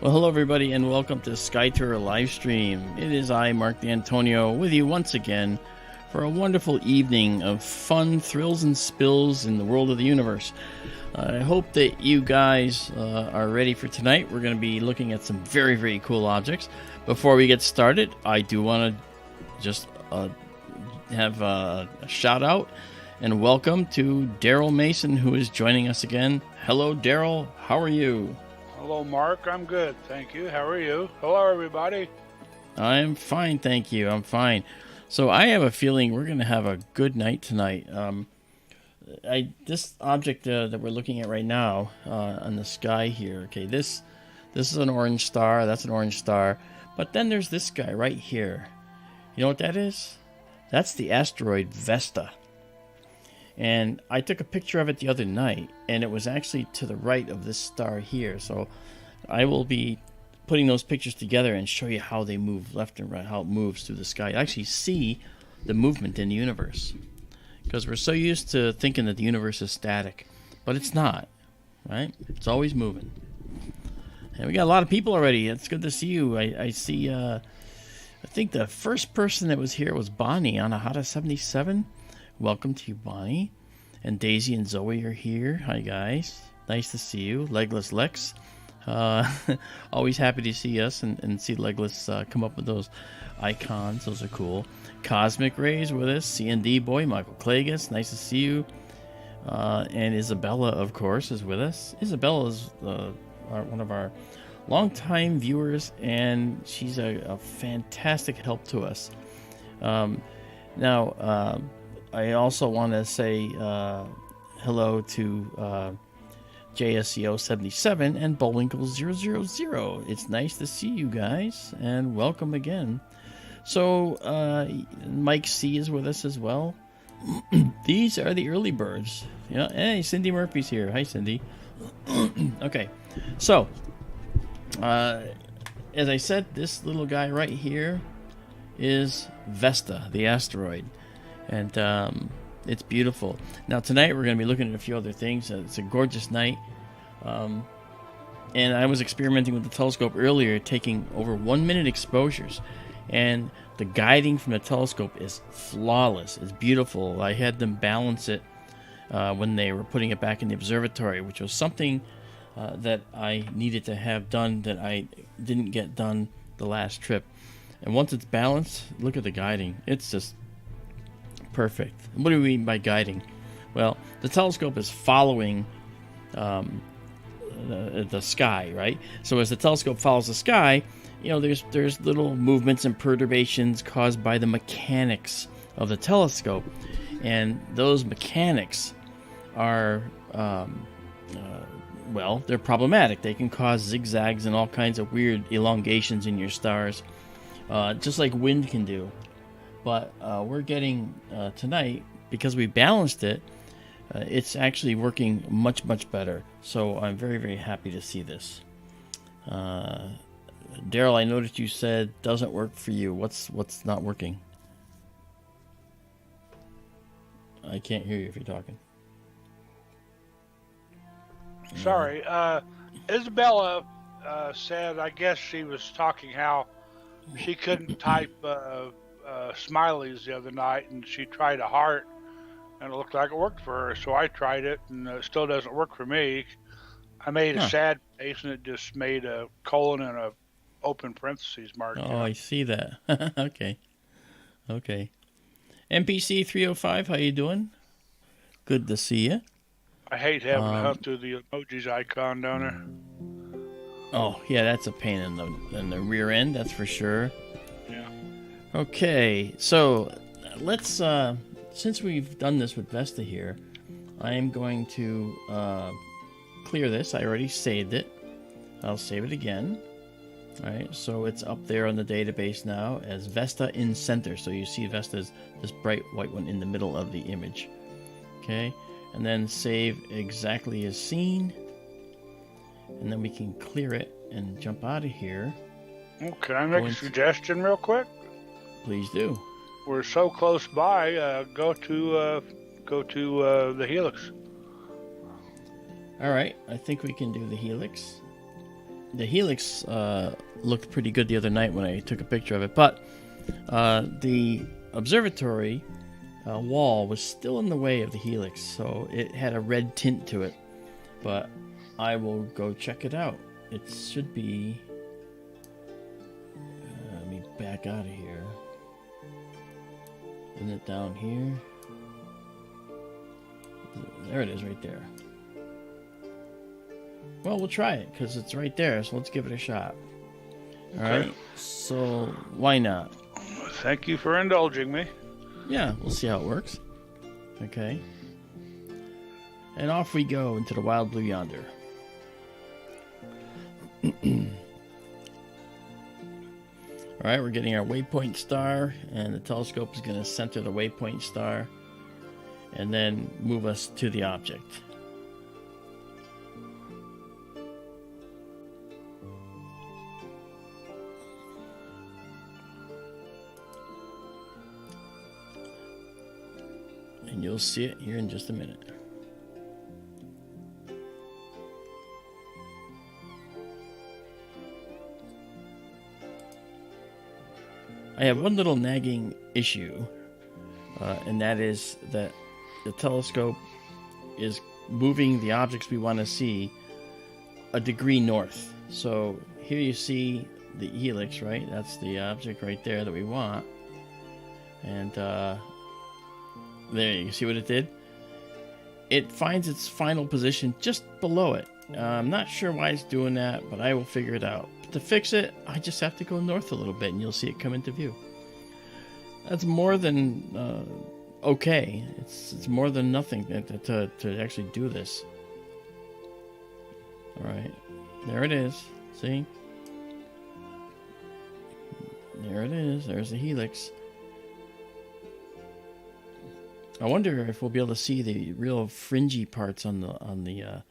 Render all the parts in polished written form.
Well, hello everybody and welcome to Sky Tour Livestream. It is I, Mark D'Antonio, with you once again for a wonderful evening of fun, thrills, and spills in the world of the universe. I hope that you guys are ready for tonight. We're going to be looking at some very, very cool objects. Before we get started, I do want to just have a shout out and welcome to Daryl Mason, who is joining us again. Hello, Daryl. How are you? Hello, Mark. I'm good, thank you. How are you? Hello, everybody. I'm fine, thank you. I'm fine. So I have a feeling we're going to have a good night tonight. This object that we're looking at right now on the sky here. Okay, this is an orange star. That's an orange star. But then there's this guy right here. You know what that is? That's the asteroid Vesta. And I took a picture of it the other night, and it was actually to the right of this star here. So I will be putting those pictures together and show you how they move left and right, how it moves through the sky. You actually see the movement in the universe. Because we're so used to thinking that the universe is static. But it's not, right? It's always moving. And we got a lot of people already. It's good to see you. I see, I think the first person that was here was Bonnie on Ahata 77. Welcome to you, Bonnie. And Daisy and Zoe are here. Hi, guys. Nice to see you. Legless Lex. Always happy to see us and see Legless come up with those icons. Those are cool. Cosmic Rays with us. C&D Boy, Michael Klagas. Nice to see you. And Izabela, of course, is with us. Izabela is one of our longtime viewers, and she's a fantastic help to us. Now, I also want to say hello to JSCO 77 and Bullwinkle 000. It's nice to see you guys, and welcome again. So, Mike C is with us as well. These are the early birds. Yeah, hey, Cindy Murphy's here. Hi, Cindy. Okay, so, as I said, this little guy right here is Vesta, the asteroid. And it's beautiful. Now tonight we're going to be looking at a few other things. It's a gorgeous night. And I was experimenting with the telescope earlier, taking over 1 minute exposures. And the guiding from the telescope is flawless. It's beautiful. I had them balance it when they were putting it back in the observatory, which was something that I needed to have done that I didn't get done the last trip. And once it's balanced, look at the guiding. It's just perfect. What do we mean by guiding? Well, the telescope is following the sky, right? So as the telescope follows the sky, you know, there's little movements and perturbations caused by the mechanics of the telescope, and those mechanics are well, they're problematic. They can cause zigzags and all kinds of weird elongations in your stars, just like wind can do. But we're getting, tonight, because we balanced it, it's actually working much, much better. So I'm very, very happy to see this. Daryl, I noticed you said doesn't work for you. What's not working? I can't hear you if you're talking. Sorry. Isabella said, I guess she was talking how she couldn't type smileys the other night, and she tried a heart, and it looked like it worked for her. So I tried it, and it still doesn't work for me. I made a sad face, and it just made a colon and a open parentheses mark. Oh, I see that. Okay. NPC 305, how you doing? Good to see you. I hate having to hunt through the emojis icon down there. Oh, yeah, that's a pain in the rear end, that's for sure. Yeah. Okay, so let's, since we've done this with Vesta here, I am going to clear this. I already saved it. I'll save it again. All right, so it's up there on the database now as Vesta in center. So you see Vesta's this bright white one in the middle of the image. Okay, and then save exactly as seen. And then we can clear it and jump out of here. Well, can I make a suggestion real quick? Please do. We're so close by. Go to the Helix. All right, I think we can do the Helix. the helix looked pretty good the other night when I took a picture of it, but the observatory wall was still in the way of the helix, so it had a red tint to it. But I will go check it out. It should be... let me back out of here. Isn't it down here? There it is, right there. Well, we'll try it, because it's right there, so let's give it a shot. Alright, so why not? Thank you for indulging me. Yeah, we'll see how it works. Okay. And off we go into the wild blue yonder. Alright, we're getting our waypoint star, and the telescope is going to center the waypoint star and then move us to the object. And you'll see it here in just a minute. I have one little nagging issue, and that is that the telescope is moving the objects we want to see a degree north. So here you see the helix, right? That's the object right there that we want. And there, you see what it did? It finds its final position just below it. I'm not sure why it's doing that, but I will figure it out. But to fix it, I just have to go north a little bit, and you'll see it come into view. That's more than okay. It's more than nothing to actually do this. All right, there it is. See? There it is. There's the helix. I wonder if we'll be able to see the real fringy parts on the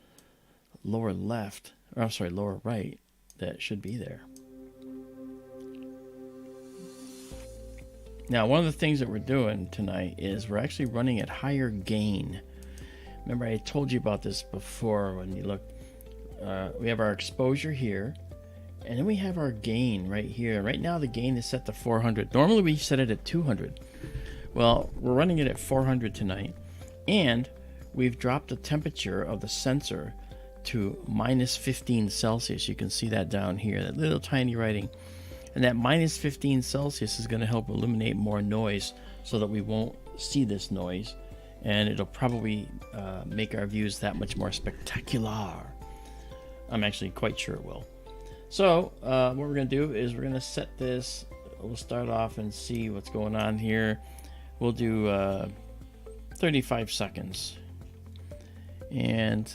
lower left, or I'm sorry, lower right, that should be there. Now, one of the things that we're doing tonight is we're actually running at higher gain. Remember, I told you about this before when you look. We have our exposure here, and then we have our gain right here. Right now, the gain is set to 400. Normally, we set it at 200. Well, we're running it at 400 tonight, and we've dropped the temperature of the sensor to minus 15 Celsius. You can see that down here, that little tiny writing. And that minus 15 Celsius is going to help eliminate more noise so that we won't see this noise, and it'll probably make our views that much more spectacular. I'm actually quite sure it will. So what we're going to do is we're going to set this. We'll start off and see what's going on here. We'll do 35 seconds. And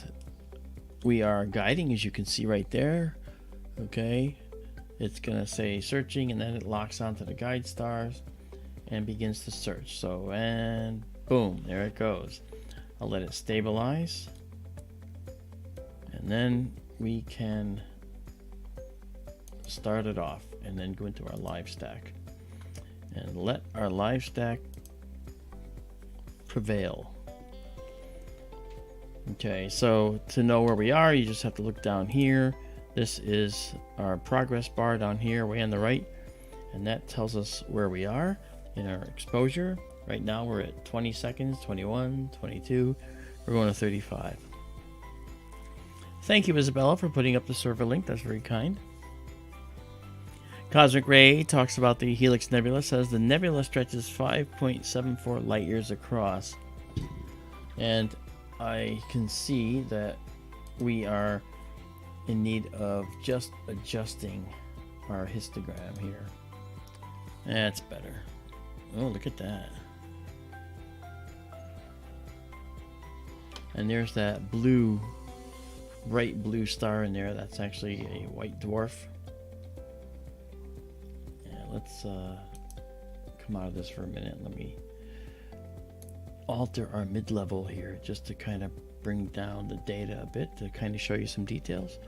we are guiding, as you can see right there. Okay. It's going to say searching, and then it locks onto the guide stars and begins to search. So, and boom, there it goes. I'll let it stabilize. And then we can start it off and then go into our live stack. And let our live stack prevail. Okay, so to know where we are, you just have to look down here. This is our progress bar down here, way on the right, and that tells us where we are in our exposure. Right now we're at 20 seconds, 21, 22. We're going to 35. Thank you, Izabela, for putting up the server link. That's very kind. Cosmic Ray talks about the Helix Nebula, says the nebula stretches 5.74 light years across. And I can see that we are in need of just adjusting our histogram here. That's better. Oh, look at that. And there's that blue, bright blue star in there. That's actually a white dwarf. Yeah, let's come out of this for a minute. Let me alter our mid-level here just to kind of bring down the data a bit to kind of show you some details.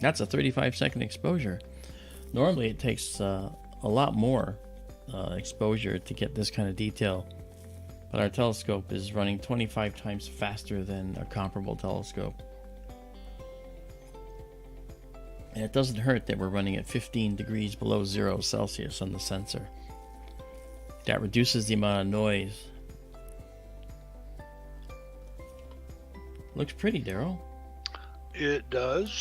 That's a 35-second exposure. Normally it takes a lot more exposure to get this kind of detail, but our telescope is running 25 times faster than a comparable telescope. And it doesn't hurt that we're running at 15 degrees below 0 Celsius on the sensor. That reduces the amount of noise. Looks pretty, Daryl. It does.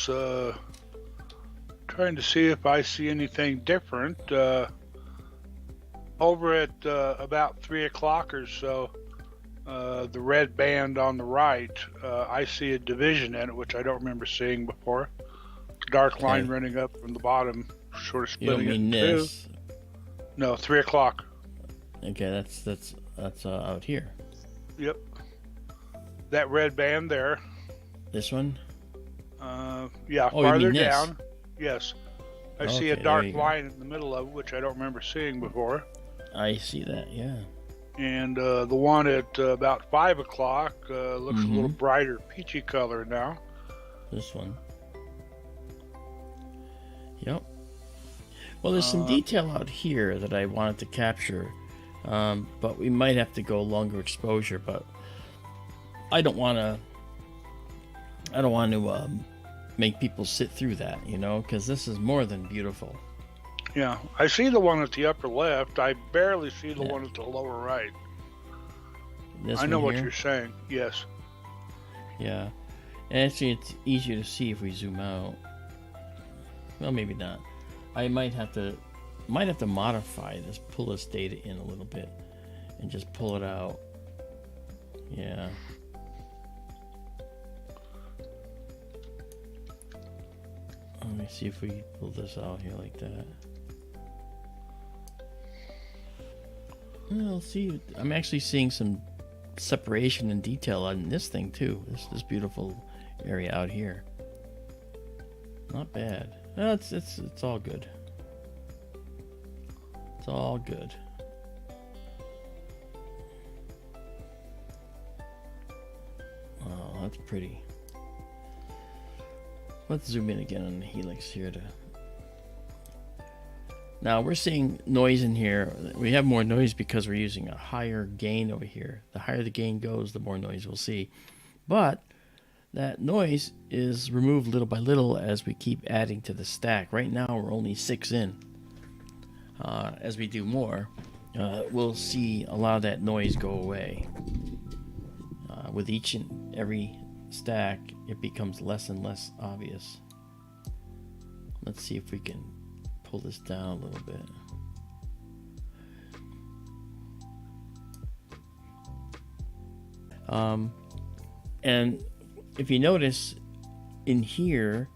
Trying to see if I see anything different. Over at about 3 o'clock or so, the red band on the right, I see a division in it, which I don't remember seeing before. Dark line running up from the bottom, sort of splitting you don't mean it in this? two. No, 3 o'clock. Okay, that's out here. Yep. That red band there. This one? Yeah, Oh, farther you mean this? down. Yes. I see a Okay, dark there you go. line in the middle of it, which I don't remember seeing before. I see that, yeah. And the one at about 5 o'clock looks a little brighter peachy color now. This one. Yep. Well, there's some detail out here that I wanted to capture, but we might have to go longer exposure. But I don't want to make people sit through that, because this is more than beautiful. Yeah, I see the one at the upper left. I barely see the one at the lower right. This I know one what here? you're saying. Yes. Yeah. Actually, it's easier to see if we zoom out. Well, maybe not. I might have to modify this, pull this data in a little bit, and just pull it out. Yeah. Let me see if we pull this out here like that. Well, see, I'm actually seeing some separation and detail on this thing too. This beautiful area out here. Not bad. Well, it's all good. It's all good. Oh, that's pretty. Let's zoom in again on the Helix here to. Now we're seeing noise in here. We have more noise because we're using a higher gain over here. The higher the gain goes, the more noise we'll see. But that noise is removed little by little as we keep adding to the stack. Right now we're only 6 in. As we do more, we'll see a lot of that noise go away. With each and every stack, it becomes less and less obvious. Let's see if we can pull this down a little bit. And if you notice in here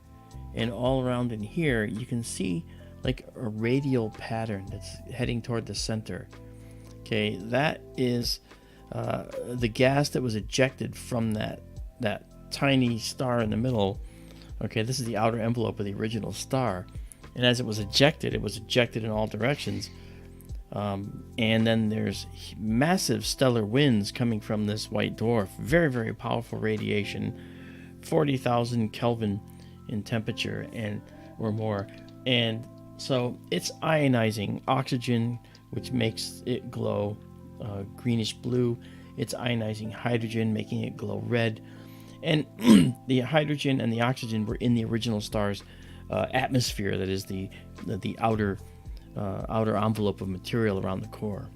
and all around in here, you can see like a radial pattern that's heading toward the center. Okay, that is the gas that was ejected from that tiny star in the middle. Okay, this is the outer envelope of the original star, and as it was ejected in all directions, and then there's massive stellar winds coming from this white dwarf. Very, very powerful radiation, 40,000 Kelvin in temperature and or more, and so it's ionizing oxygen, which makes it glow greenish blue. It's ionizing hydrogen, making it glow red. And the hydrogen and the oxygen were in the original star's atmosphere, that is the outer envelope of material around the core.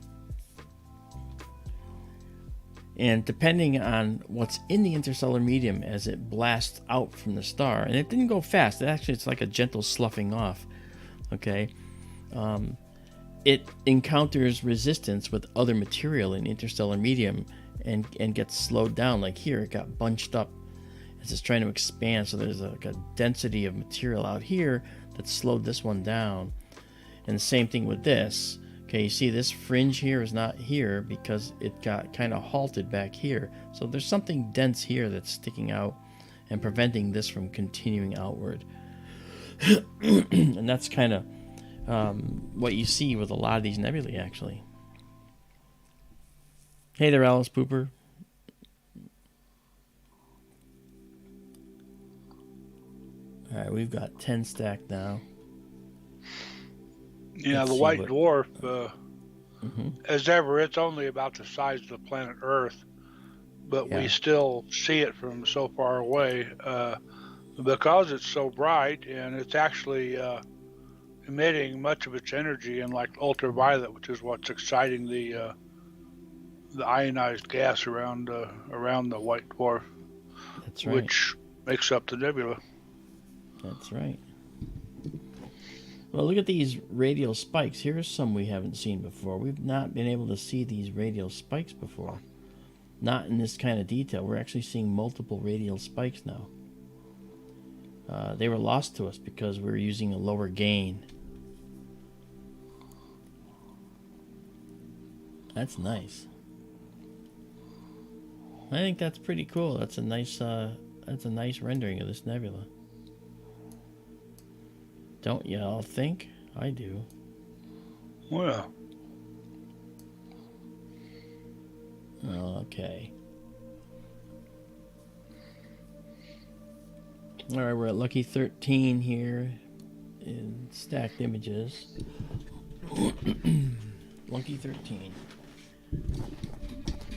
And depending on what's in the interstellar medium as it blasts out from the star, and it didn't go fast, it's like a gentle sloughing off, okay? It encounters resistance with other material in interstellar medium and gets slowed down. Like here, it got bunched up as it's trying to expand, so there's like a density of material out here that slowed this one down. And the same thing with this. Okay, you see this fringe here is not here because it got kind of halted back here. So there's something dense here that's sticking out and preventing this from continuing outward. And that's kind of what you see with a lot of these nebulae, actually. Hey there, Alice Pooper. All right, we've got 10 stacked now. Yeah, Let's the see white what- dwarf, as ever, it's only about the size of the planet Earth, but Yeah. we still see it from so far away. because it's so bright and it's actually emitting much of its energy in like ultraviolet, which is what's exciting the ionized gas around the white dwarf. That's right. Which makes up the nebula. That's right. Well, look at these radial spikes. Here's some we haven't seen before. We've not been able to see these radial spikes before. Not in this kind of detail. We're actually seeing multiple radial spikes now. They were lost to us because we were using a lower gain. That's nice. I think that's pretty cool. That's a nice rendering of this nebula. Don't y'all think? I do. Well. Okay. All right, we're at Lucky 13 here in stacked images. Lucky 13.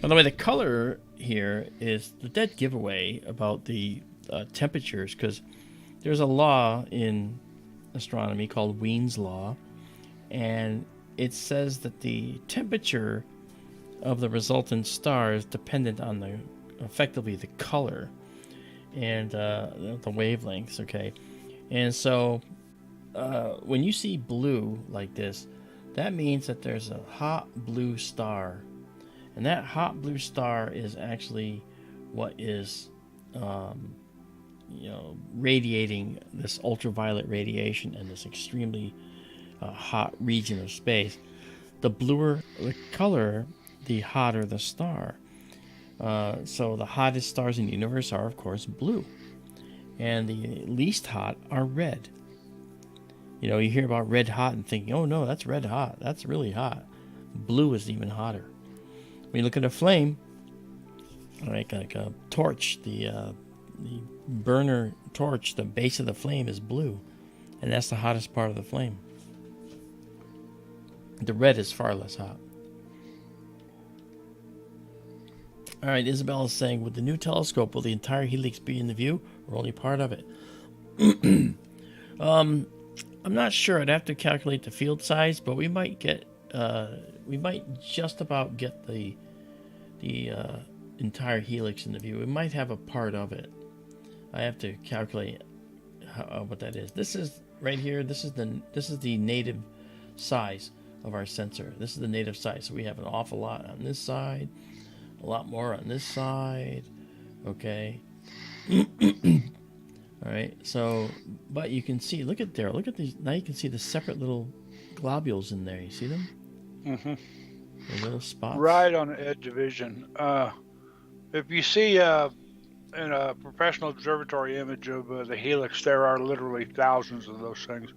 By the way, the color here is the dead giveaway about the temperatures, because there's a law in astronomy called Wien's law, and it says that the temperature of the resultant star is dependent on effectively the color and the wavelengths. Okay, and so when you see blue like this, that means that there's a hot blue star. And that hot blue star is actually what is, radiating this ultraviolet radiation in this extremely hot region of space. The bluer the color, the hotter the star. So the hottest stars in the universe are, of course, blue. And the least hot are red. You know, you hear about red hot and thinking, oh no, that's red hot. That's really hot. Blue is even hotter. When you look at a flame, like a torch, the burner torch, the base of the flame is blue, and that's the hottest part of the flame. The red is far less hot. All right, Izabela is saying, with the new telescope, will the entire helix be in the view, or only part of it? I'm not sure. I'd have to calculate the field size, but we might get. We might just about get the entire helix in the view. We might have a part of it. I have to calculate what that is. This is right here. This is the native size of our sensor. This is the native size. So we have an awful lot on this side, a lot more on this side. Okay. All right. So, but you can see. Look at there. Look at these. Now you can see the separate little globules in there. You see them? Mm-hmm. The little spots. Right on the edge of vision. If you see in a professional observatory image of the helix, there are literally thousands of those things.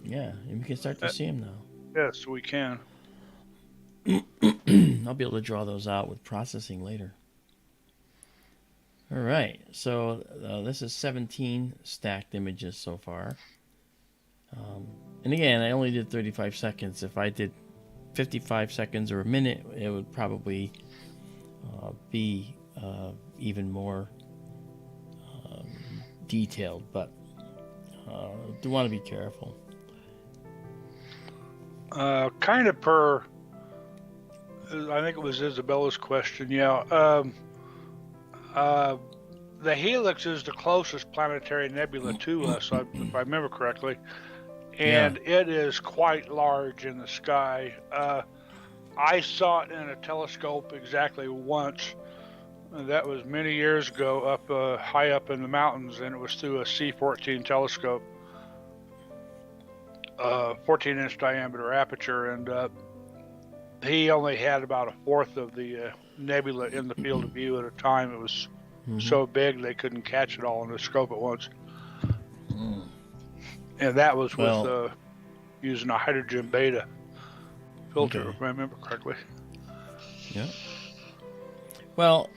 Yeah, and we can start to see them now. Yes, we can. I'll be able to draw those out with processing later. All right, so this is 17 stacked images so far. And again, I only did 35 seconds. If I did 55 seconds or a minute, it would probably be even more detailed, but do want to be careful. Kind of per, I think it was Izabela's question, yeah. The helix is the closest planetary nebula to us, if I remember correctly. And yeah, it is quite large in the sky. I saw it in a telescope exactly once. That was many years ago, up high up in the mountains, and it was through a C14 telescope, 14-inch diameter aperture, and he only had about a fourth of the nebula in the field of view at a time. It was so big they couldn't catch it all in the scope at once. And that was with using a hydrogen beta filter, if I remember correctly. Yeah. Well,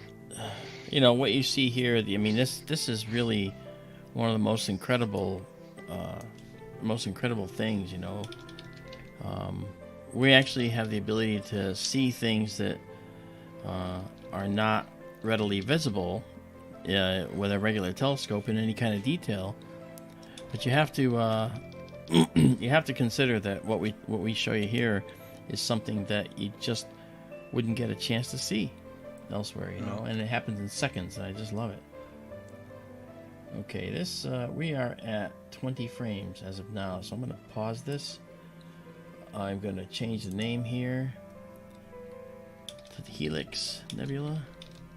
you know what you see here. I mean, this is really one of the most incredible things. You know, we actually have the ability to see things that are not readily visible with a regular telescope in any kind of detail. But you have to you have to consider that what we show you here is something that you just wouldn't get a chance to see elsewhere, you know, and it happens in seconds, and I just love it. Okay, this we are at 20 frames as of now, so I'm going to pause this. I'm going to change the name here to the Helix Nebula,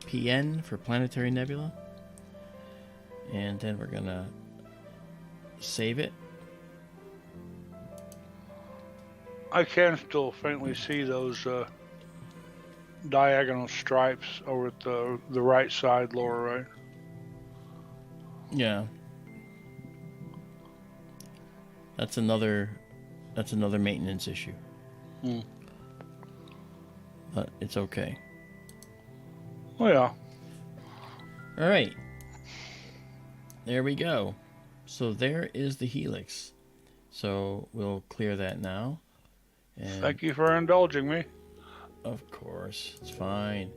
PN for Planetary Nebula, and then we're going to save it. I can still faintly see those diagonal stripes over at the right side, lower right. Yeah. That's another maintenance issue. But it's okay. Oh yeah. All right. There we go. So there is the Helix. So we'll clear that now. And Thank you for indulging me. of course, it's fine.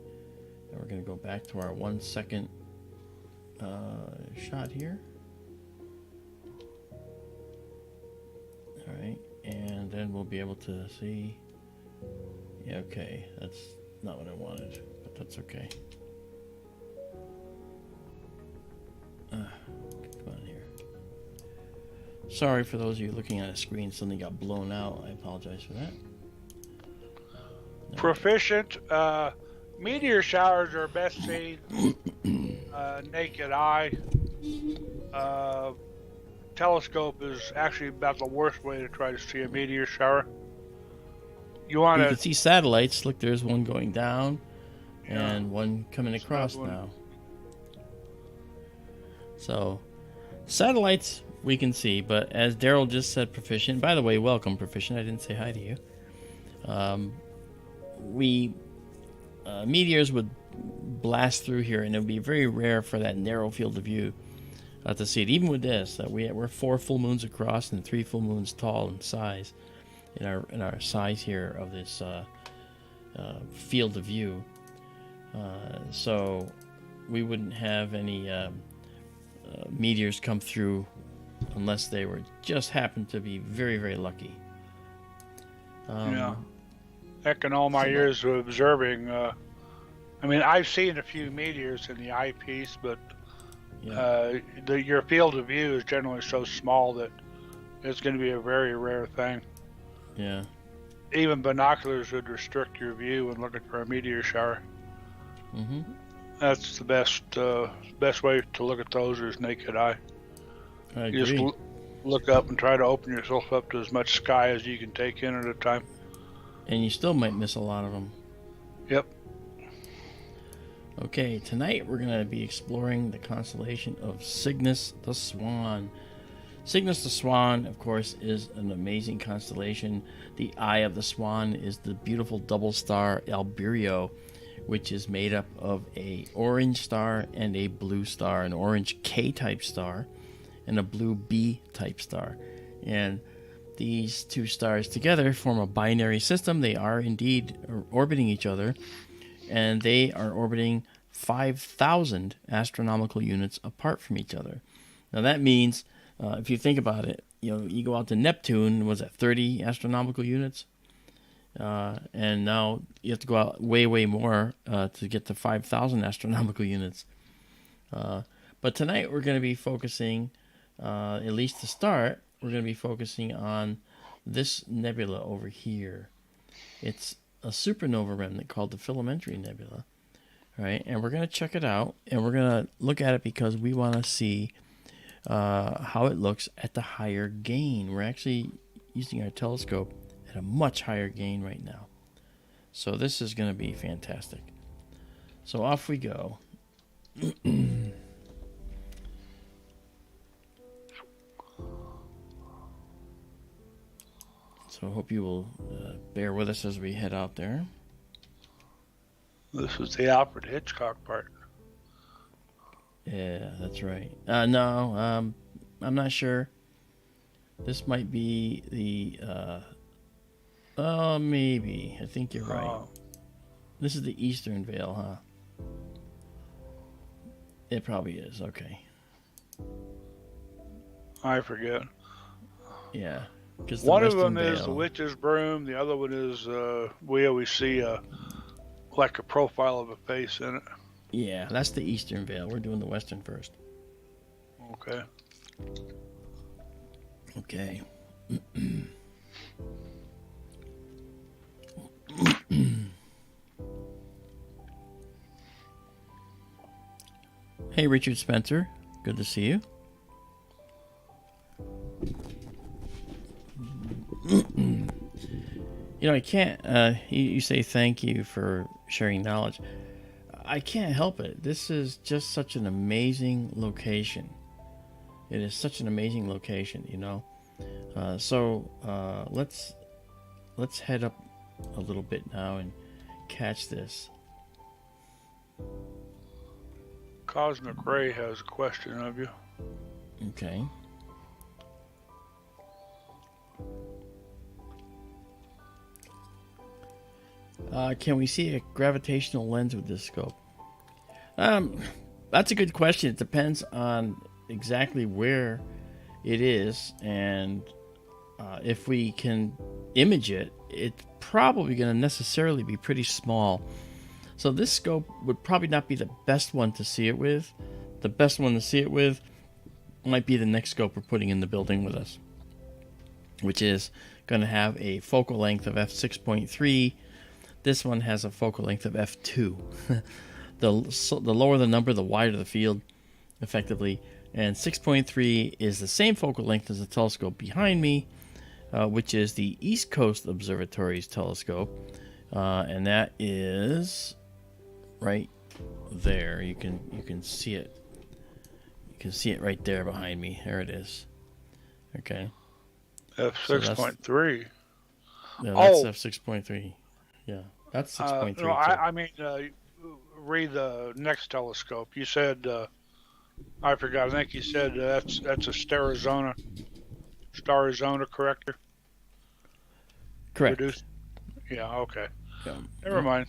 And we're going to go back to our 1 second shot here. All right. And then we'll be able to see. Yeah, okay. That's not what I wanted, but that's okay. Come on here. Sorry for those of you looking at a screen, something got blown out. I apologize for that. No. Proficient. Meteor showers are best seen naked eye. Telescope is actually about the worst way to try to see a meteor shower. You want You can to see satellites. Look, there's one going down and one coming across now. So, satellites we can see, but as Daryl just said, Proficient. By the way, welcome, Proficient. I didn't say hi to you. Meteors would blast through here, and it would be very rare for that narrow field of view to see it. Even with this, we're 4 full moons across and 3 full moons tall in size, in our size here of this field of view. So we wouldn't have any meteors come through unless they were just happened to be very, very lucky. yeah. Heck, in all my years of observing, I mean, I've seen a few meteors in the eyepiece, but your field of view is generally so small that it's going to be a very rare thing. Yeah. Even binoculars would restrict your view when looking for a meteor shower. Mm-hmm. That's the best way to look at those is naked eye. I agree. You just look up and try to open yourself up to as much sky as you can take in at a time. And you still might miss a lot of them. Yep. Okay, tonight we're going to be exploring the constellation of Cygnus the Swan. Cygnus the Swan, of course, is an amazing constellation. The eye of the swan is the beautiful double star Albireo, which is made up of a orange star and a blue star, an orange K-type star and a blue B-type star. And these two stars together form a binary system. They are indeed orbiting each other, and they are orbiting 5,000 astronomical units apart from each other. Now that means, if you think about it, you go out to Neptune, was that 30 astronomical units? And now you have to go out way, way more to get to 5,000 astronomical units. But tonight we're going to be focusing, at least to start, we're going to be focusing on this nebula over here. It's a supernova remnant called the Filamentary Nebula, right? And we're going to check it out, and we're going to look at it because we want to see how it looks at the higher gain. We're actually using our telescope at a much higher gain right now. So this is going to be fantastic. So off we go. So I hope you will bear with us as we head out there. This is the Alfred Hitchcock part. Yeah, that's right. No, I'm not sure. This might be the... maybe. I think you're right. This is the Eastern Veil, huh? It probably is. Okay. I forget. Yeah. Because the One of Western them is the Veil. witch's broom. The other one is we always see like a profile of a face in it. Yeah, that's the Eastern Veil. We're doing the Western first. Okay. Okay. Hey, Richard Spencer. Good to see you. You know, I can't, you say thank you for sharing knowledge. I can't help it. This is just such an amazing location. It is such an amazing location, you know. So let's head up a little bit now and catch this. Cosmic Ray has a question of you. Okay. Can we see a gravitational lens with this scope? That's a good question. It depends on exactly where it is, and if we can image it, it's probably going to necessarily be pretty small. So this scope would probably not be the best one to see it with. The best one to see it with might be the next scope we're putting in the building with us, which is going to have a focal length of f6.3. This one has a focal length of f2. The lower the number, the wider the field, effectively. And 6.3 is the same focal length as the telescope behind me, which is the East Coast Observatory's telescope. And that is right there. You can see it. You can see it right there behind me. There it is. Okay. F6.3. Yeah, that's f6.3. Yeah, that's 6.3. No, I mean, read the next telescope. You said, I forgot. I think you said that's a Starizona corrector. Correct. Produced? Yeah. Okay. Yeah. Never mind.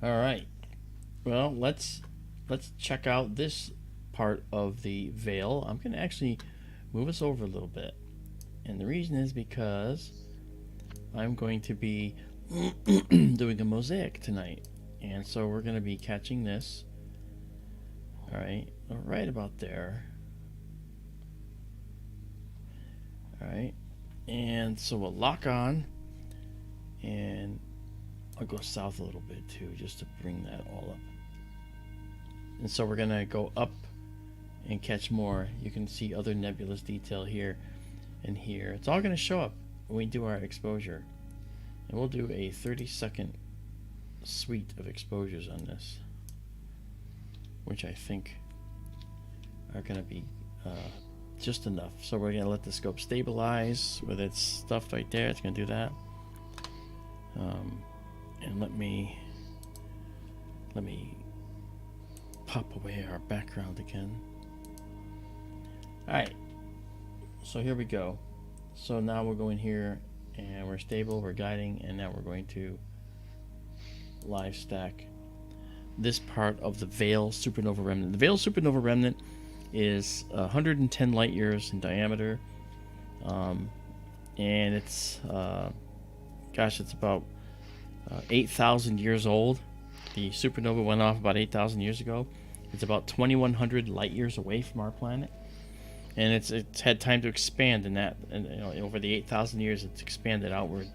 All right. Well, let's check out this part of the veil. I'm going to actually move us over a little bit, and the reason is because I'm going to be doing a mosaic tonight, and so we're going to be catching this. All right about there. All right, and so we'll lock on, and I'll go south a little bit too, just to bring that all up. And so we're gonna go up and catch more. You can see other nebulous detail here and here. It's all gonna show up when we do our exposure. And we'll do a 30-second suite of exposures on this, which I think are gonna be just enough. So we're gonna let the scope stabilize with its stuff right there. It's gonna do that. And let me pop away our background again. Alright, so here we go. So now we're going here and we're stable, we're guiding, and now we're going to live stack this part of the Veil supernova remnant. The Veil supernova remnant is 110 light years in diameter, and it's it's about 8,000 years old. The supernova went off about 8,000 years ago. It's about 2,100 light years away from our planet, and it's had time to expand in that. And over the 8,000 years, it's expanded outward.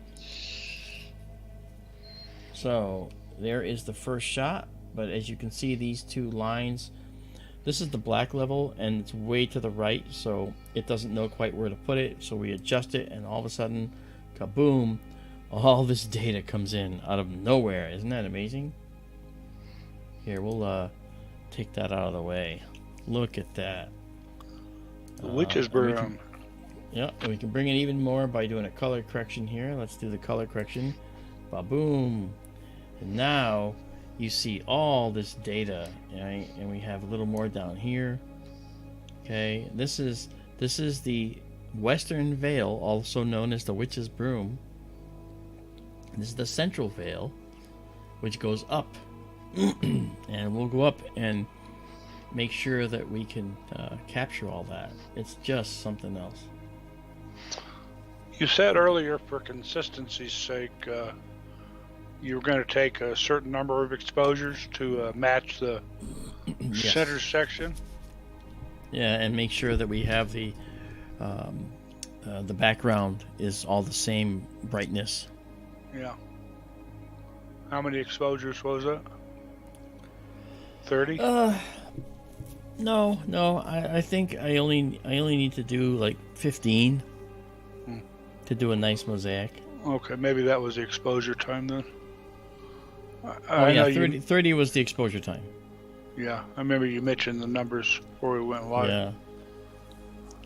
So there is the first shot. But as you can see, these two lines, this is the black level, and it's way to the right, so it doesn't know quite where to put it. So we adjust it, and all of a sudden, kaboom! All this data comes in out of nowhere. Isn't that amazing? Here, we'll take that out of the way. Look at that. Witch's broom. Yeah, and we can bring it even more by doing a color correction here. Let's do the color correction. Ba-boom. And now you see all this data, right? And we have a little more down here. Okay, this is the Western Veil, also known as the Witch's Broom. This is the central veil, which goes up And we'll go up and make sure that we can capture all that. It's just something else. You said earlier, for consistency's sake, you were going to take a certain number of exposures to match the Yes. center section. Yeah, and make sure that we have the background is all the same brightness. Yeah. How many exposures was that? 30? No. I think I only need to do like 15 to do a nice mosaic. Okay, maybe that was the exposure time then. Oh yeah, 30 was the exposure time. Yeah, I remember you mentioned the numbers before we went live. Yeah.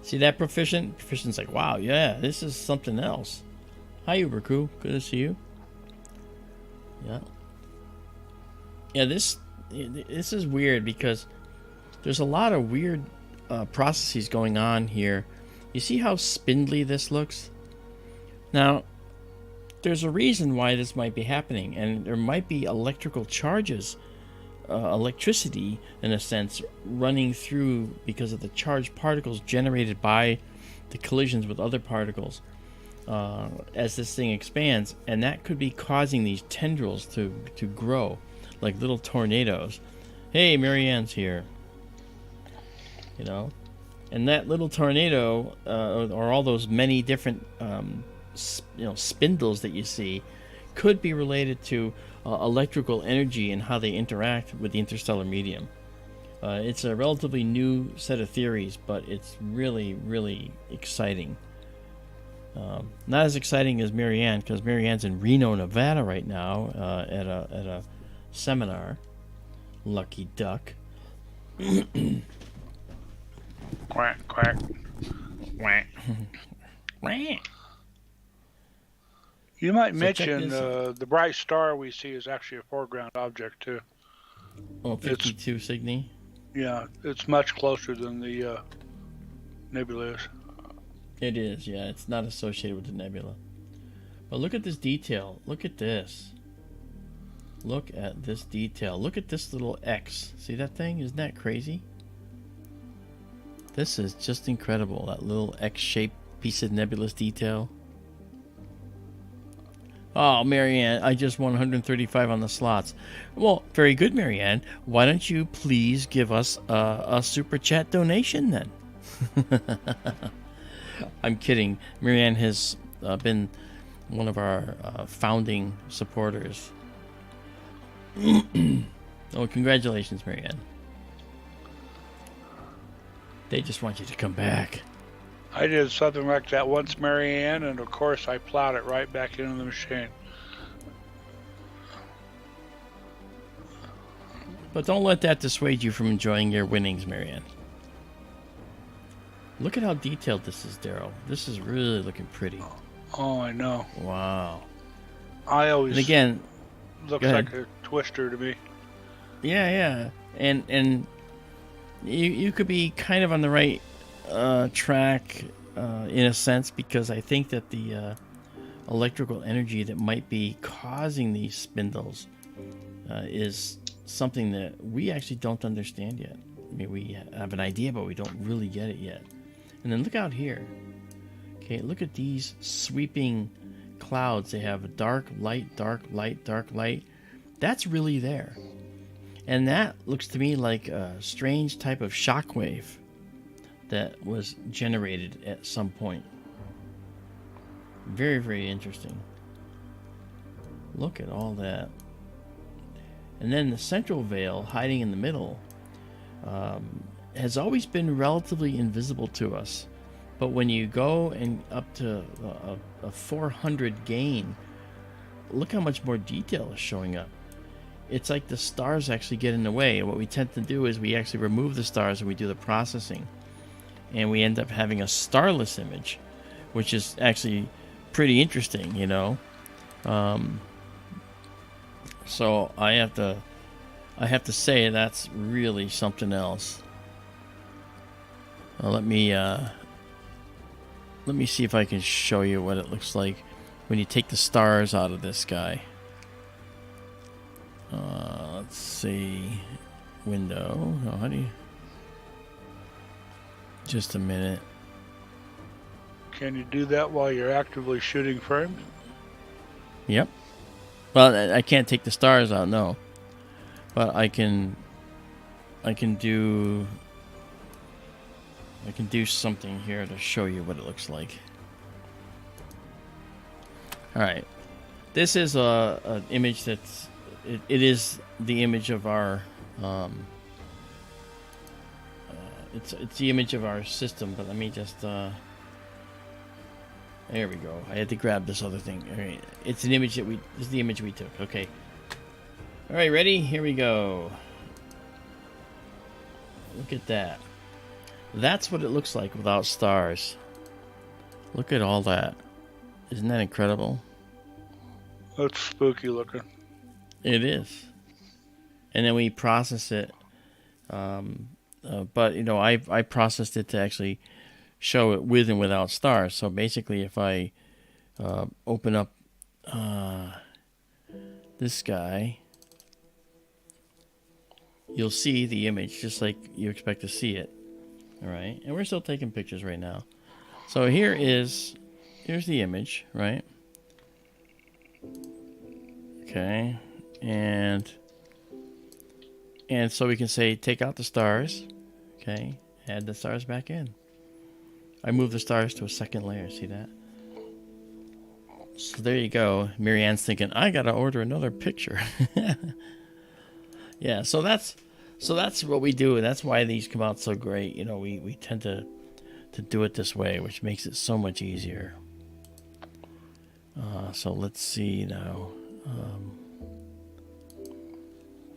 See that Proficient? Proficient's like, wow, yeah, this is something else. Hi, Uberku. Good to see you. Yeah. Yeah, this is weird because there's a lot of weird processes going on here. You see how spindly this looks? Now, there's a reason why this might be happening, and there might be electrical charges, electricity, in a sense, running through because of the charged particles generated by the collisions with other particles as this thing expands, and that could be causing these tendrils to grow like little tornadoes. Hey, Marianne's here. You know, and that little tornado, or all those many different spindles that you see, could be related to electrical energy and how they interact with the interstellar medium. It's a relatively new set of theories, but it's really, really exciting. Not as exciting as Marianne, because Marianne's in Reno, Nevada right now at a seminar. Lucky duck. Quack, quack. Quack. Quack. You might So mention the bright star we see is actually a foreground object too. Oh, 52 Cygni. Yeah, it's much closer than the nebula is. It is, yeah. It's not associated with the nebula. But look at this detail. Look at this. Look at this detail. Look at this little X. See that thing? Isn't that crazy? This is just incredible. That little X-shaped piece of nebulous detail. Oh, Marianne, I just won 135 on the slots. Well, very good, Marianne. Why don't you please give us a super chat donation then? I'm kidding. Marianne has been one of our founding supporters. Oh, congratulations, Marianne. They just want you to come back. I did something like that once, Marianne, and of course I plowed it right back into the machine. But don't let that dissuade you from enjoying your winnings, Marianne. Look at how detailed this is, Daryl. This is really looking pretty. Oh, I know. Wow. I always. And again, looks like a twister to me. Yeah. And you could be kind of on the right track in a sense, because I think that the electrical energy that might be causing these spindles is something that we actually don't understand yet. I mean, we have an idea, but we don't really get it yet. And then look out here. Okay, look at these sweeping clouds. They have a dark light, dark light, dark light. That's really there. And that looks to me like a strange type of shock wave that was generated at some point. Very, very interesting. Look at all that. And then the central veil hiding in the middle has always been relatively invisible to us. But when you go and up to a 400 gain, look how much more detail is showing up. It's like the stars actually get in the way. And what we tend to do is we actually remove the stars and we do the processing. And we end up having a starless image, which is actually pretty interesting, you know. So I have to say that's really something else. Let me see if I can show you what it looks like when you take the stars out of this guy. let's see. Window. Oh, how do you... Just a minute. Can you do that while you're actively shooting frames? Yep. Well, I can't take the stars out, no. But I can do something here to show you what it looks like. All right. This is an image that's it is the image of our it's the image of our system, but let me just there we go. I had to grab this other thing. All right. It's an image that this is the image we took. Okay. All right, ready? Here we go. Look at that. That's what it looks like without stars. Look at all that. Isn't that incredible? That's spooky looking. It is. And then we process it. But, you know, I processed it to actually show it with and without stars. So basically, if I open up this guy, you'll see the image just like you expect to see it. All right. And we're still taking pictures right now. So here's the image, right? Okay. And so we can say take out the stars. Okay. Add the stars back in. I moved the stars to a second layer. See that? So there you go. Marianne's thinking, I gotta order another picture. Yeah, so that's what we do, and that's why these come out so great. You know, we tend to do it this way, which makes it so much easier. So let's see now.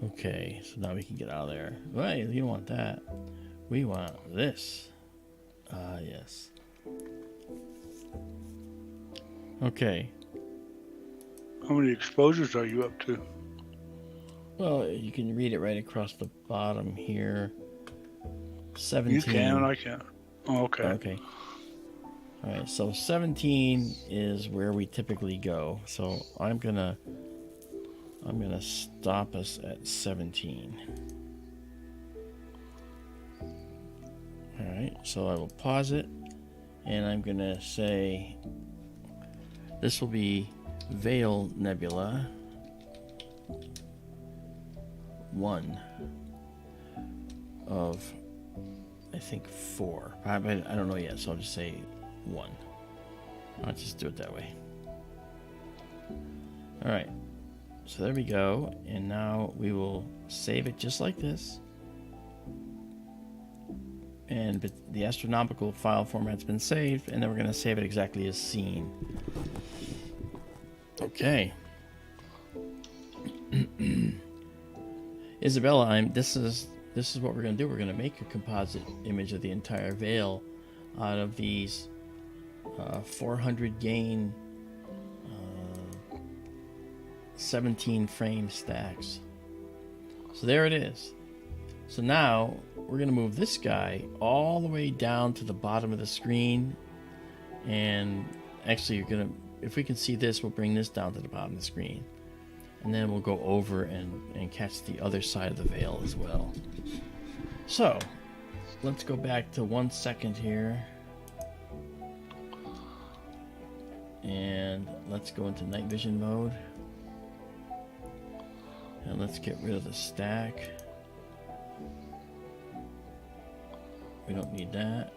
Okay, so now we can get out of there. Right, you don't want that. We want this. Yes. Okay. How many exposures are you up to? Well, you can read it right across the bottom here. 17. You can, I can. Oh, okay. Okay. All right, so 17 is where we typically go. So I'm gonna stop us at 17. All right, so I will pause it, and I'm gonna say this will be Veil Nebula 1 of, I think, 4. I don't know yet, so I'll just say 1. I'll just do it that way. All right, so there we go, and now we will save it just like this. And the astronomical file format's been saved, and then we're going to save it exactly as seen. Okay. Izabela, this is what we're going to do. We're going to make a composite image of the entire veil out of these 400 gain 17 frame stacks. So there it is. So now we're going to move this guy all the way down to the bottom of the screen, and actually if we can see this, we'll bring this down to the bottom of the screen, and then we'll go over and catch the other side of the veil as well. So let's go back to 1 second here, and let's go into night vision mode, and let's get rid of the stack. We don't need that.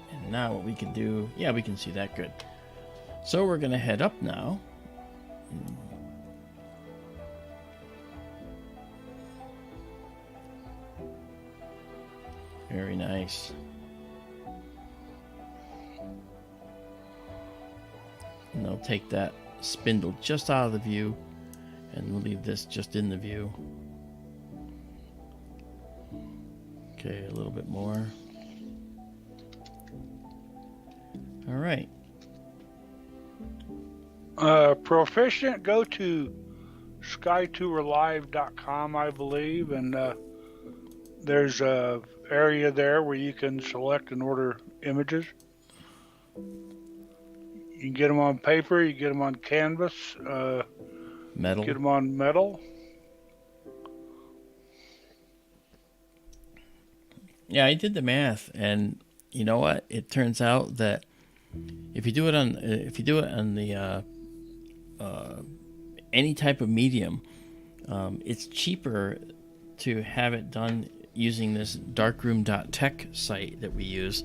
And now what we can do, yeah, we can see that good. So we're going to head up now. Very nice. And I'll take that spindle just out of the view, and we'll leave this just in the view. Okay, a little bit more. All right. Proficient, go to skytourlive.com, I believe, and there's a area there where you can select and order images. You can get them on paper, you get them on canvas. Metal. Get them on metal. Yeah, I did the math, and you know what? It turns out that if you do it on the any type of medium, it's cheaper to have it done using this darkroom.tech site that we use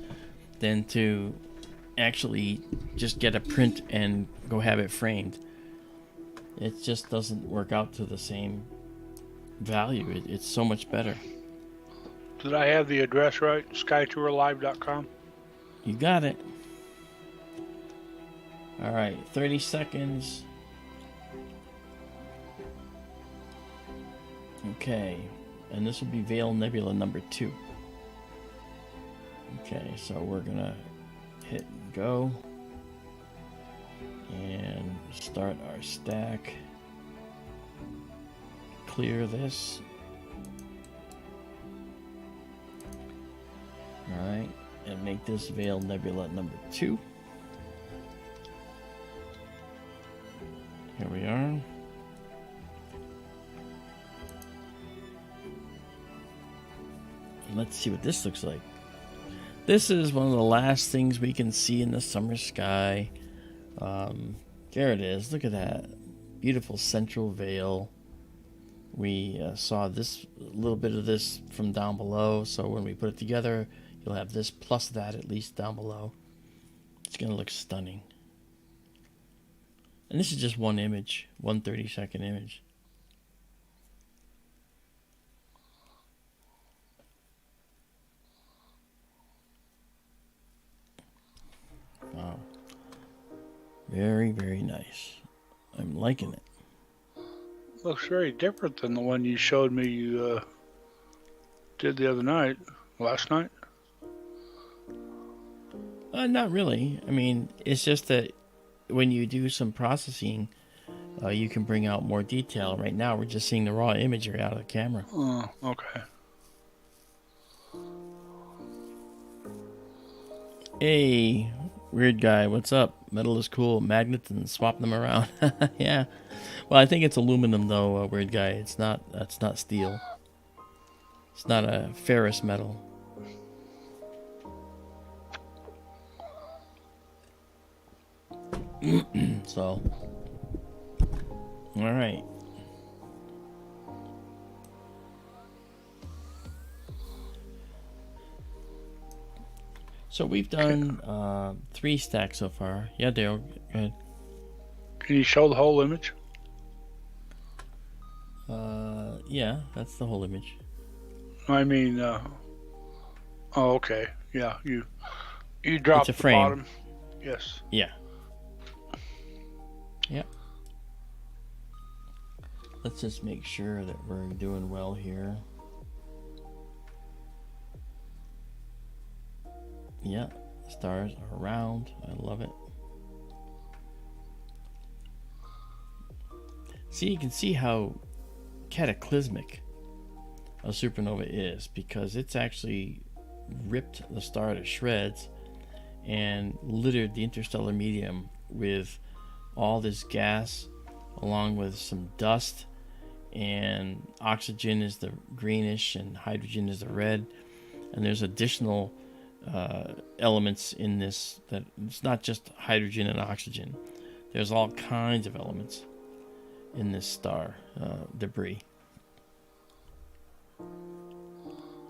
than to actually just get a print and go have it framed. It just doesn't work out to the same value. It's so much better. Did I have the address right? Skytourlive.com. You got it. All right, 30 seconds. Okay, and this will be Veil Nebula number 2. Okay, so we're gonna hit go and start our stack. Clear this. All right, and make this Veil Nebula number 2. Here we are. Let's see what this looks like. This is one of the last things we can see in the summer sky. There it is. Look at that. Beautiful central veil. We saw this little bit of this from down below. So when we put it together, you'll have this plus that at least down below. It's going to look stunning. And this is just one image, one 30-second image. Wow. Very, very nice. I'm liking it. Looks very different than the one you showed me you did the other night, last night. Not really. I mean, it's just that when you do some processing, you can bring out more detail. Right now, we're just seeing the raw imagery out of the camera. Oh, okay. Hey, weird guy, what's up? Metal is cool. Magnets and swap them around. Yeah. Well, I think it's aluminum though, weird guy. It's not. That's not steel. It's not a ferrous metal. So, all right. So we've done 3 stacks so far. Yeah, Dale, go ahead. Can you show the whole image? Yeah, that's the whole image. I mean, oh, okay. Yeah, you dropped It's a the frame. bottom. Yes. Yeah. Yep. Let's just make sure that we're doing well here. Yeah, stars are round. I love it. See, you can see how cataclysmic a supernova is because it's actually ripped the star to shreds and littered the interstellar medium with all this gas along with some dust, and oxygen is the greenish and hydrogen is the red, and there's additional elements in this that it's not just hydrogen and oxygen. There's all kinds of elements in this star debris.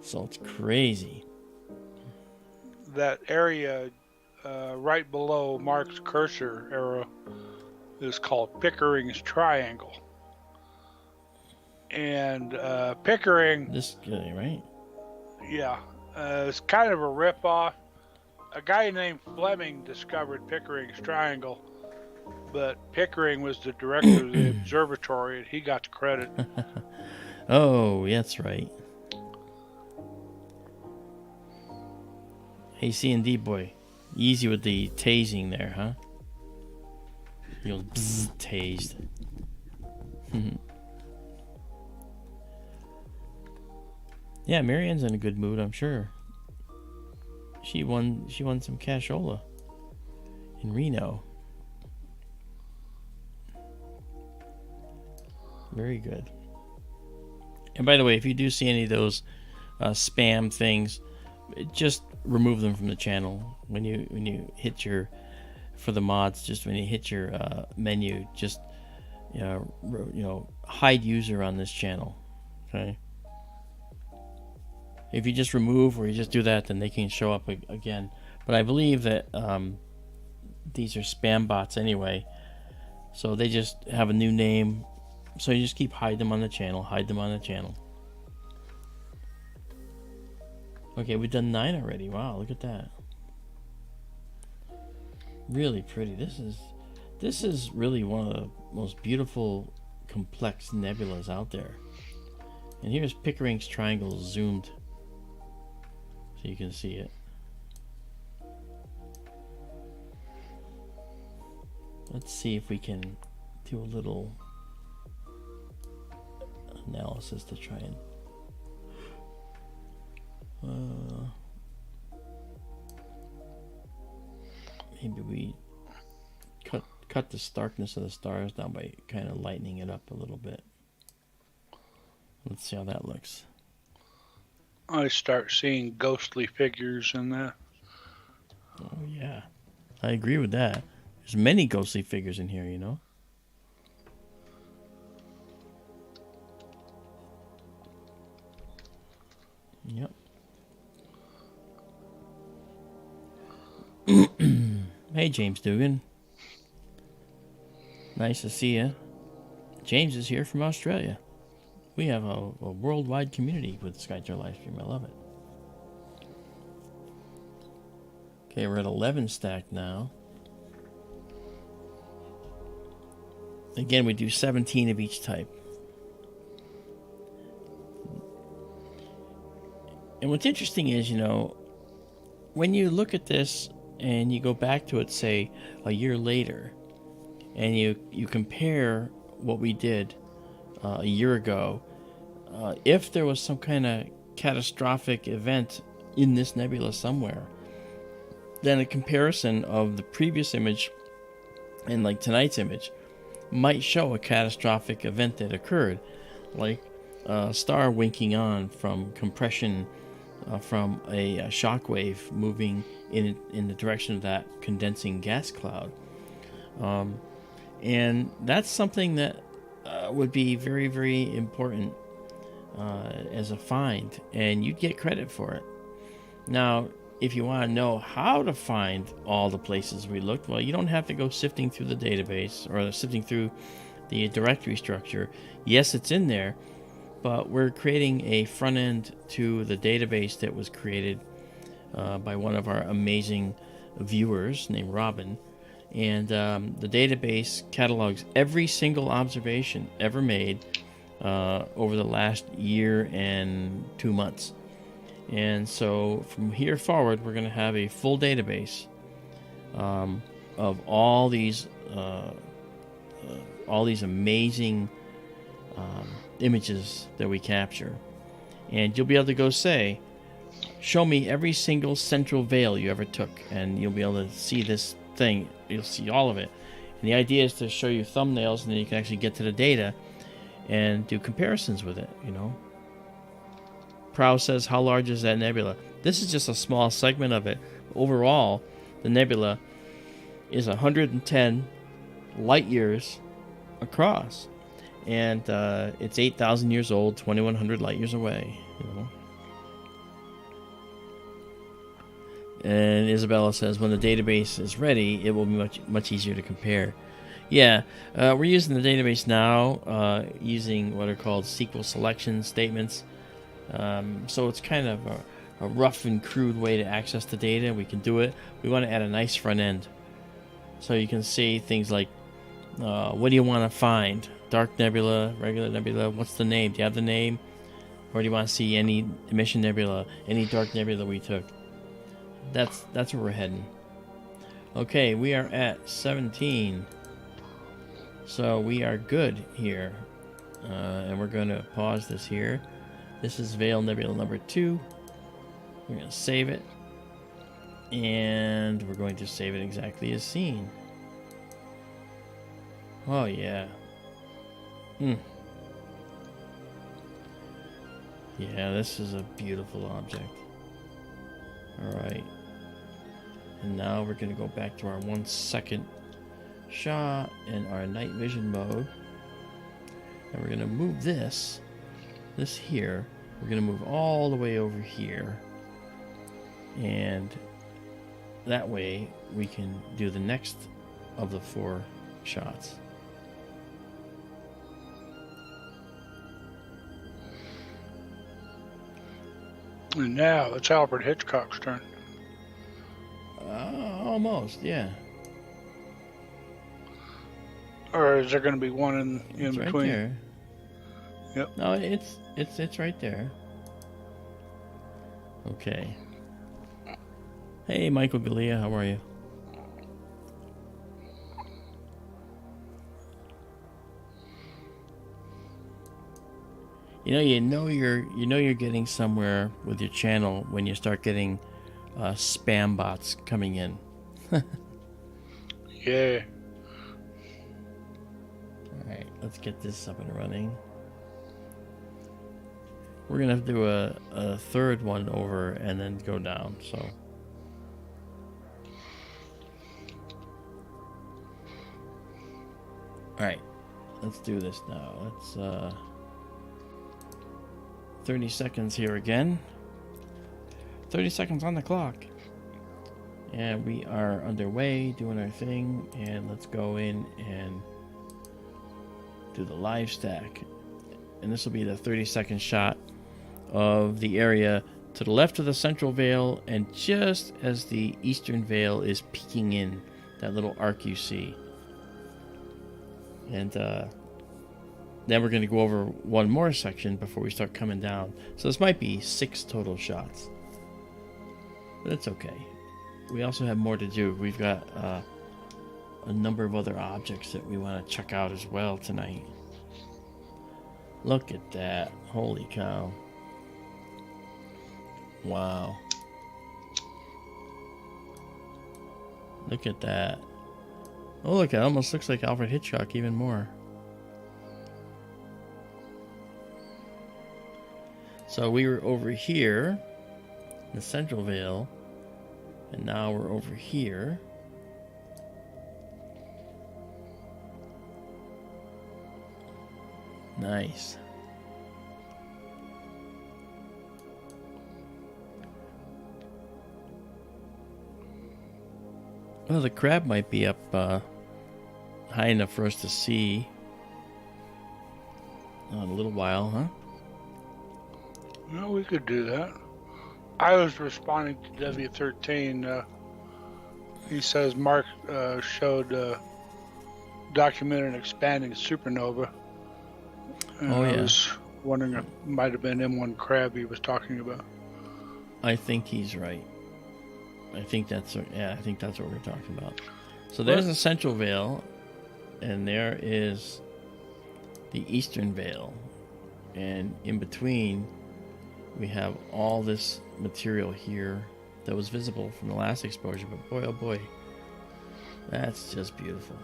So it's crazy. That area right below Mark's cursor arrow is called Pickering's Triangle. And Pickering... This guy, right? Yeah. It's kind of a ripoff. A guy named Fleming discovered Pickering's Triangle, but Pickering was the director of the observatory, and he got the credit. Oh, that's right. Hey, C&D boy. Easy with the tasing there, huh? You'll bzz, tased. Yeah, Marianne's in a good mood, I'm sure. She won some cashola in Reno. Very good. And by the way, if you do see any of those spam things, just remove them from the channel. When you hit your, for the mods, just when you hit your menu, just hide user on this channel. Okay. If you just remove or you just do that, then they can show up again. But I believe that these are spam bots anyway, so they just have a new name. So you just keep hide them on the channel, hide them on the channel. Okay, we've done 9 already. Wow, look at that. Really pretty. This is really one of the most beautiful, complex nebulas out there. And here's Pickering's triangle zoomed, so you can see it. Let's see if we can do a little analysis to try and maybe we cut the starkness of the stars down by kind of lightening it up a little bit. Let's see how that looks. I start seeing ghostly figures in that. Oh yeah, I agree with that. There's many ghostly figures in here, you know. Yep. Hey, James Dugan. Nice to see you. James is here from Australia. We have a worldwide community with Skytour Livestream. I love it. Okay, we're at 11 stacked now. Again, we do 17 of each type. And what's interesting is, when you look at this and you go back to it, say, a year later, and you compare what we did a year ago, if there was some kind of catastrophic event in this nebula somewhere, then a comparison of the previous image and like tonight's image might show a catastrophic event that occurred, like a star winking on from compression from a shock wave moving in the direction of that condensing gas cloud. And that's something that would be very, very important as a find, and you'd get credit for it. Now, if you want to know how to find all the places we looked, well, you don't have to go sifting through the database or sifting through the directory structure. Yes, it's in there, but we're creating a front end to the database that was created by one of our amazing viewers named Robin. And the database catalogs every single observation ever made over the last year and 2 months. And so from here forward, we're going to have a full database of all these amazing images that we capture. And you'll be able to go say, show me every single central veil you ever took, and you'll be able to see this thing. You'll see all of it. And the idea is to show you thumbnails, and then you can actually get to the data and do comparisons with it, Prow says, how large is that nebula? This is just a small segment of it. Overall, the nebula is 110 light years across. And it's 8,000 years old, 2,100 light years away, And Izabela says, when the database is ready, it will be much easier to compare. Yeah, we're using the database now, using what are called SQL selection statements. So it's kind of a rough and crude way to access the data. We can do it. We want to add a nice front end. So you can see things like, what do you want to find? Dark nebula, regular nebula, what's the name? Do you have the name? Or do you want to see any emission nebula, any dark nebula we took? That's where we're heading. Okay, we are at 17. So we are good here. And we're going to pause this here. This is Veil Nebula number 2. We're going to save it. And we're going to save it exactly as seen. Oh, yeah. Yeah, this is a beautiful object. Alright. And now we're going to go back to our 1 second shot in our night vision mode. And we're going to move this here. We're going to move all the way over here. And that way we can do the next of the 4 shots. And now it's Alfred Hitchcock's turn. Almost, yeah. Or is there going to be one in It's between? right there. Yep. No, it's right there. Okay. Hey, Michael Galea, how are you? You know you're getting somewhere with your channel when you start getting spam bots coming in. Yeah. All right, let's get this up and running. We're gonna have to do a third one over and then go down. So. All right, let's do this now. Let's 30 seconds here again. 30 seconds on the clock. And we are underway doing our thing. And let's go in and do the live stack. And this will be the 30-second shot of the area to the left of the central veil, and just as the eastern veil is peeking in, that little arc you see. And then we're going to go over one more section before we start coming down. So this might be 6 total shots. But it's okay. We also have more to do. We've got a number of other objects that we want to check out as well tonight. Look at that. Holy cow. Wow. Look at that. Oh, look, it almost looks like Alfred Hitchcock even more. So we were over here, in the central veil, and now we're over here. Nice. Well, the crab might be up high enough for us to see in a little while, huh? No, we could do that. I was responding to W13. He says Mark showed documented an expanding supernova. And Oh, yeah. I was wondering if it might have been M1 crab he was talking about. I think he's right. I think that's what we're talking about. So there's the central veil, and there is the eastern veil, and in between we have all this material here that was visible from the last exposure. But boy, oh boy, that's just beautiful.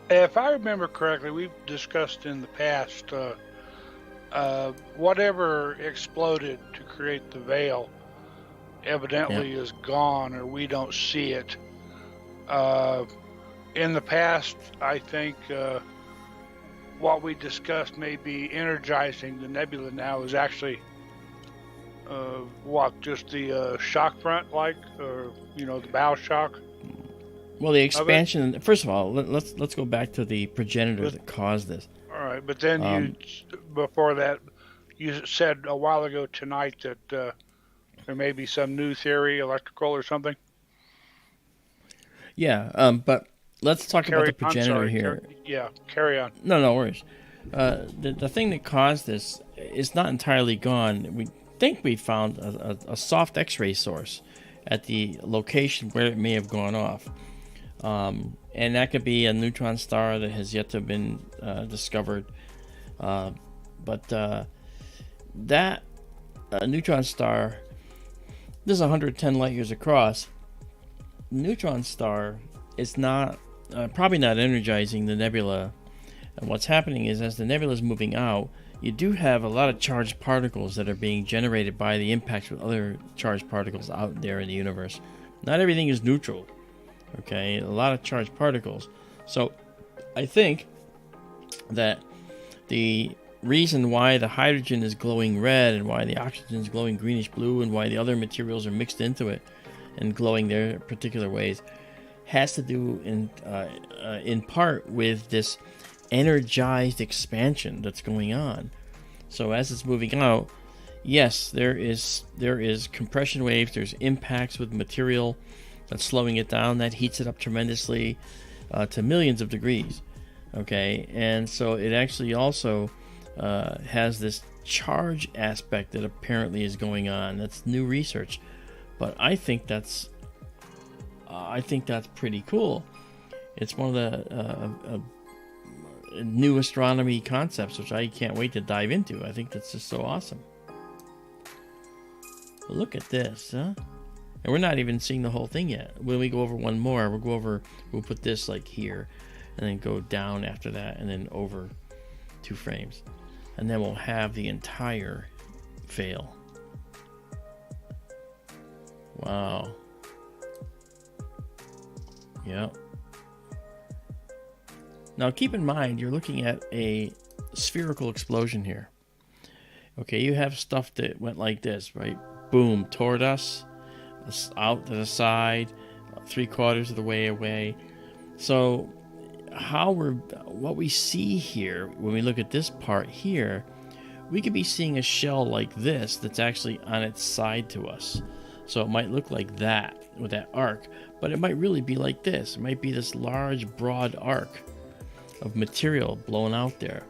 If I remember correctly, we've discussed in the past whatever exploded to create the veil evidently is gone, or we don't see it. In the past, I think what we discussed may be energizing the nebula now is actually just the shock front, or the bow shock. Well, the expansion. First of all, let's go back to the progenitor that caused this. All right, but then before that, you said a while ago tonight that there may be some new theory, electrical or something. Yeah, but let's talk about the progenitor here. Carry on. No worries. The thing that caused this is not entirely gone. We think we found a soft X-ray source at the location where it may have gone off. And that could be a neutron star that has yet to have been discovered. But that neutron star, this is 110 light years across. Neutron star is not probably not energizing the nebula And what's happening is, as the nebula is moving out, you do have a lot of charged particles that are being generated by the impacts with other charged particles out there in the universe. Not everything is neutral, okay? A lot of charged particles. So I think that the reason why the hydrogen is glowing red and why the oxygen is glowing greenish blue and why the other materials are mixed into it and glowing their particular ways has to do in part with this energized expansion that's going on. So as it's moving out, yes, there is compression waves, there's impacts with material that's slowing it down, that heats it up tremendously to millions of degrees. Okay, and so it actually also has this charge aspect that apparently is going on. That's new research, but I think that's pretty cool. It's one of the new astronomy concepts, which I can't wait to dive into. I think that's just so awesome. But look at this, huh? And we're not even seeing the whole thing yet. When we go over one more, we'll put this like here, and then go down after that, and then over 2 frames. And then we'll have the entire veil. Wow. Yep. Now keep in mind, you're looking at a spherical explosion here. Okay, you have stuff that went like this, right? Boom, toward us, out to the side, 3/4 of the way away. So what we see here, when we look at this part here, we could be seeing a shell like this that's actually on its side to us. So it might look like that with that arc, but it might really be like this. It might be this large, broad arc of material blown out there.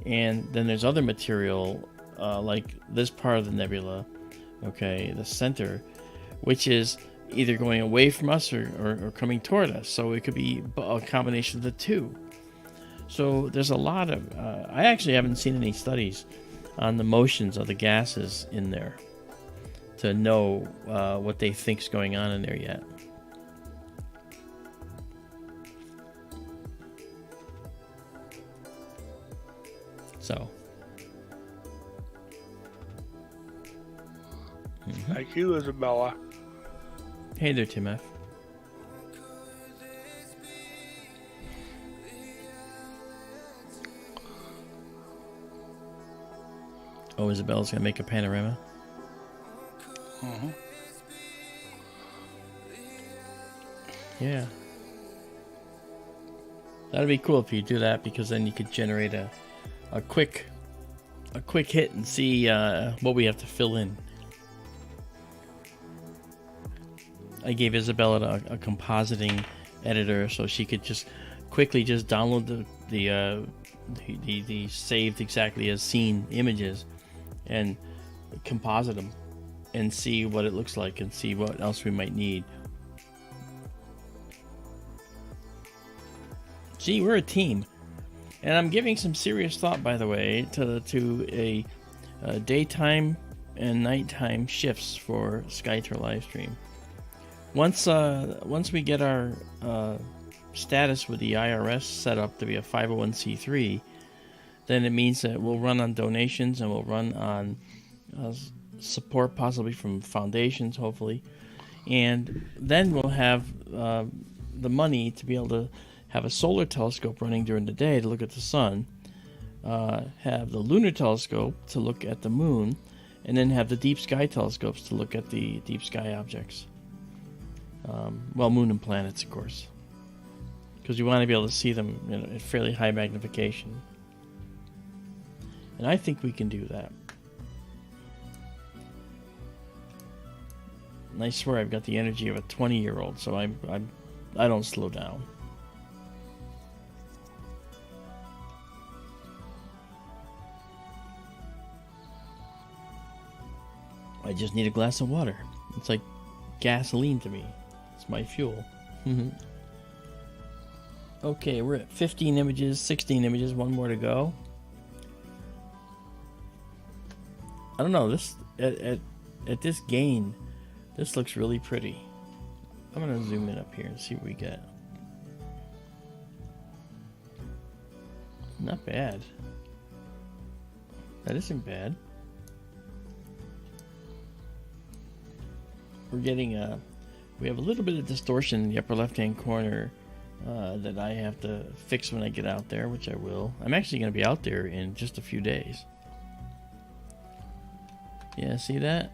And then there's other material like this part of the nebula, okay, the center, which is either going away from us or coming toward us. So it could be a combination of the two. So there's a lot of I actually haven't seen any studies on the motions of the gases in there to know what they think's going on in there yet. So thank you, Izabela. Hey there, Tim F. Oh, Isabella's gonna make a panorama. Yeah, that'd be cool if you do that, because then you could generate a quick hit and see what we have to fill in. I gave Izabela a compositing editor so she could just quickly download the saved exactly as seen images and composite them and see what it looks like and see what else we might need. See, we're a team. And I'm giving some serious thought, by the way, to a daytime and nighttime shifts for Skyter livestream. Once we get our status with the IRS set up to be a 501c3, then it means that we'll run on donations and we'll run on support, possibly from foundations, hopefully, and then we'll have the money to be able to have a solar telescope running during the day to look at the sun, have the lunar telescope to look at the moon, and then have the deep sky telescopes to look at the deep sky objects. Well, moon and planets, of course, because you want to be able to see them at fairly high magnification. And I think we can do that. And I swear I've got the energy of a 20-year-old, so I don't slow down. I just need a glass of water. It's like gasoline to me. It's my fuel. Okay, we're at 15 images, 16 images, one more to go. I don't know, this at this gain, this looks really pretty. I'm gonna zoom in up here and see what we get. Not bad. That isn't bad. We're getting we have a little bit of distortion in the upper left-hand corner that I have to fix when I get out there, which I will. I'm actually going to be out there in just a few days. Yeah, see that?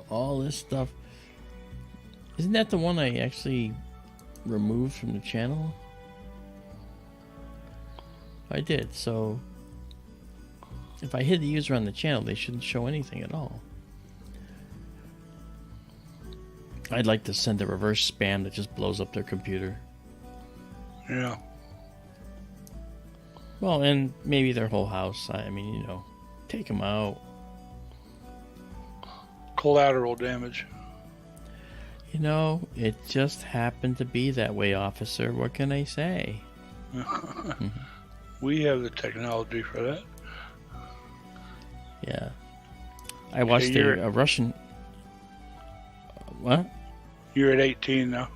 All this stuff. Isn't that the one I actually removed from the channel? I did, so if I hid the user on the channel, they shouldn't show anything at all. I'd like to send a reverse spam that just blows up their computer. Yeah. Well, and maybe their whole house. I mean, you know, take them out. Collateral damage. You know, it just happened to be that way, officer. What can I say? We have the technology for that. Yeah. I watched a Russian... What? You're at 18 now.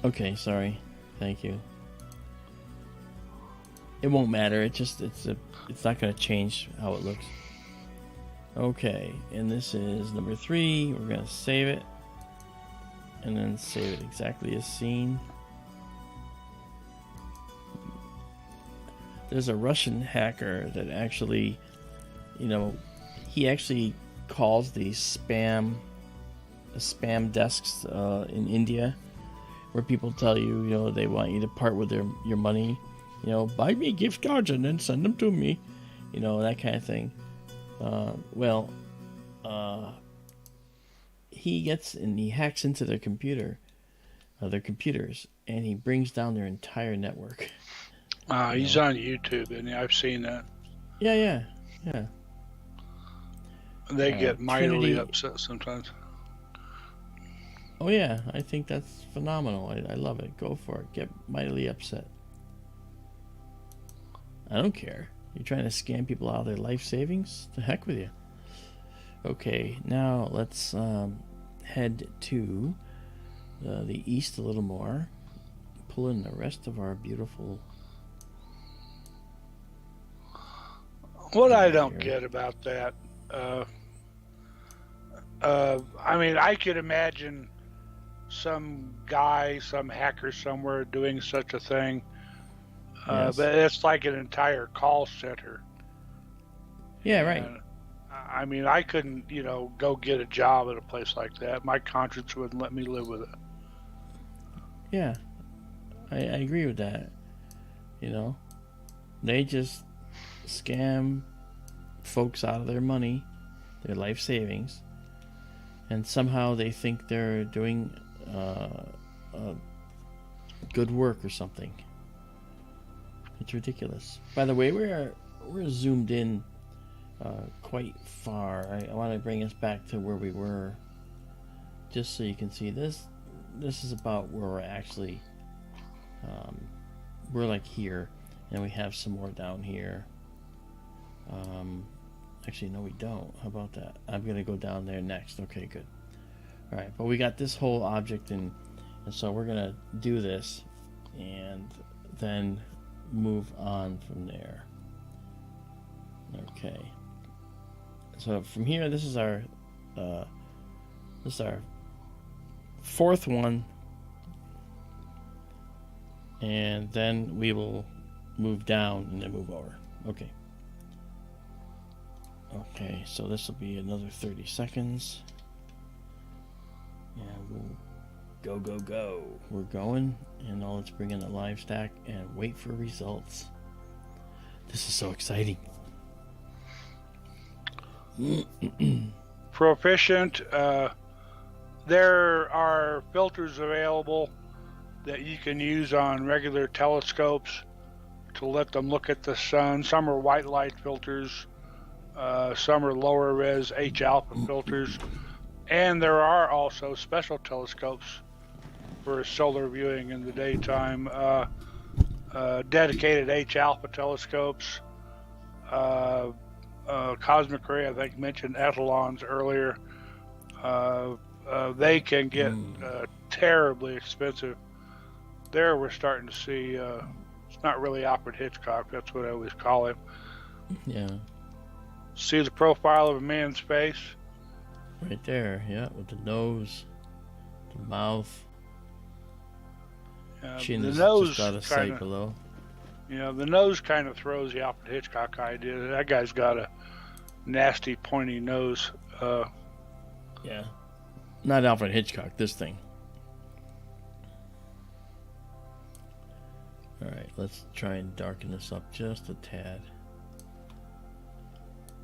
Okay, sorry. Thank you. It won't matter. It's not going to change how it looks. Okay, and this is number 3. We're going to save it. And then save it exactly as seen. There's a Russian hacker that actually, you know, he actually calls these spam desks in India, where people tell you, you know, they want you to part with your money, you know, buy me gift cards and then send them to me, you know, that kind of thing. He gets and he hacks into their computers, and he brings down their entire network. He's on YouTube, and I've seen that. Yeah. They get mightily Trinity... upset sometimes. Oh yeah, I think that's phenomenal. I love it. Go for it. Get mightily upset. I don't care. You're trying to scam people out of their life savings? The heck with you. Okay, now let's head to the east a little more. Pull in the rest of our beautiful... What I don't get about that, I mean, I could imagine some guy, some hacker somewhere doing such a thing, yes. But it's like an entire call center. Yeah, right. I mean, I couldn't, you know, go get a job at a place like that. My conscience wouldn't let me live with it. Yeah, I agree with that. You know, they just scam folks out of their money, their life savings, and somehow they think they're doing good work or something. It's ridiculous. By the way, we're zoomed in quite far. I want to bring us back to where we were, just so you can see this. This is about where we're actually. We're like here, and we have some more down here. Actually, no, we don't. How about that? I'm gonna go down there next. Okay, good. All right, but we got this whole object, and so we're gonna do this, and then move on from there. Okay. So from here, this is our fourth one, and then we will move down and then move over. Okay. Okay, so this will be another 30 seconds. And we'll go. We're going, and now let's bring in the live stack and wait for results. This is so exciting. Proficient. There are filters available that you can use on regular telescopes to let them look at the sun. Some are white light filters. Some are lower res H alpha filters. And there are also special telescopes for solar viewing in the daytime. Dedicated H alpha telescopes. Cosmic ray, I think, mentioned Etalons earlier. They can get terribly expensive. There we're starting to see It's not really Alfred Hitchcock. That's what I always call him. Yeah. See the profile of a man's face? Right there, yeah, with the nose, the mouth, chin The is nose just out of sight below. The nose kind of throws the Alfred Hitchcock idea. That guy's got a nasty, pointy nose. Yeah. Not Alfred Hitchcock, this thing. Alright, let's try and darken this up just a tad.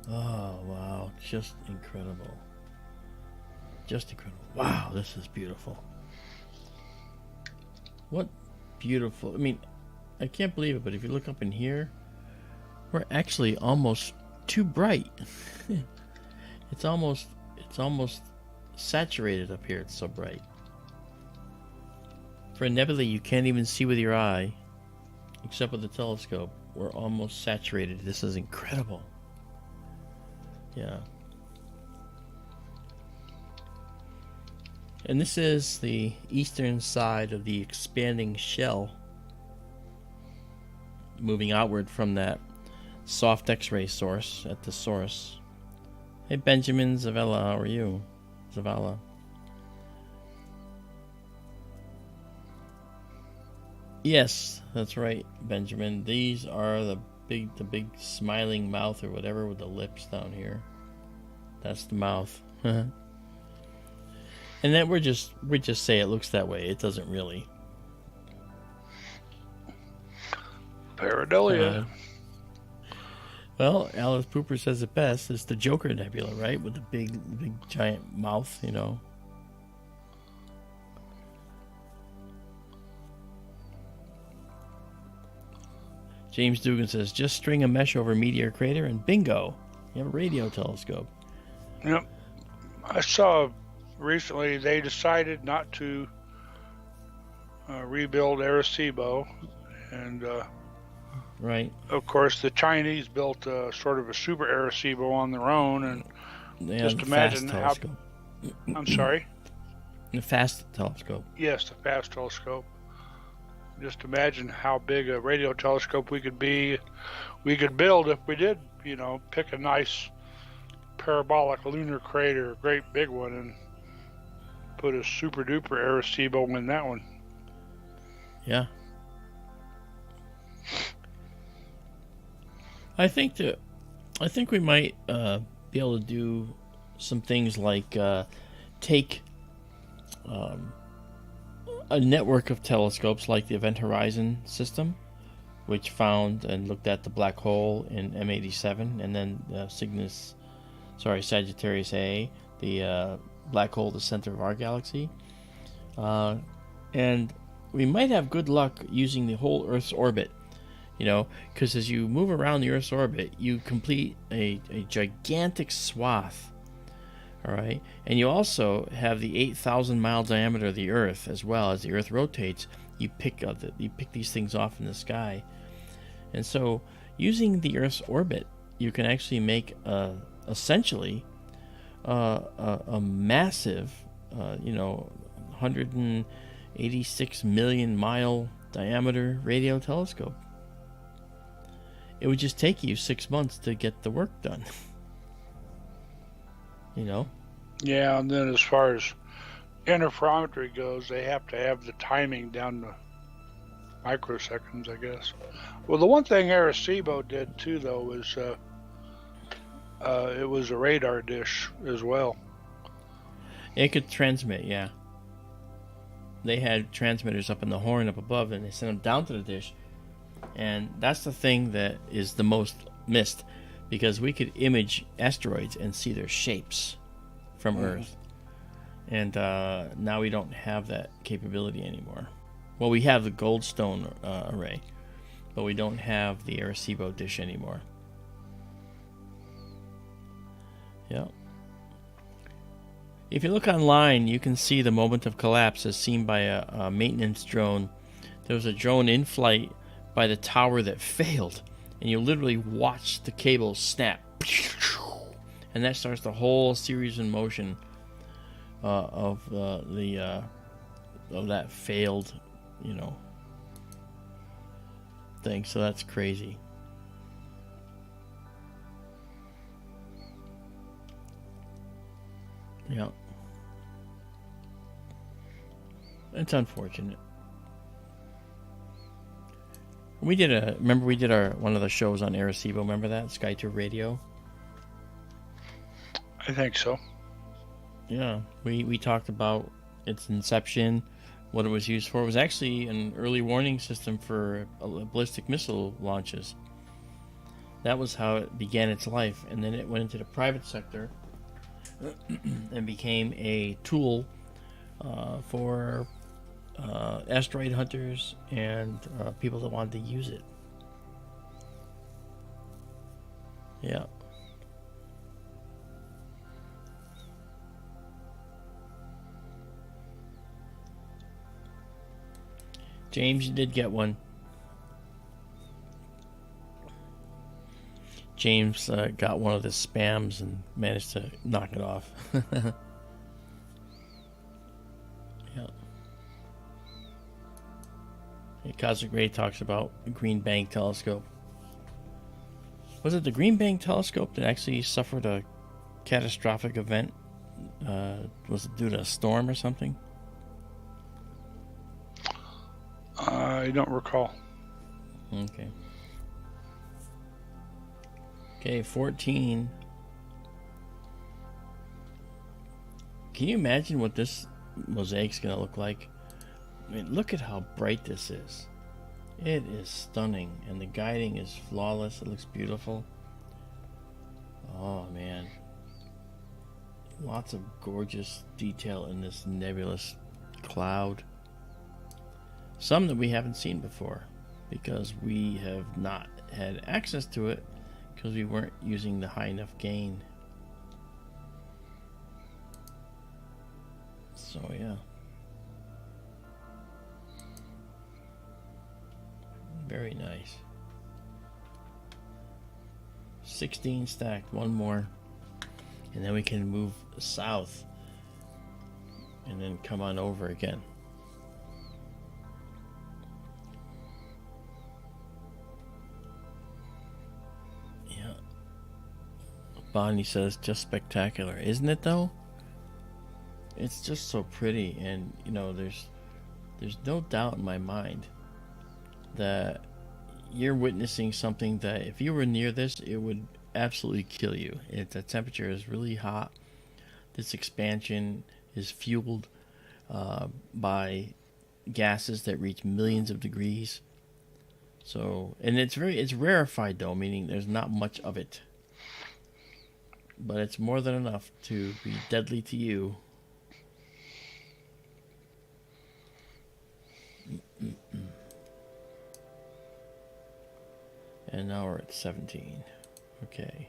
Oh, wow. Just incredible. Just incredible. Wow, this is beautiful. What beautiful. I mean, I can't believe it, but if you look up in here, we're actually almost too bright. It's almost saturated up here. It's so bright. For a nebula you can't even see with your eye, except with the telescope. We're almost saturated. This is incredible. Yeah. And this is the eastern side of the expanding shell, moving outward from that soft X-ray source at the source. Hey Benjamin Izabela, how are you? Izabela. Yes, that's right, Benjamin. These are the big smiling mouth or whatever with the lips down here. That's the mouth. And then we just say it looks that way. It doesn't really. Pareidolia. Well, Alice Pooper says it best. It's the Joker Nebula, right? With the big giant mouth, you know. James Dugan says, just string a mesh over meteor crater and bingo. You have a radio telescope. Yep. I saw recently they decided not to rebuild Arecibo, and right. Of course the Chinese built sort of a super Arecibo on their own, and just imagine how. I'm sorry. The FAST telescope. Yes, the FAST telescope. Just imagine how big a radio telescope we could build if we did, pick a nice parabolic lunar crater, a great big one, and put a super duper Arecibo in that one. Yeah. I think we might be able to do some things like take a network of telescopes like the Event Horizon system, which found and looked at the black hole in M87, and then Sagittarius A, the black hole at the center of our galaxy. And we might have good luck using the whole Earth's orbit, because as you move around the Earth's orbit, you complete a gigantic swath. All right, and you also have the 8,000 mile diameter of the Earth as well. As the Earth rotates, you pick these things off in the sky, and so using the Earth's orbit, you can actually make essentially a massive, 186 million mile diameter radio telescope. It would just take you 6 months to get the work done. Yeah, and then as far as interferometry goes, they have to have the timing down to microseconds, I guess. Well, the one thing Arecibo did too, though, was it was a radar dish as well. It could transmit, yeah. They had transmitters up in the horn up above, and they sent them down to the dish. And that's the thing that is the most missed, because we could image asteroids and see their shapes from Earth. And now we don't have that capability anymore. Well, we have the Goldstone array, but we don't have the Arecibo dish anymore. Yeah. If you look online, you can see the moment of collapse as seen by a maintenance drone. There was a drone in flight by the tower that failed, and you literally watch the cables snap, and that starts the whole series in motion of that failed, thing, so that's crazy. Yeah. It's unfortunate. Remember we did one of the shows on Arecibo, remember that? Sky 2 Radio? I think so. Yeah, we talked about its inception, what it was used for. It was actually an early warning system for ballistic missile launches. That was how it began its life, and then it went into the private sector and became a tool for asteroid hunters and people that wanted to use it. Yeah. James, you did get one. James got one of the spams and managed to knock it off. Yeah. Cosmic Ray talks about the Green Bank telescope. Was it the Green Bank telescope that actually suffered a catastrophic event? Was it due to a storm or something? I don't recall. Okay. Okay, 14. Can you imagine what this mosaic's going to look like? I mean, look at how bright this is. It is stunning, and the guiding is flawless. It looks beautiful. Oh, man. Lots of gorgeous detail in this nebulous cloud. Some that we haven't seen before, because we have not had access to it because we weren't using the high enough gain. So yeah, very nice. 16 stacked, one more, and then we can move south and then come on over again. Bonnie says, just spectacular. Isn't it though? It's just so pretty, and you know, there's no doubt in my mind that you're witnessing something that if you were near this, it would absolutely kill you. The temperature is really hot. This expansion is fueled by gases that reach millions of degrees. So, and it's rarefied though, meaning there's not much of it. But it's more than enough to be deadly to you. And now we're at 17. Okay.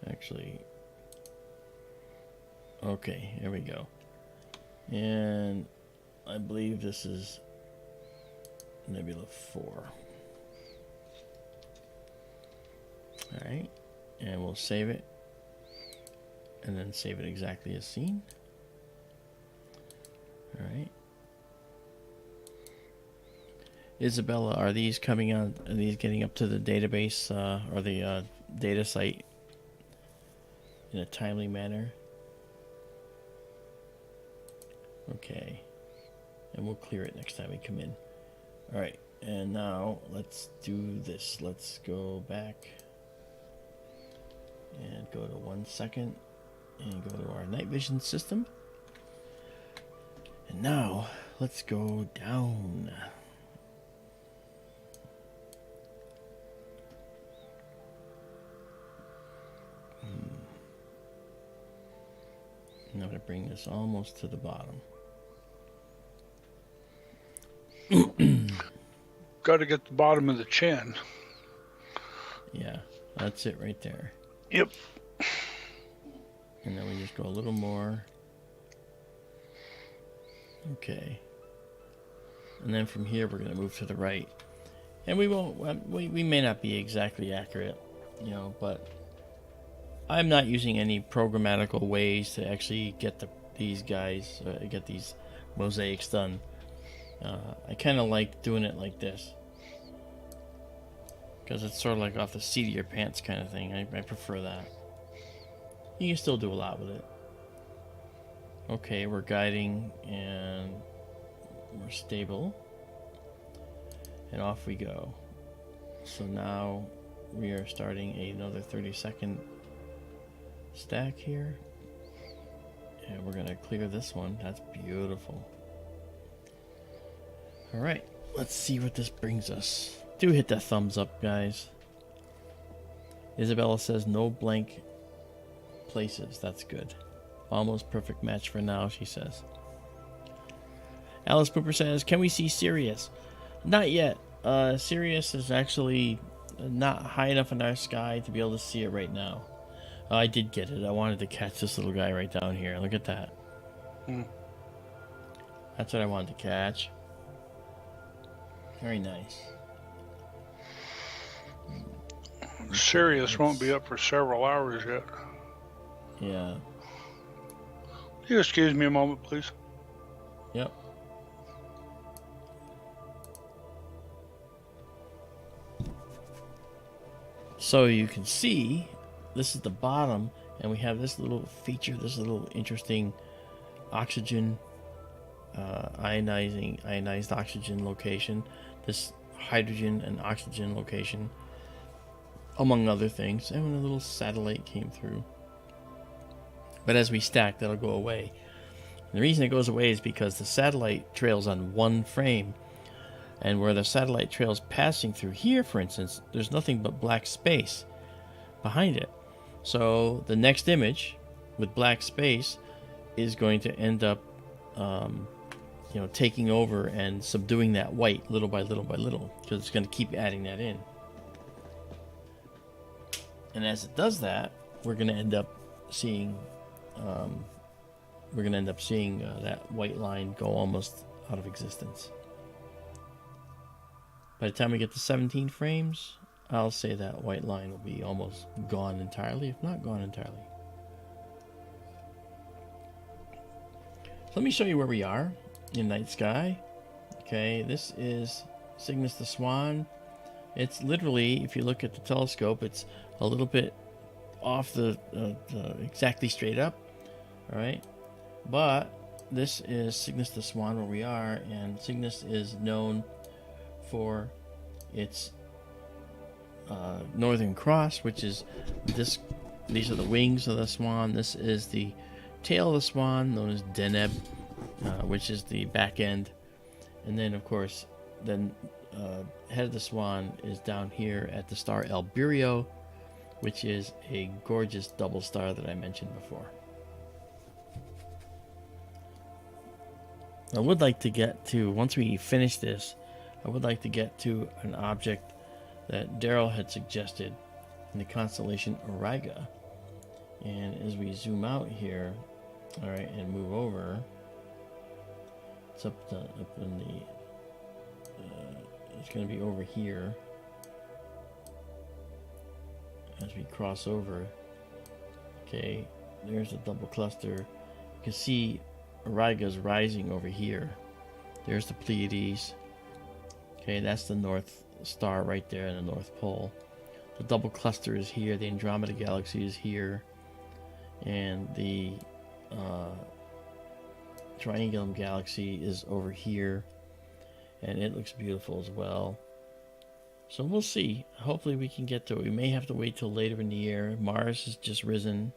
Actually. Okay, here we go. And I believe this is Nebula 4. Alright. And we'll save it, and then save it exactly as seen. All right. Izabela, are these coming on? Are these getting up to the database or the data site in a timely manner? Okay. And we'll clear it next time we come in. All right. And now let's do this. Let's go back. And go to 1 second and go to our night vision system. And now let's go down. And I'm going to bring this almost to the bottom. Got to get the bottom of the chin. Yeah, that's it right there. Yep. And then we just go a little more. Okay. And then from here we're going to move to the right. And we won't, we may not be exactly accurate, you know, but I'm not using any programmatical ways to actually get these guys, get these mosaics done. I kind of like doing it like this. because it's sort of like off the seat of your pants kind of thing. I prefer that. You can still do a lot with it. Okay, we're guiding and we're stable. And off we go. So now we are starting another 30-second stack here. And we're going to clear this one. That's beautiful. Alright, let's see what this brings us. Do hit that thumbs up, guys. Izabela says no blank places. That's good. Almost perfect match for now, she says. Alice Pooper says, can we see Sirius? Not yet. Sirius is actually not high enough in our sky to be able to see it right now. I did get it. I wanted to catch this little guy right down here. Look at that. That's what I wanted to catch. Very nice. Sirius won't be up for several hours yet. Yeah. You excuse me a moment, please. Yep. So you can see, this is the bottom, and we have this little feature, this little interesting oxygen, ionized oxygen location, this hydrogen and oxygen location, among other things. And when a little satellite came through. But as we stack, that'll go away. And the reason it goes away is because the satellite trails on one frame. And where the satellite trails passing through here, for instance, there's nothing but black space behind it. So the next image with black space is going to end up, taking over and subduing that white little by little by little, because it's going to keep adding that in. And as it does that, we're going to end up seeing, that white line go almost out of existence. By the time we get to 17 frames, I'll say that white line will be almost gone entirely, if not gone entirely. So let me show you where we are in night sky. Okay, this is Cygnus the Swan. It's literally, if you look at the telescope, it's a little bit off the exactly straight up. All right, but this is Cygnus the Swan where we are, and Cygnus is known for its northern cross, which is this. These are the wings of the swan. This is the tail of the swan, known as Deneb, which is the back end. And then, of course, then head of the swan is down here at the star Albireo, which is a gorgeous double star that I mentioned before. I would like to get to, once we finish this, I would like to get to an object that Daryl had suggested in the constellation Auriga. And as we zoom out here, all right, and move over, it's up in the, it's going to be over here. As we cross over, okay, there's a double cluster. You can see Auriga's rising over here. There's the Pleiades. Okay, that's the North Star right there in the North Pole. The double cluster is here. The Andromeda Galaxy is here. And the Triangulum Galaxy is over here. And it looks beautiful as well. So we'll see. Hopefully we can get to it. We may have to wait till later in the year. Mars has just risen.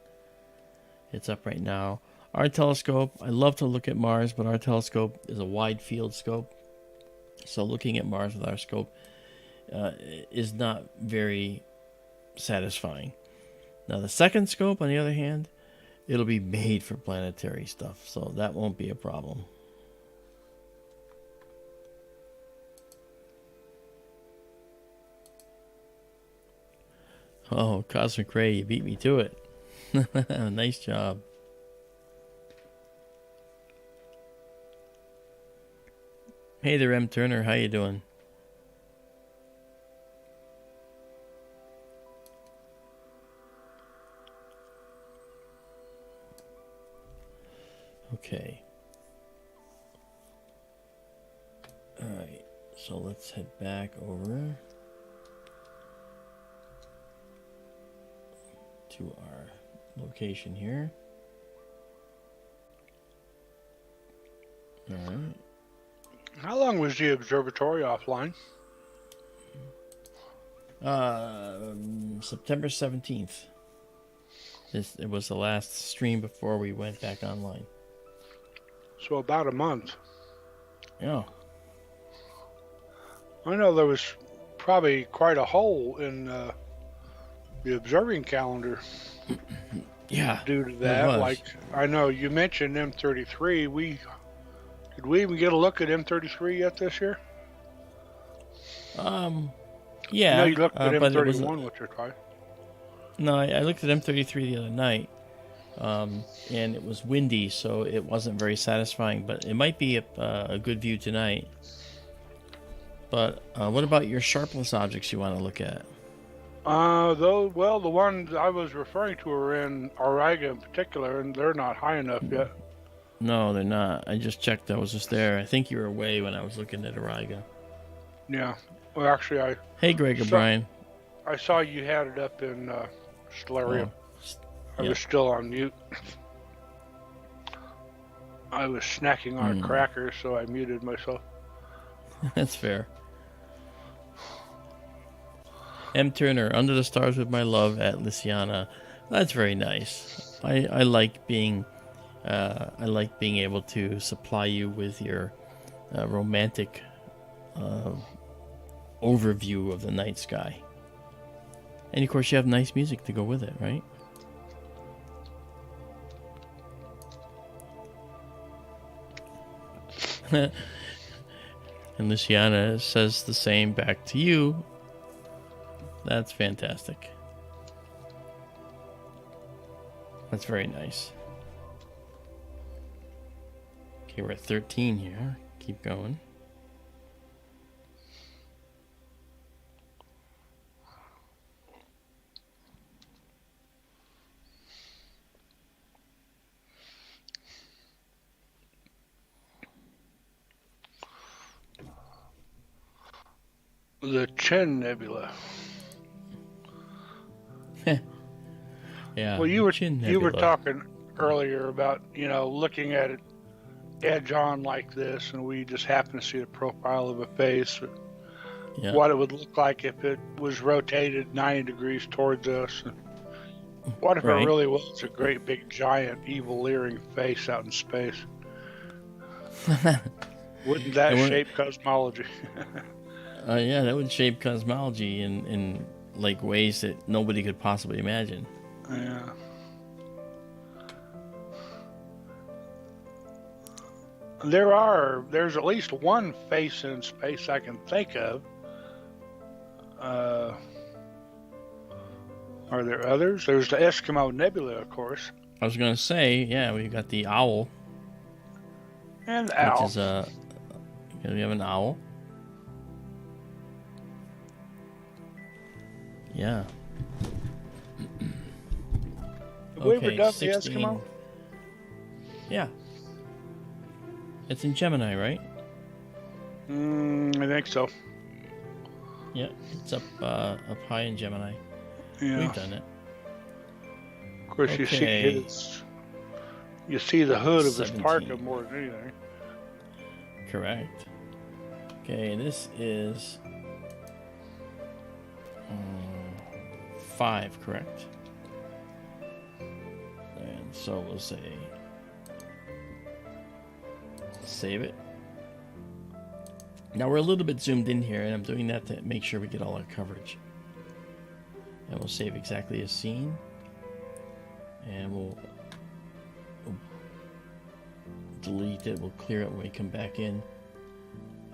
It's up right now. Our telescope, I love to look at Mars, but our telescope is a wide field scope. So looking at Mars with our scope is not very satisfying. Now the second scope, on the other hand, it'll be made for planetary stuff, so that won't be a problem. Oh, Cosmic Ray, you beat me to it. Nice job. Hey there, M. Turner. How you doing? Okay. All right. So let's head back over. to our location here. All right. How long was the observatory offline? September 17th. It was the last stream before we went back online. So about a month. Yeah. I know there was probably quite a hole in the observing calendar. Yeah. Due to that, like I know you mentioned M33. Did we even get a look at M33 yet this year? Yeah. I know you looked at M31, was, which are twice. No, I looked at M33 the other night, and it was windy, so it wasn't very satisfying. But it might be a good view tonight. But what about your sharpless objects you want to look at? The ones I was referring to are in Auriga in particular, and they're not high enough yet. No, they're not. I just checked. I was just there. I think you were away when I was looking at Auriga. Yeah. Well, actually, Hey, Greg O'Brien. I saw you had it up in Stellarium. I was still on mute. I was snacking on a cracker, so I muted myself. That's fair. M. Turner, Under the Stars with My Love at Lysiana. That's very nice. I like being able to supply you with your romantic overview of the night sky. And of course you have nice music to go with it, right? And Luciana says the same back to you. That's fantastic. That's very nice. Okay, we're at 13 here. Keep going. The Chin Nebula. Yeah. Well, you were talking earlier about looking at it edge on like this, and we just happen to see the profile of a face. Yeah. What it would look like if it was rotated 90 degrees towards us. What if it really was a great big giant evil leering face out in space? Wouldn't that shape cosmology? Yeah, that would shape cosmology in like ways that nobody could possibly imagine. Yeah. There's at least one face in space I can think of. Are there others? There's the Eskimo Nebula, of course. I was going to say, yeah, we've got the owl. And the owl. Which is, we have an owl. Yeah. Have we ever done the Eskimo? Yeah. It's in Gemini, right? I think so. Yeah, it's up high in Gemini. Yeah. We've done it. Of course, you see the hood of his parka more than anything. Correct. Okay, this is 5, correct? And so we'll say save it. Now we're a little bit zoomed in here, and I'm doing that to make sure we get all our coverage. And we'll save exactly as seen. And we'll delete it. We'll clear it when we come back in.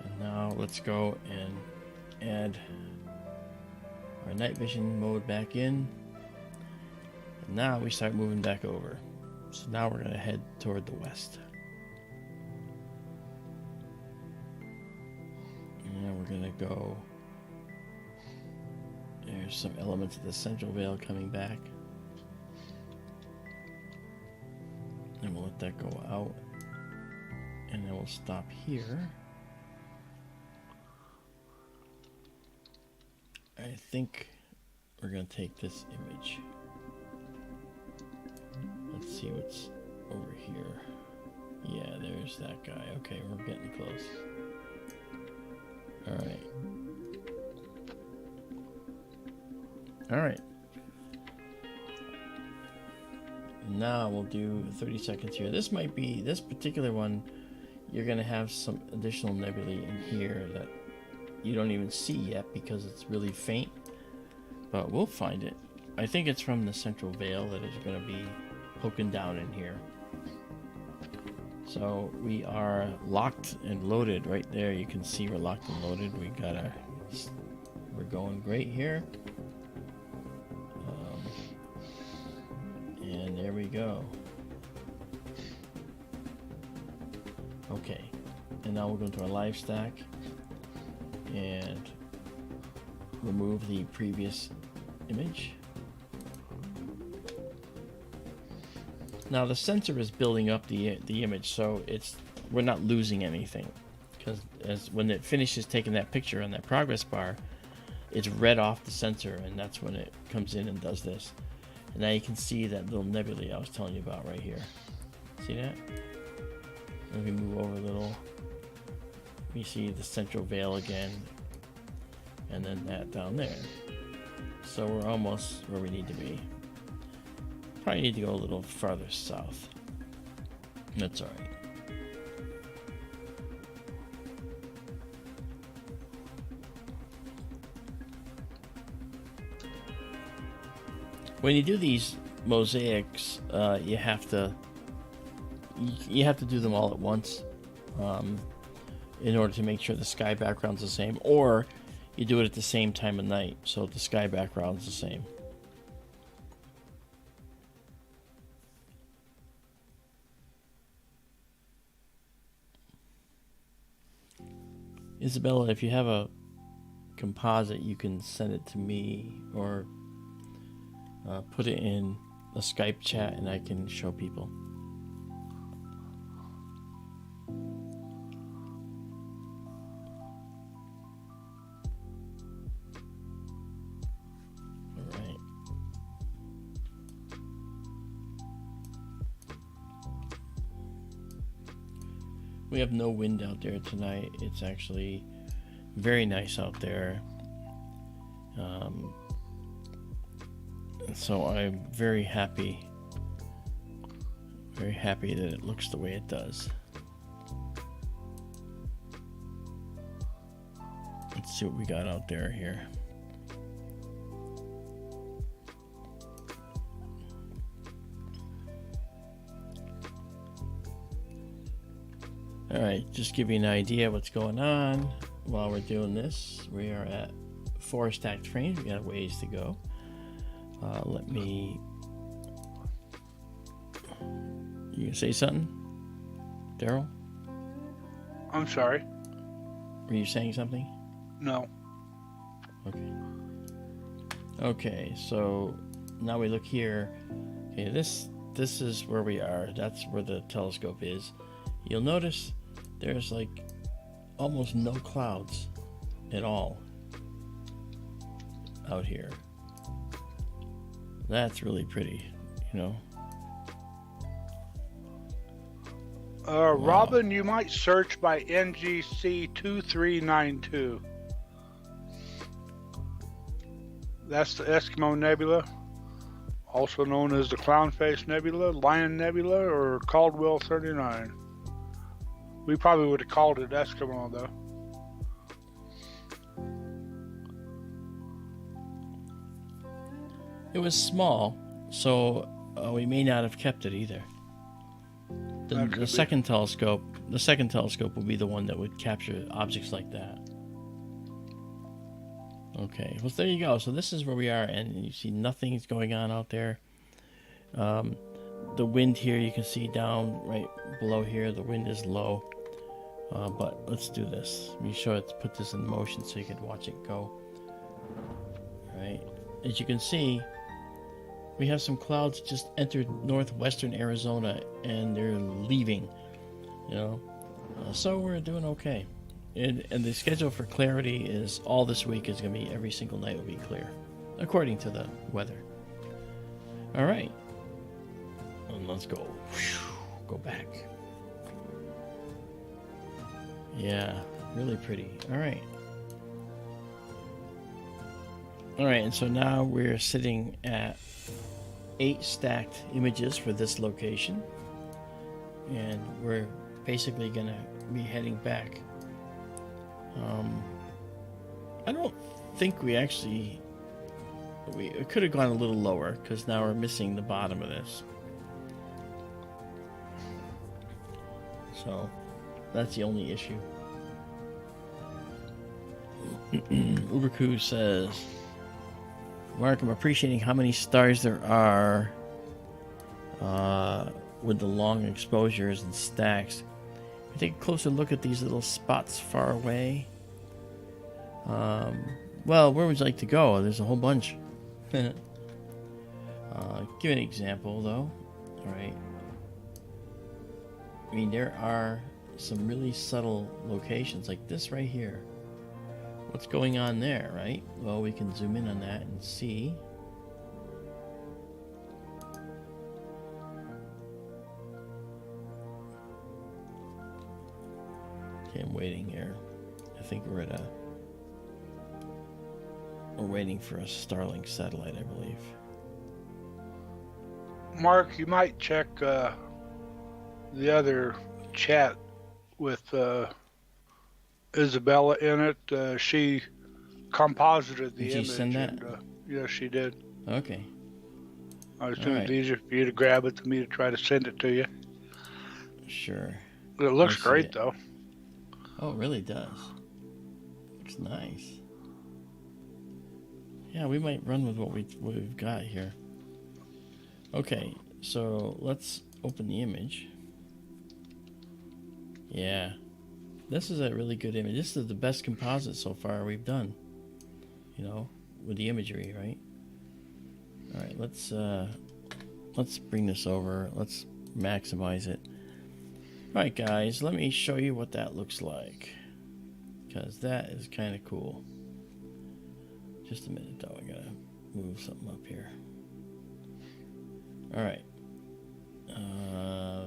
And now let's go and add our night vision mode back in. And now we start moving back over. So now we're going to head toward the west. And we're going to go. There's some elements of the central veil coming back. And we'll let that go out. And then we'll stop here. I think we're going to take this image. let's see what's over here. Yeah, there's that guy. Okay, we're getting close. Alright. Alright. Now we'll do 30 seconds here. This might be, this particular one, you're going to have some additional nebulae in here that you don't even see yet because it's really faint. But we'll find it. I think it's from the central veil that is going to be poking down in here. So we are locked and loaded right there. You can see we're locked and loaded. We're going great here. And there we go. Okay, and now we'll go into our live stack and remove the previous image. Now the sensor is building up the image, so we're not losing anything, because when it finishes taking that picture on that progress bar, it's read off the sensor, and that's when it comes in and does this. And now you can see that little nebula I was telling you about right here. See that? Let me move over a little. We see the central veil again, and then that down there. So we're almost where we need to be. Probably need to go a little farther south. That's all right. When you do these mosaics, you have to do them all at once in order to make sure the sky background's the same, or you do it at the same time of night so the sky background's the same. Izabela, if you have a composite, you can send it to me, or put it in a Skype chat and I can show people. Alright. We have no wind out there tonight. It's actually very nice out there. So I'm very happy that it looks the way it does. Let's see what we got out there here. Alright, just give you an idea what's going on while we're doing this. We are at 4 stacked frames. We got a ways to go. Let me... You gonna say something, Daryl? I'm sorry. Were you saying something? No. Okay. Okay, so now we look here. Okay, this is where we are. That's where the telescope is. You'll notice there's like almost no clouds at all out here. That's really pretty, you know. Wow. Robin, you might search by NGC 2392. That's the Eskimo Nebula, also known as the Clownface Nebula, Lion Nebula, or Caldwell 39. We probably would have called it Eskimo, though. It was small, so we may not have kept it either. The second telescope will be the one that would capture objects like that. Okay, well there you go. So this is where we are, and you see nothing's going on out there. The wind here, you can see down right below here, the wind is low. But let's do this. Let me show it, put this in motion so you can watch it go. All right, as you can see, we have some clouds just entered northwestern Arizona, and they're leaving, you know. So we're doing okay. And the schedule for clarity is all this week is going to be every single night will be clear, according to the weather. All right. And let's go. Go back. Yeah, really pretty. All right. All right, and so now we're sitting at 8 stacked images for this location. And we're basically going to be heading back. I don't think we actually... We could have gone a little lower, because now we're missing the bottom of this. So, that's the only issue. Uberku says, Mark, I'm appreciating how many stars there are with the long exposures and stacks. We take a closer look at these little spots far away. Well, where would you like to go? There's a whole bunch. Give an example, though. All right. I mean, there are some really subtle locations, like this right here. What's going on there, right? Well, we can zoom in on that and see. Okay, I'm waiting here. I think we're waiting for a Starlink satellite, I believe. Mark, you might check the other chat with Izabela in it. She composited the image. Did she send that? And, yes, she did. Okay. I was thinking it's easier for you to grab it than me to try to send it to you. Sure. It looks great, though. Oh, it really does. Looks nice. Yeah, we might run with what we've got here. Okay, so let's open the image. Yeah. This is a really good image. This is the best composite so far we've done. You know, with the imagery, right? All right, let's bring this over. Let's maximize it. All right, guys, let me show you what that looks like, because that is kind of cool. Just a minute, though. I gotta move something up here. All right.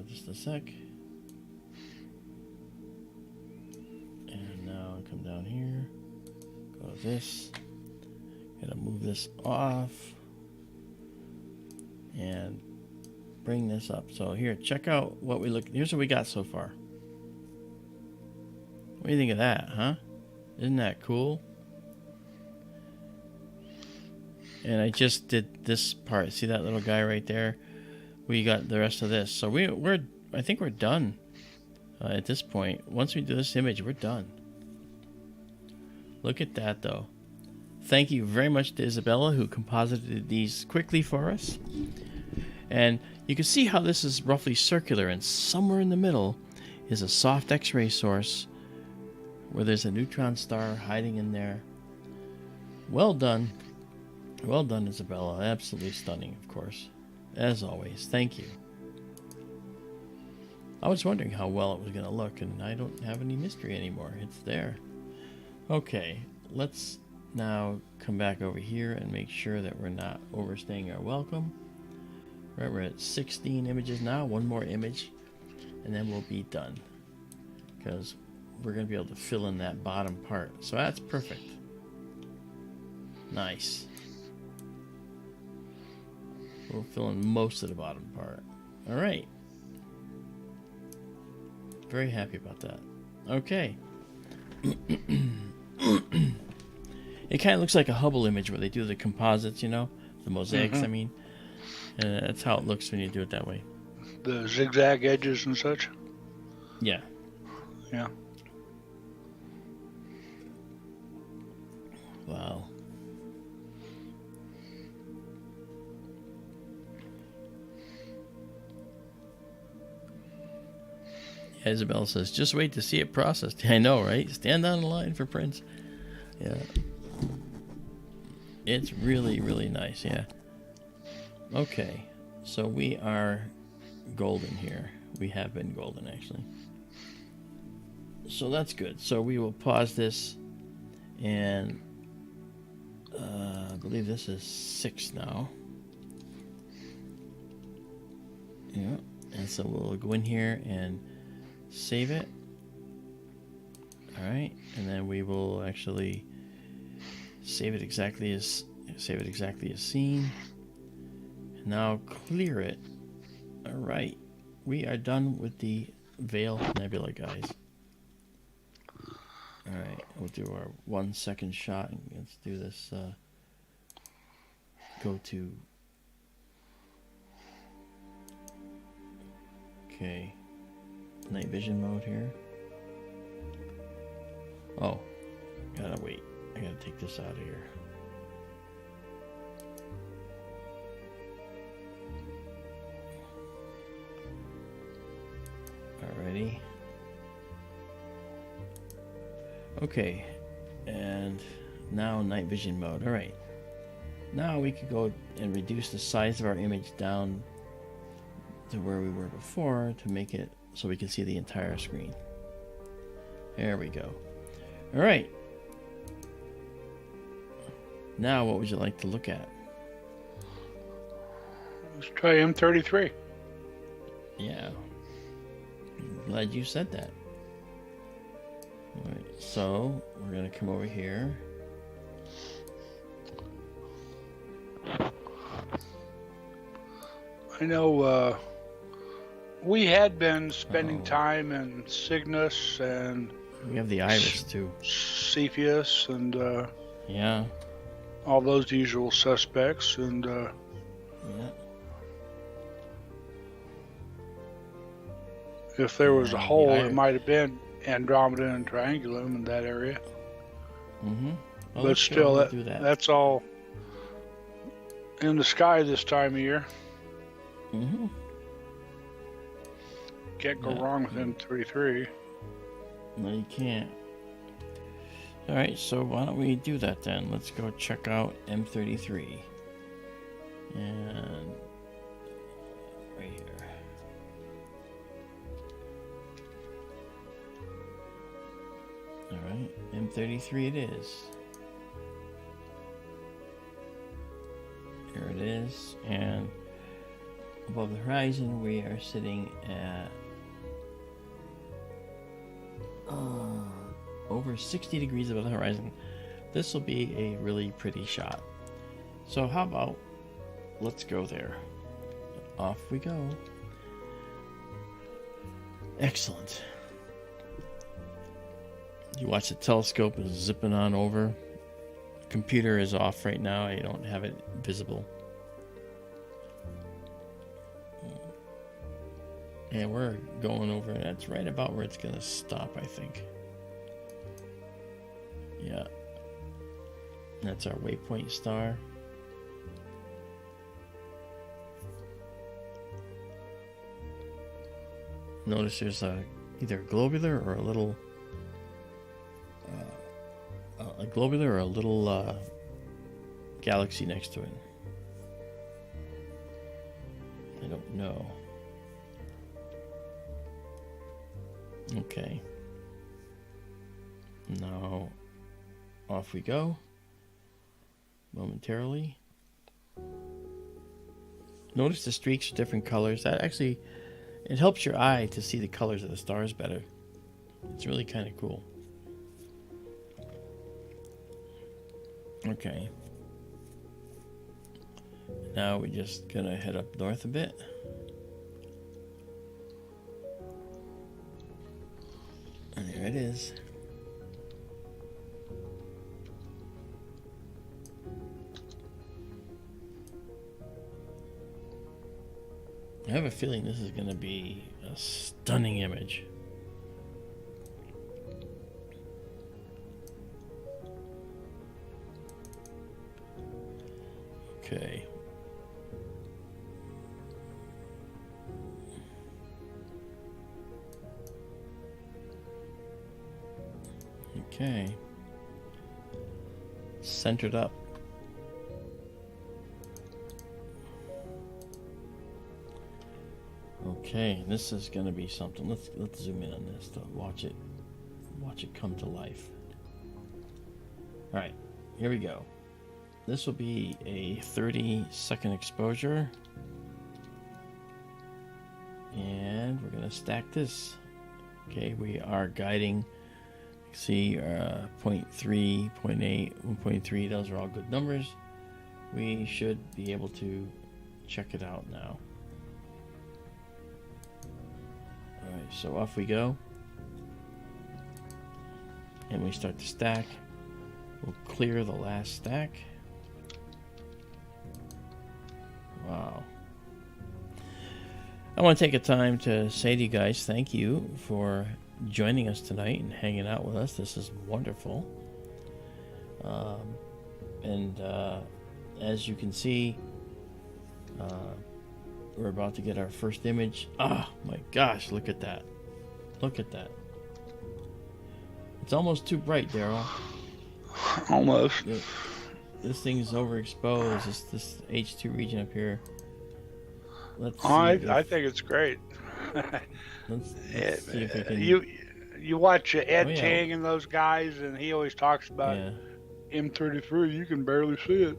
Just a sec. And now I come down here. Go to this. Gotta move this off. And bring this up. So here, check out what we look. Here's what we got so far. What do you think of that, huh? Isn't that cool? And I just did this part. See that little guy right there? We got the rest of this. So I think we're done at this point. Once we do this image, we're done. Look at that, though. Thank you very much to Izabela, who composited these quickly for us. And you can see how this is roughly circular, and somewhere in the middle is a soft X-ray source where there's a neutron star hiding in there. Well done. Well done, Izabela. Absolutely stunning, of course. As always, thank you. I was wondering how well it was going to look, and I don't have any mystery anymore. It's there. Okay, let's now come back over here and make sure that we're not overstaying our welcome. Right, we're at 16 images now. One more image, and then we'll be done, because we're going to be able to fill in that bottom part. So that's perfect. Nice. We'll fill in most of the bottom part. All right. Very happy about that. Okay. It kind of looks like a Hubble image where they do the composites, you know? The mosaics, I mean. And that's how it looks when you do it that way. The zigzag edges and such? Yeah. Yeah. Wow. Izabela says, just wait to see it processed. I know, right? Stand on the line for prints. Yeah. It's really, really nice, yeah. Okay. So we are golden here. We have been golden, actually. So that's good. So we will pause this, and I believe this is 6 now. Yeah, and so we'll go in here and save it. All right, and then we will actually save it exactly as seen. And now clear it. All right, we are done with the Veil Nebula, guys. All right, we'll do our 1 second shot. Let's do this. Go to. Okay, night vision mode here. Oh, gotta wait. I gotta take this out of here. Alrighty. Okay, and now night vision mode. Alright. Now we could go and reduce the size of our image down to where we were before to make it so we can see the entire screen. There we go. Alright. Now what would you like to look at? Let's try M33. Yeah. Glad you said that. Alright, so we're going to come over here. I know we had been spending time in Cygnus and we have the iris too. Cepheus and yeah, all those usual suspects and yeah. If there was a hole, it might have been Andromeda and Triangulum in that area. Mm-hmm. Well, but still, that. That's all in the sky this time of year. Mm-hmm. Can't go wrong with M33. No, you can't. All right, so why don't we do that then? Let's go check out M33. And right here. All right, M33 it is. Here it is, and above the horizon we are sitting at over 60 degrees above the horizon. This will be a really pretty shot. So how about let's go there. Off we go. Excellent. You watch the telescope is zipping on over. Computer is off right now. I don't have it visible. And we're going over, and that's right about where it's going to stop, I think. Yeah. That's our waypoint star. Notice there's either a globular or a little galaxy next to it. I don't know. Okay. Now off we go. Momentarily. Notice the streaks are different colors. That actually, it helps your eye to see the colors of the stars better. It's really kind of cool. Okay. Now we're just gonna head up north a bit. And there it is. I have a feeling this is gonna be a stunning image. Okay. Okay. Centered up. Okay, this is going to be something. Let's zoom in on this to watch it come to life. All right, here we go. This will be a 30-second exposure. And we're going to stack this. Okay, we are guiding. See, 0.3, 0.8, 1.3, those are all good numbers. We should be able to check it out now. Alright, so off we go. And we start to stack. We'll clear the last stack. Wow. I want to take a time to say to you guys, thank you for joining us tonight and hanging out with us. This is wonderful. As you can see, we're about to get our first image. Oh my gosh, look at that. Look at that. It's almost too bright, Daryl. Almost. This thing is overexposed. This H2 region up here. Let's see. I think it's great. Let's see if we can... You watch Ed Tang and those guys, and he always talks about M33. You can barely see it.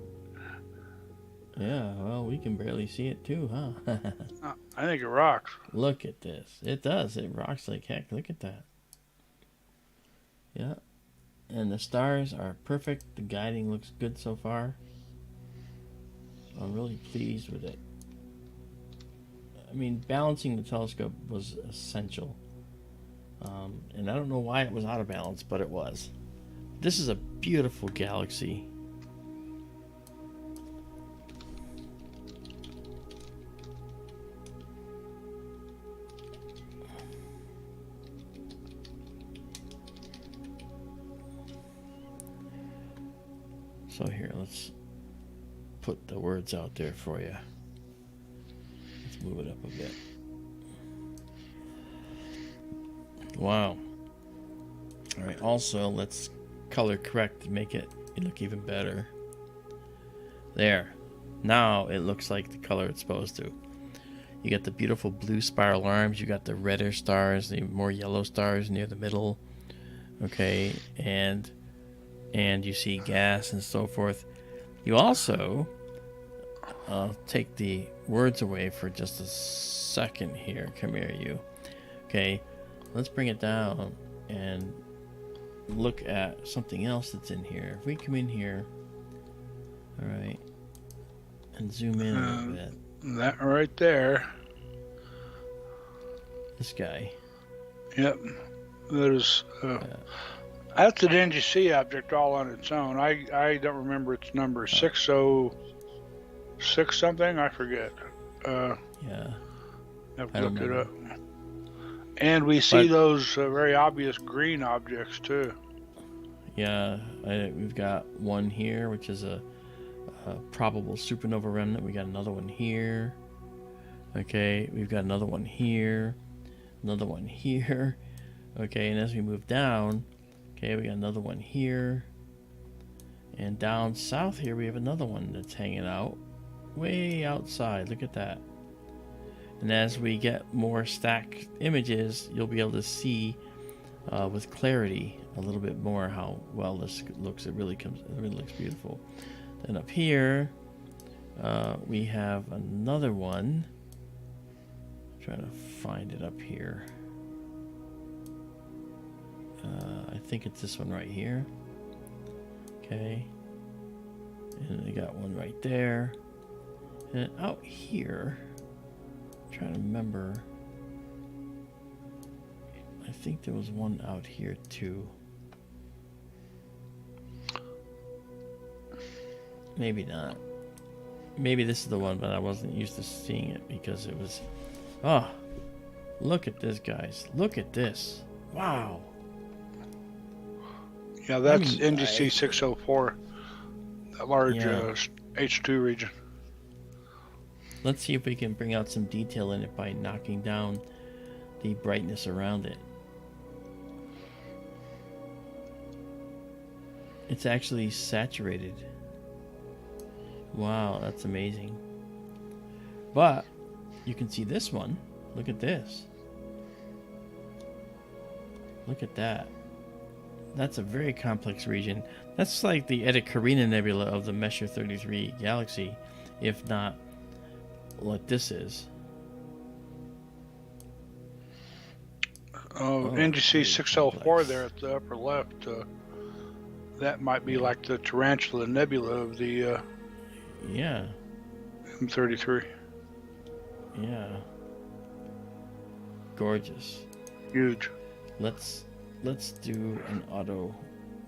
Yeah, well, we can barely see it too, huh? I think it rocks. Look at this. It does. It rocks like heck. Look at that. Yeah. And the stars are perfect. The guiding looks good so far. I'm really pleased with it. I mean, balancing the telescope was essential. And I don't know why it was out of balance, but it was. This is a beautiful galaxy. So here, let's put the words out there for you. Let's move it up a bit. Wow. All right, also let's color correct to make it look even better. There. Now it looks like the color it's supposed to. You got the beautiful blue spiral arms, you got the redder stars, the more yellow stars near the middle. Okay, and you see gas and so forth. You also take the words away for just a second here. Come here, you. Okay, let's bring it down and look at something else that's in here. If we come in here, all right, and zoom in a little bit. That right there. This guy. Yep. That is... that's an NGC object all on its own. I don't remember its number. 606 something? I forget. Yeah. I've looked it up. And we see those very obvious green objects too. Yeah, we've got one here, which is a probable supernova remnant. We got another one here. Okay, we've got another one here. Another one here. Okay, and as we move down, okay, we got another one here. And down south here, we have another one that's hanging out way outside. Look at that. And as we get more stacked images, you'll be able to see with clarity a little bit more how well this looks. It really looks beautiful. Then up here, we have another one. I'm trying to find it up here. I think it's this one right here. Okay. And they got one right there. And out here, I'm trying to remember. I think there was one out here too. Maybe not. Maybe this is the one, but I wasn't used to seeing it because it was... Oh, look at this, guys. Look at this. Wow. Yeah, that's NGC 604, that large H2 region. Let's see if we can bring out some detail in it by knocking down the brightness around it. It's actually saturated. Wow, that's amazing. But you can see this one. Look at this. Look at that. That's a very complex region. That's like the Eta Carina Nebula of the Messier 33 galaxy, if not what this is. Oh, Oh, NGC very 604 complex. there at the upper left. That might be like the Tarantula Nebula of the Yeah, M33. yeah. Gorgeous. Huge. Let's do an auto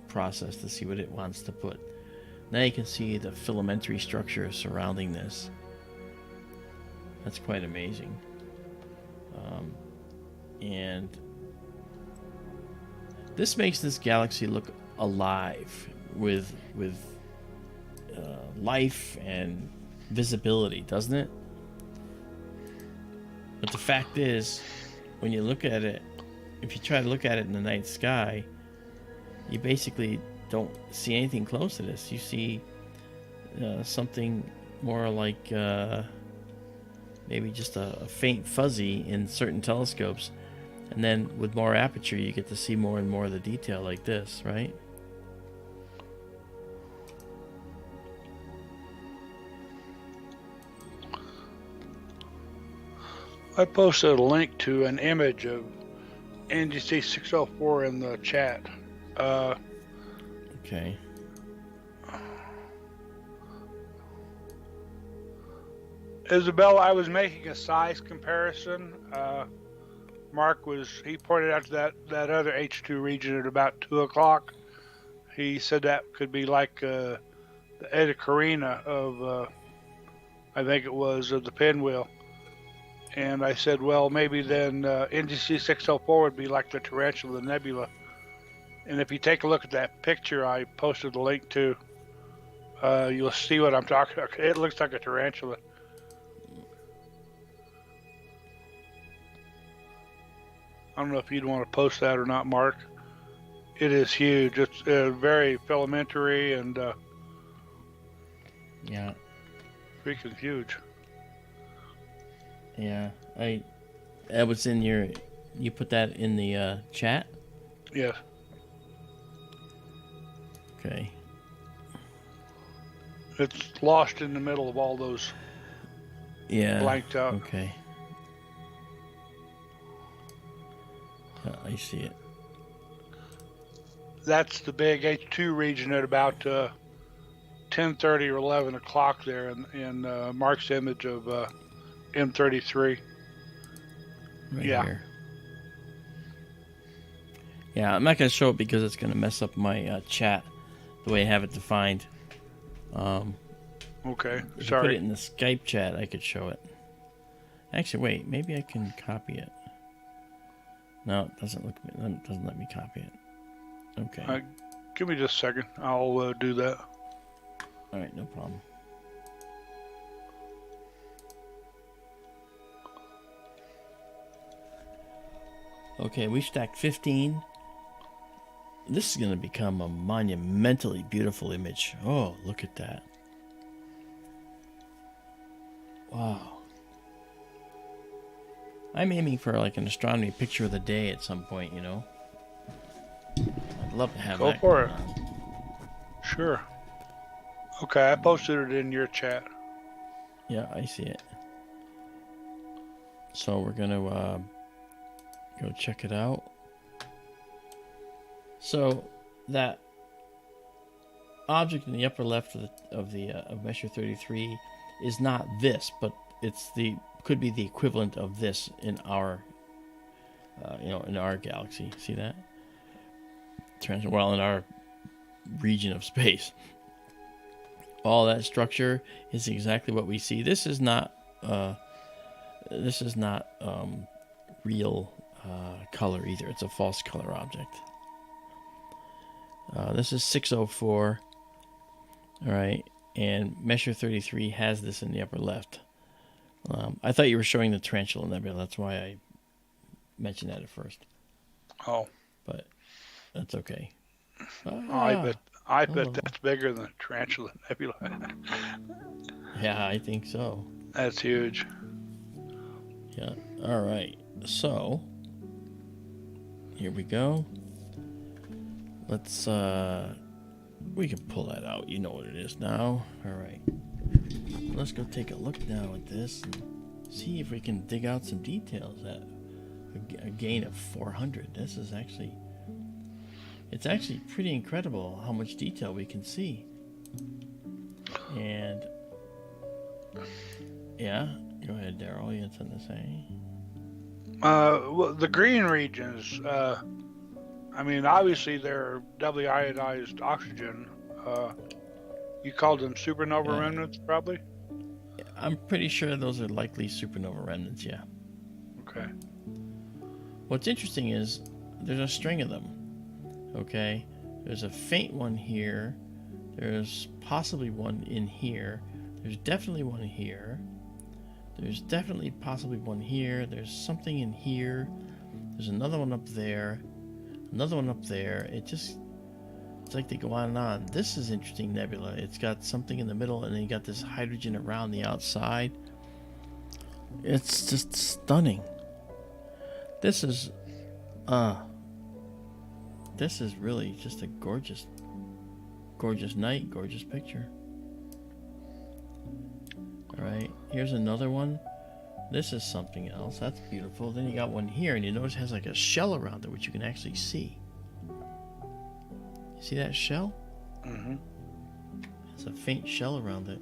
process to see what it wants to put. Now you can see the filamentary structure surrounding this. That's quite amazing. And this makes this galaxy look alive with life and visibility, doesn't it? But the fact is, when you look at it, if you try to look at it in the night sky, you basically don't see anything close to this. You see something more like maybe just a faint fuzzy in certain telescopes, and then with more aperture you get to see more and more of the detail like this, right? I posted a link to an image of NGC 604 in the chat. Okay. Izabela, I was making a size comparison. Mark he pointed out that other H2 region at about 2 o'clock. He said that could be like the Eta Carina of, I think it was, of the pinwheel. And I said, well, maybe then NGC 604 would be like the Tarantula Nebula. And if you take a look at that picture I posted a link to, you'll see what I'm talking about. It looks like a tarantula. I don't know if you'd want to post that or not, Mark. It is huge. It's very filamentary and Yeah. freaking huge. Yeah. That was in your. You put that in the chat. Yes. Okay. It's lost in the middle of all those Yeah. blanked out. Okay. I see it. That's the big H2 region at about 10:30 or 11 o'clock there in Mark's image of M33. Right Yeah. here. Yeah, I'm not going to show it because it's going to mess up my chat the way I have it defined. Okay, If you put it sorry. in the Skype chat, I could show it. Actually, wait, maybe I can copy it. No, it doesn't let me copy it. Okay. Give me just a second. I'll do that. All right, no problem. Okay, we stacked 15. This is going to become a monumentally beautiful image. Oh, look at that. Wow. I'm aiming for like an astronomy picture of the day at some point, you know. I'd love to have Go that. for going it. on. Sure. Okay, I posted it in your chat. Yeah, I see it. So we're going to go check it out. So that object in the upper left of Measure 33 is not this, but could be the equivalent of this in our in our galaxy. See that? Well, in our region of space. All that structure is exactly what we see. This is not real color either. It's a false color object. This is 604. All right, and Measure 33 has this in the upper left. I thought you were showing the Tarantula Nebula. That's why I mentioned that at first. Oh. But that's okay. I bet that's bigger than Tarantula Nebula. Yeah, I think so. That's huge. Yeah. All right. So here we go. Let's we can pull that out. You know what it is now. All right. Let's go take a look now at this and see if we can dig out some details that a gain of 400. This is actually, it's actually pretty incredible how much detail we can see. And yeah, go ahead, Daryl. You had something to say? Well, the green regions. I mean, obviously they're doubly ionized oxygen. You called them supernova remnants, probably? I'm pretty sure those are likely supernova remnants, yeah. Okay. What's interesting is there's a string of them, okay? There's a faint one here. There's possibly one in here. There's definitely one here. There's definitely possibly one here. There's something in here. There's another one up there. Another one up there. It's like they go on and on. This is interesting nebula. It's got something in the middle, and then you got this hydrogen around the outside. It's just stunning. This is really just a gorgeous night, gorgeous picture. All right, here's another one. This is something else. That's beautiful. Then you got one here, and you notice it has like a shell around it, which you can actually see. See that shell? Mm-hmm. It's a faint shell around it.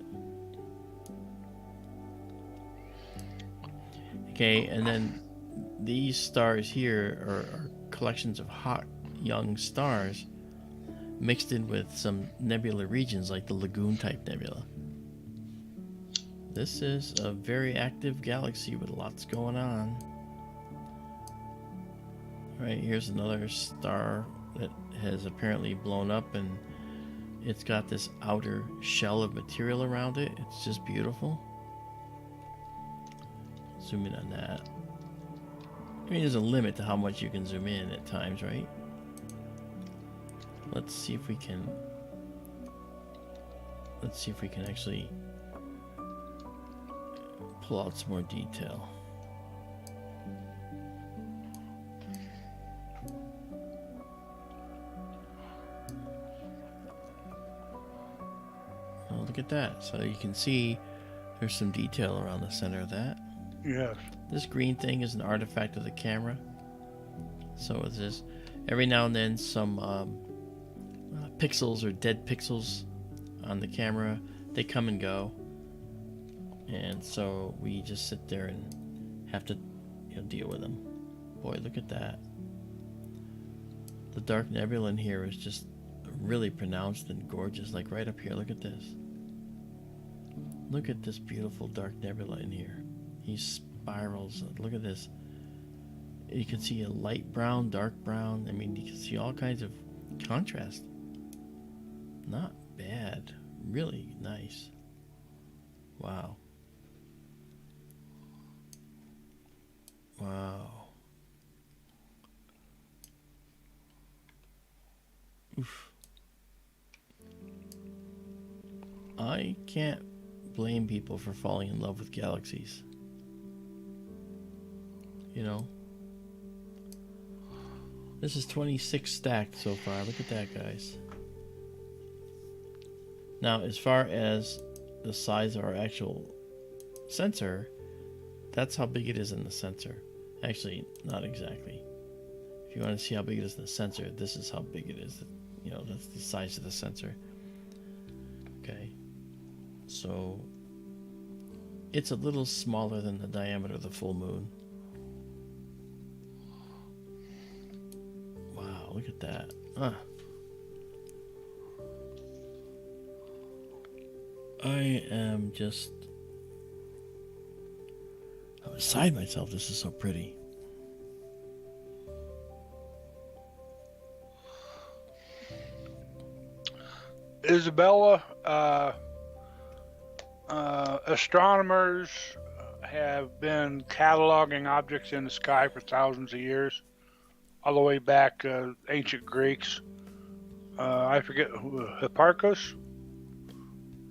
Okay, and then these stars here are collections of hot young stars mixed in with some nebular regions like the lagoon type nebula. This is a very active galaxy with lots going on. All right, here's another star that has apparently blown up, and it's got this outer shell of material around it. It's just beautiful. Zoom in on that. I mean, there's a limit to how much you can zoom in at times, right? Let's see if we can actually pull out some more detail. Oh, look at that. So you can see there's some detail around the center of that. Yes. This green thing is an artifact of the camera. So is this. Every now and then some pixels or dead pixels on the camera, they come and go. And so we just sit there and have to deal with them. Boy, look at that. The dark nebula in here is just really pronounced and gorgeous. Like right up here, look at this. Look at this beautiful dark nebula in here. These spirals, look at this. You can see a light brown, dark brown. I mean, you can see all kinds of contrast. Not bad. Really nice. Wow. Wow. Oof. I can't blame people for falling in love with galaxies. You know? This is 26 stacked so far. Look at that, guys. Now, as far as the size of our actual sensor, that's how big it is in the sensor. Actually, not exactly. If you want to see how big it is in the sensor, this is how big it is. That's the size of the sensor. Okay. So, it's a little smaller than the diameter of the full moon. Wow, look at that. I am just... I'm beside myself. This is so pretty. Izabela, astronomers have been cataloging objects in the sky for thousands of years, all the way back ancient Greeks. I forget who, Hipparchus.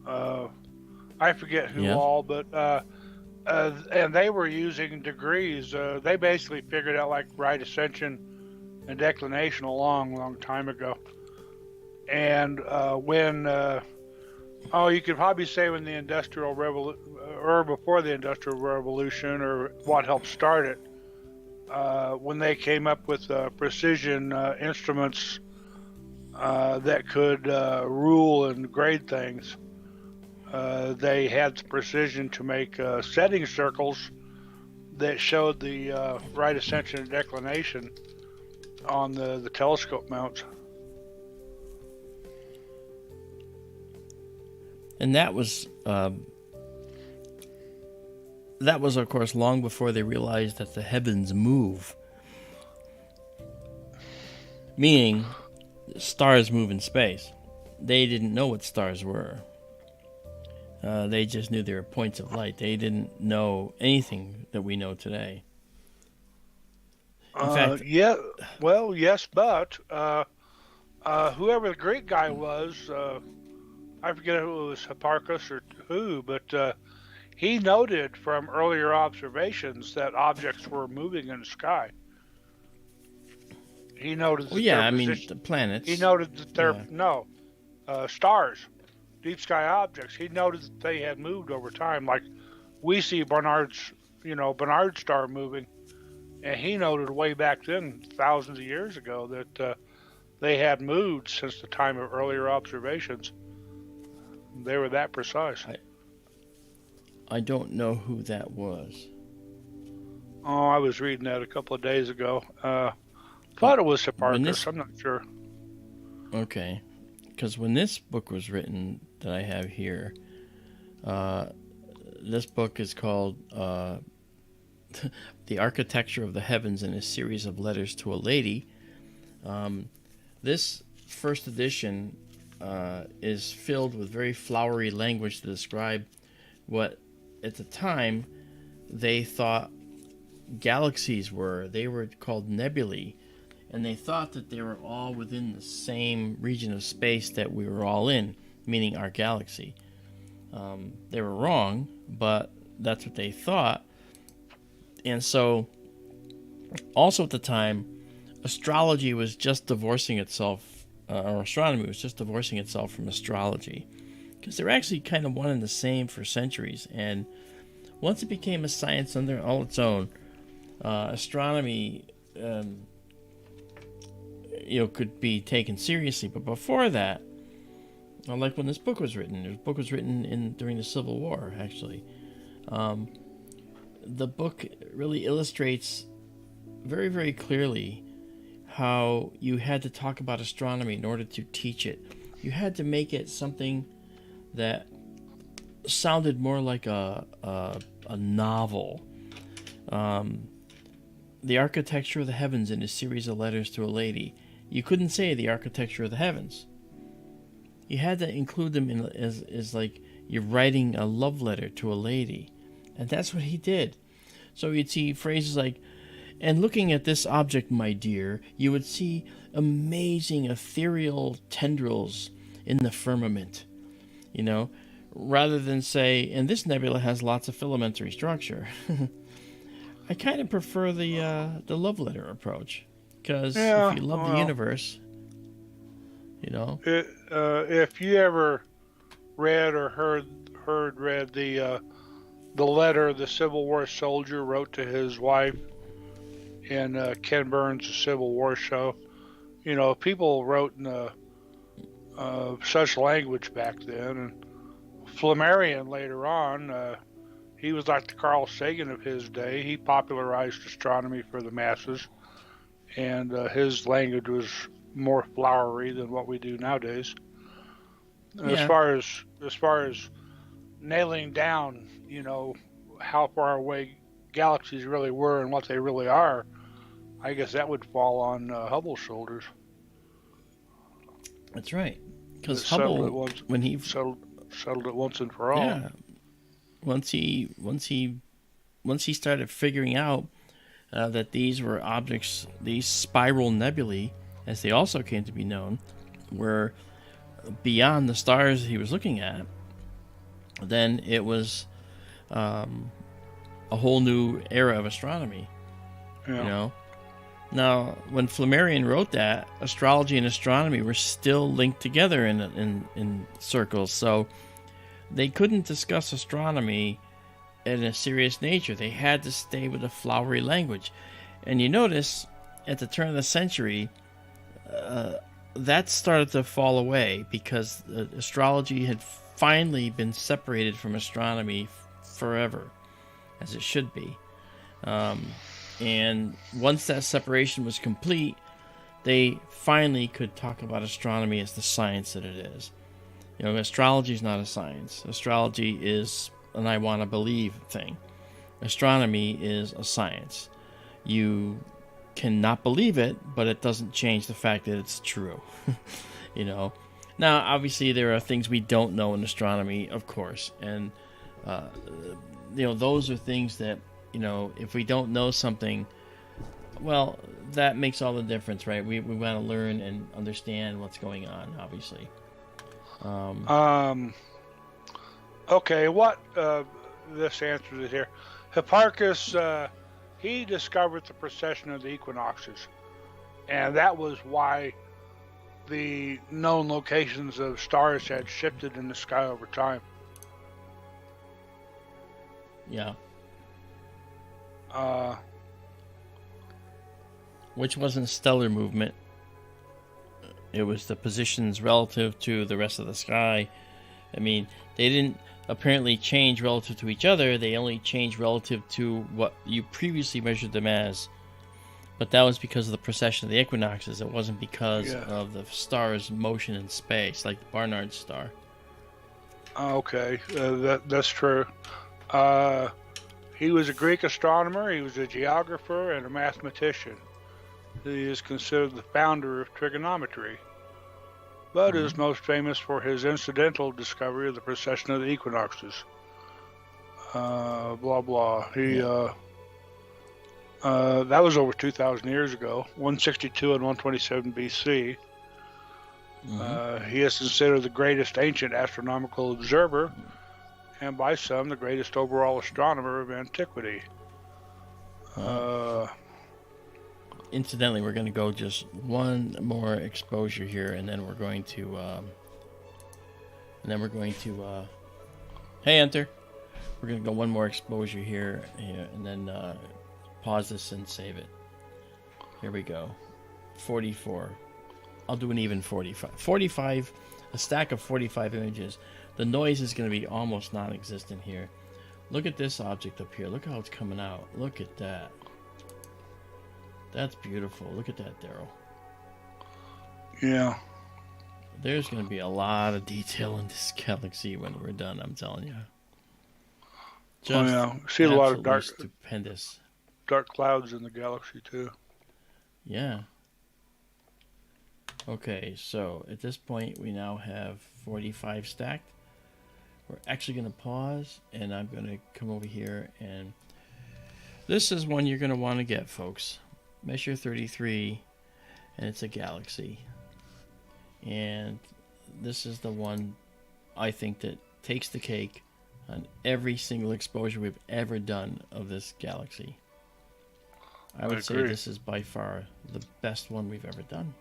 I forget who all, but and they were using degrees. They basically figured out like right ascension and declination a long time ago. And when you could probably say when the Industrial Revolution, or before the Industrial Revolution, or what helped start it, when they came up with precision instruments that could rule and grade things, they had the precision to make setting circles that showed the right ascension and declination on the telescope mounts. And that was, of course, long before they realized that the heavens move. Meaning, stars move in space. They didn't know what stars were. They just knew they were points of light. They didn't know anything that we know today. In fact, yeah, well, yes, but whoever the Greek guy was, I forget if it was Hipparchus or who, but he noted from earlier observations that objects were moving in the sky. He noted that the planets. He noted that stars, deep sky objects. He noted that they had moved over time, like we see Barnard star moving, and he noted way back then, thousands of years ago, that they had moved since the time of earlier observations. They were that precise. I don't know who that was. Oh, I was reading that a couple of days ago. Thought it was Hipparchus. I'm not sure. Okay. Because when this book was written that I have here, this book is called The Architecture of the Heavens in a Series of Letters to a Lady. This first edition is filled with very flowery language to describe what, at the time, they thought galaxies were. They were called nebulae, and they thought that they were all within the same region of space that we were all in, meaning our galaxy. They were wrong, but that's what they thought. And so, also at the time, astrology was just divorcing itself, or astronomy was just divorcing itself from astrology, because they were actually kind of one and the same for centuries. And once it became a science under all its own, astronomy, could be taken seriously. But before that, like when this book was written, the book was written during the Civil War, actually. The book really illustrates very, very clearly how you had to talk about astronomy in order to teach it. You had to make it something that sounded more like a novel. The Architecture of the Heavens in a Series of Letters to a Lady. You couldn't say the Architecture of the Heavens. You had to include them as like you're writing a love letter to a lady. And that's what he did. So you'd see phrases like, "And looking at this object, my dear, you would see amazing ethereal tendrils in the firmament." Rather than say, "And this nebula has lots of filamentary structure." I kind of prefer the love letter approach, because if you love the universe, if you ever read or read the letter the Civil War soldier wrote to his wife in Ken Burns' Civil War show, people wrote in such language back then. And Flammarion later on, he was like the Carl Sagan of his day. He popularized astronomy for the masses, and his language was more flowery than what we do nowadays. Yeah. As far as nailing down, how far away galaxies really were and what they really are, I guess that would fall on Hubble's shoulders. That's right, because Hubble, when he settled it once and for all. Yeah. Once he started figuring out that these were objects, these spiral nebulae, as they also came to be known, were beyond the stars he was looking at, then it was a whole new era of astronomy. Yeah. Now, when Flammarion wrote that, astrology and astronomy were still linked together in circles, so they couldn't discuss astronomy in a serious nature. They had to stay with a flowery language. And you notice at the turn of the century, that started to fall away because astrology had finally been separated from astronomy forever, as it should be. And once that separation was complete, they finally could talk about astronomy as the science that it is. You know, astrology is not a science. Astrology is an I want to believe thing. Astronomy is a science. You cannot believe it, but it doesn't change the fact that it's true. You know, now obviously there are things we don't know in astronomy, of course, and you know, those are things that, you know, if we don't know something, well, that makes all the difference, right? We want to learn and understand what's going on, obviously. Okay, what this answers it here. Hipparchus, he discovered the precession of the equinoxes, and that was why the known locations of stars had shifted in the sky over time. Yeah. Which wasn't stellar movement. It was the positions relative to the rest of the sky. I mean, they didn't apparently change relative to each other. They only changed relative to what you previously measured them as. But that was because of the precession of the equinoxes. It wasn't because of the star's motion in space, like Barnard's star. Okay, that's true. He was a Greek astronomer, he was a geographer, and a mathematician. He is considered the founder of trigonometry, but is most famous for his incidental discovery of the precession of the equinoxes. Blah, blah. That was over 2,000 years ago, 162 and 127 BC. He is considered the greatest ancient astronomical observer, and by some, the greatest overall astronomer of antiquity. Incidentally, we're going to go just one more exposure here, and then we're going to, hey, Enter. We're going to go one more exposure here, and then pause this and save it. Here we go. 44. I'll do an even 45. 45, a stack of 45 images. The noise is going to be almost non-existent here. Look at this object up here. Look how it's coming out. Look at that. That's beautiful. Look at that, Daryl. Yeah. There's going to be a lot of detail in this galaxy when we're done, I'm telling you. Just see a lot of stupendous. Dark clouds in the galaxy, too. Yeah. Okay, so at this point, we now have 45 stacked. We're actually going to pause, and I'm going to come over here, and this is one you're going to want to get, folks. Measure 33, and it's a galaxy. And this is the one I think that takes the cake on every single exposure we've ever done of this galaxy. I would say this is by far the best one we've ever done.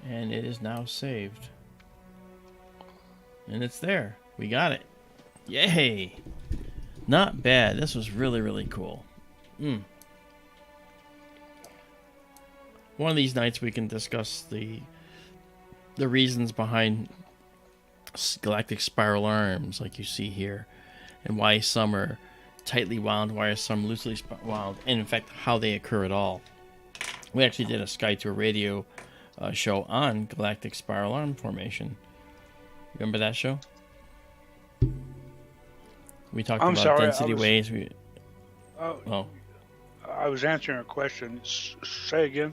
And it is now saved. And it's there. We got it. Yay! Not bad. This was really, really cool. One of these nights we can discuss the reasons behind galactic spiral arms like you see here, and why some are tightly wound, why are some loosely wound, and in fact how they occur at all. We actually did a Sky Tour radio show on galactic spiral arm formation. Remember that show? We talked about density waves. I was answering a question. Say again.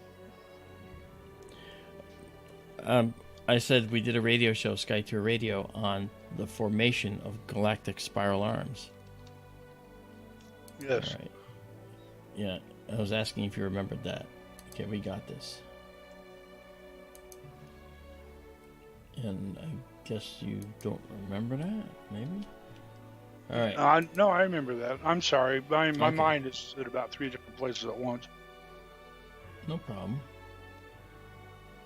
I said we did a radio show, Sky Tour Radio, on the formation of galactic spiral arms. Yes. All right. Yeah, I was asking if you remembered that. Okay, we got this. And I guess you don't remember that, maybe? All right. No, I remember that. I'm sorry. My mind is at about 3 different places at once. No problem.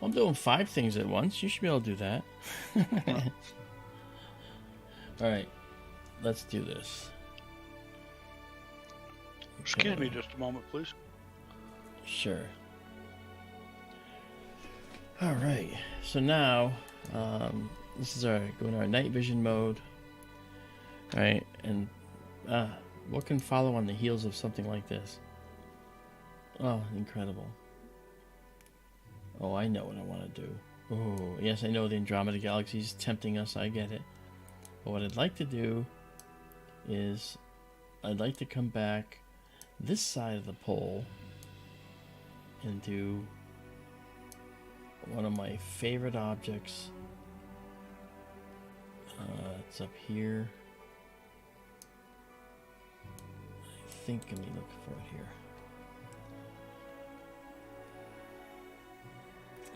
I'm doing 5 things at once. You should be able to do that. All right. Let's do this. Excuse me just a moment, please. Sure. All right. So now, this is our going to our night vision mode. All right, and what can follow on the heels of something like this? Oh, incredible. Oh, I know what I want to do. Oh, yes, I know the Andromeda Galaxy is tempting us. I get it. But what I'd like to do is I'd like to come back this side of the pole and do one of my favorite objects. It's up here. I think, let me look for it here.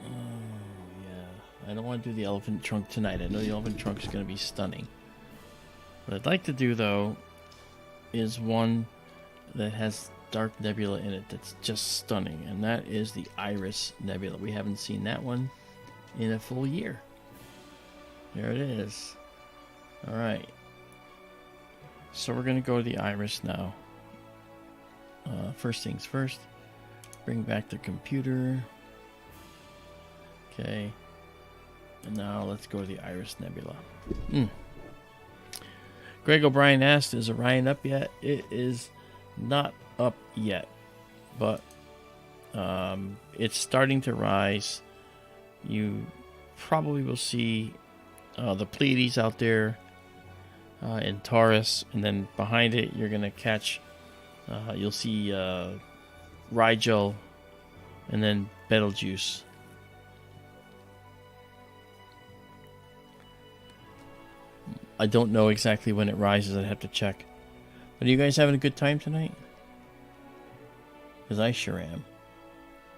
Oh, yeah. I don't want to do the elephant trunk tonight. I know the elephant trunk is going to be stunning. What I'd like to do, though, is one that has dark nebula in it that's just stunning, and that is the Iris Nebula. We haven't seen that one in a full year. There it is. All right. So we're going to go to the Iris now. First things first, bring back the computer. Okay. And now let's go to the Iris Nebula. Greg O'Brien asked, is Orion up yet? It is not up yet, but it's starting to rise. You probably will see the Pleiades out there in Taurus, and then behind it you're going to catch, you'll see Rigel and then Betelgeuse. I don't know exactly when it rises. I'd have to check. But are you guys having a good time tonight? Because I sure am.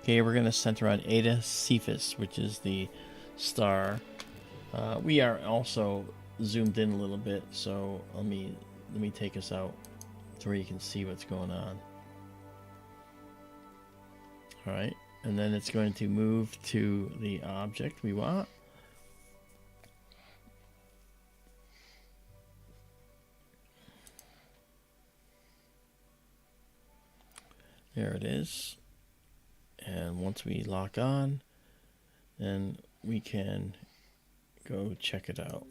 Okay, we're going to center on Eta Cephus, which is the star. We are also zoomed in a little bit, so let me take us out to where you can see what's going on. All right, and then it's going to move to the object we want. There it is. And once we lock on, then we can go check it out.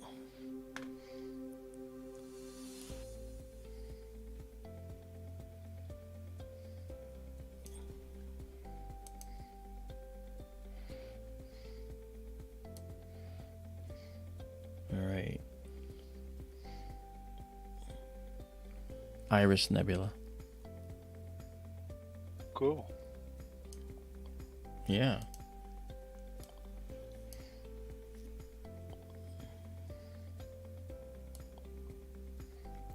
All right. Iris Nebula. Cool. Yeah.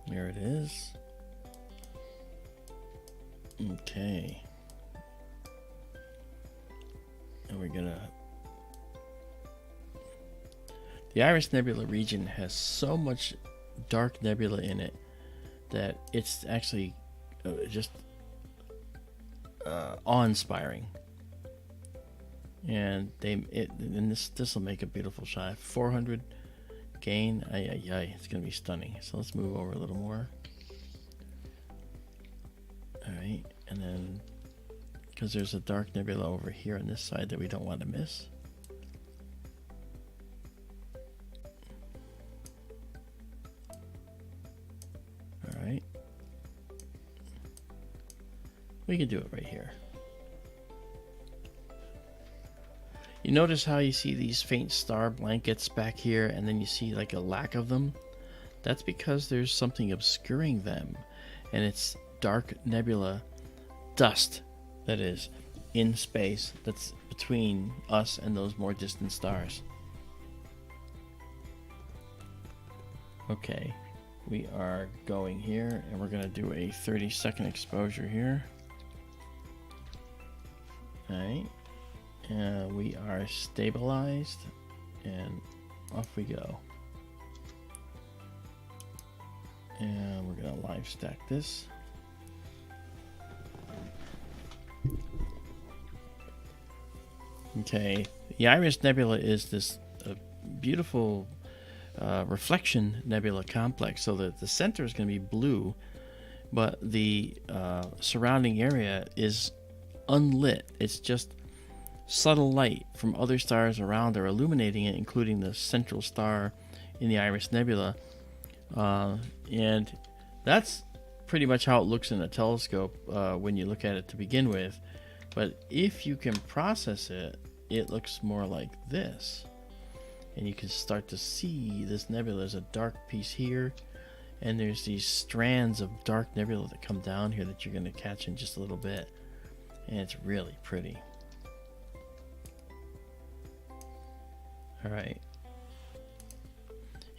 There it is. Okay. And we're gonna... The Iris Nebula region has so much dark nebula in it that it's actually just awe-inspiring. And this will make a beautiful shot. 400 gain. It's gonna be stunning. So let's move over a little more. All right, and then because there's a dark nebula over here on this side that we don't want to miss. All right, we can do it right here. You notice how you see these faint star blankets back here, and then you see like a lack of them? That's because there's something obscuring them, and it's dark nebula dust that is in space that's between us and those more distant stars. Okay, we are going here, and we're going to do a 30-second exposure here. All right. We are stabilized, and off we go. And we're going to live stack this. Okay, the Iris Nebula is this beautiful reflection nebula complex, so that the center is going to be blue but the surrounding area is unlit. It's just subtle light from other stars around are illuminating it, including the central star in the Iris Nebula. And that's pretty much how it looks in a telescope when you look at it to begin with. But if you can process it, it looks more like this. And you can start to see this nebula. There's a dark piece here, and there's these strands of dark nebula that come down here that you're going to catch in just a little bit. And it's really pretty. All right.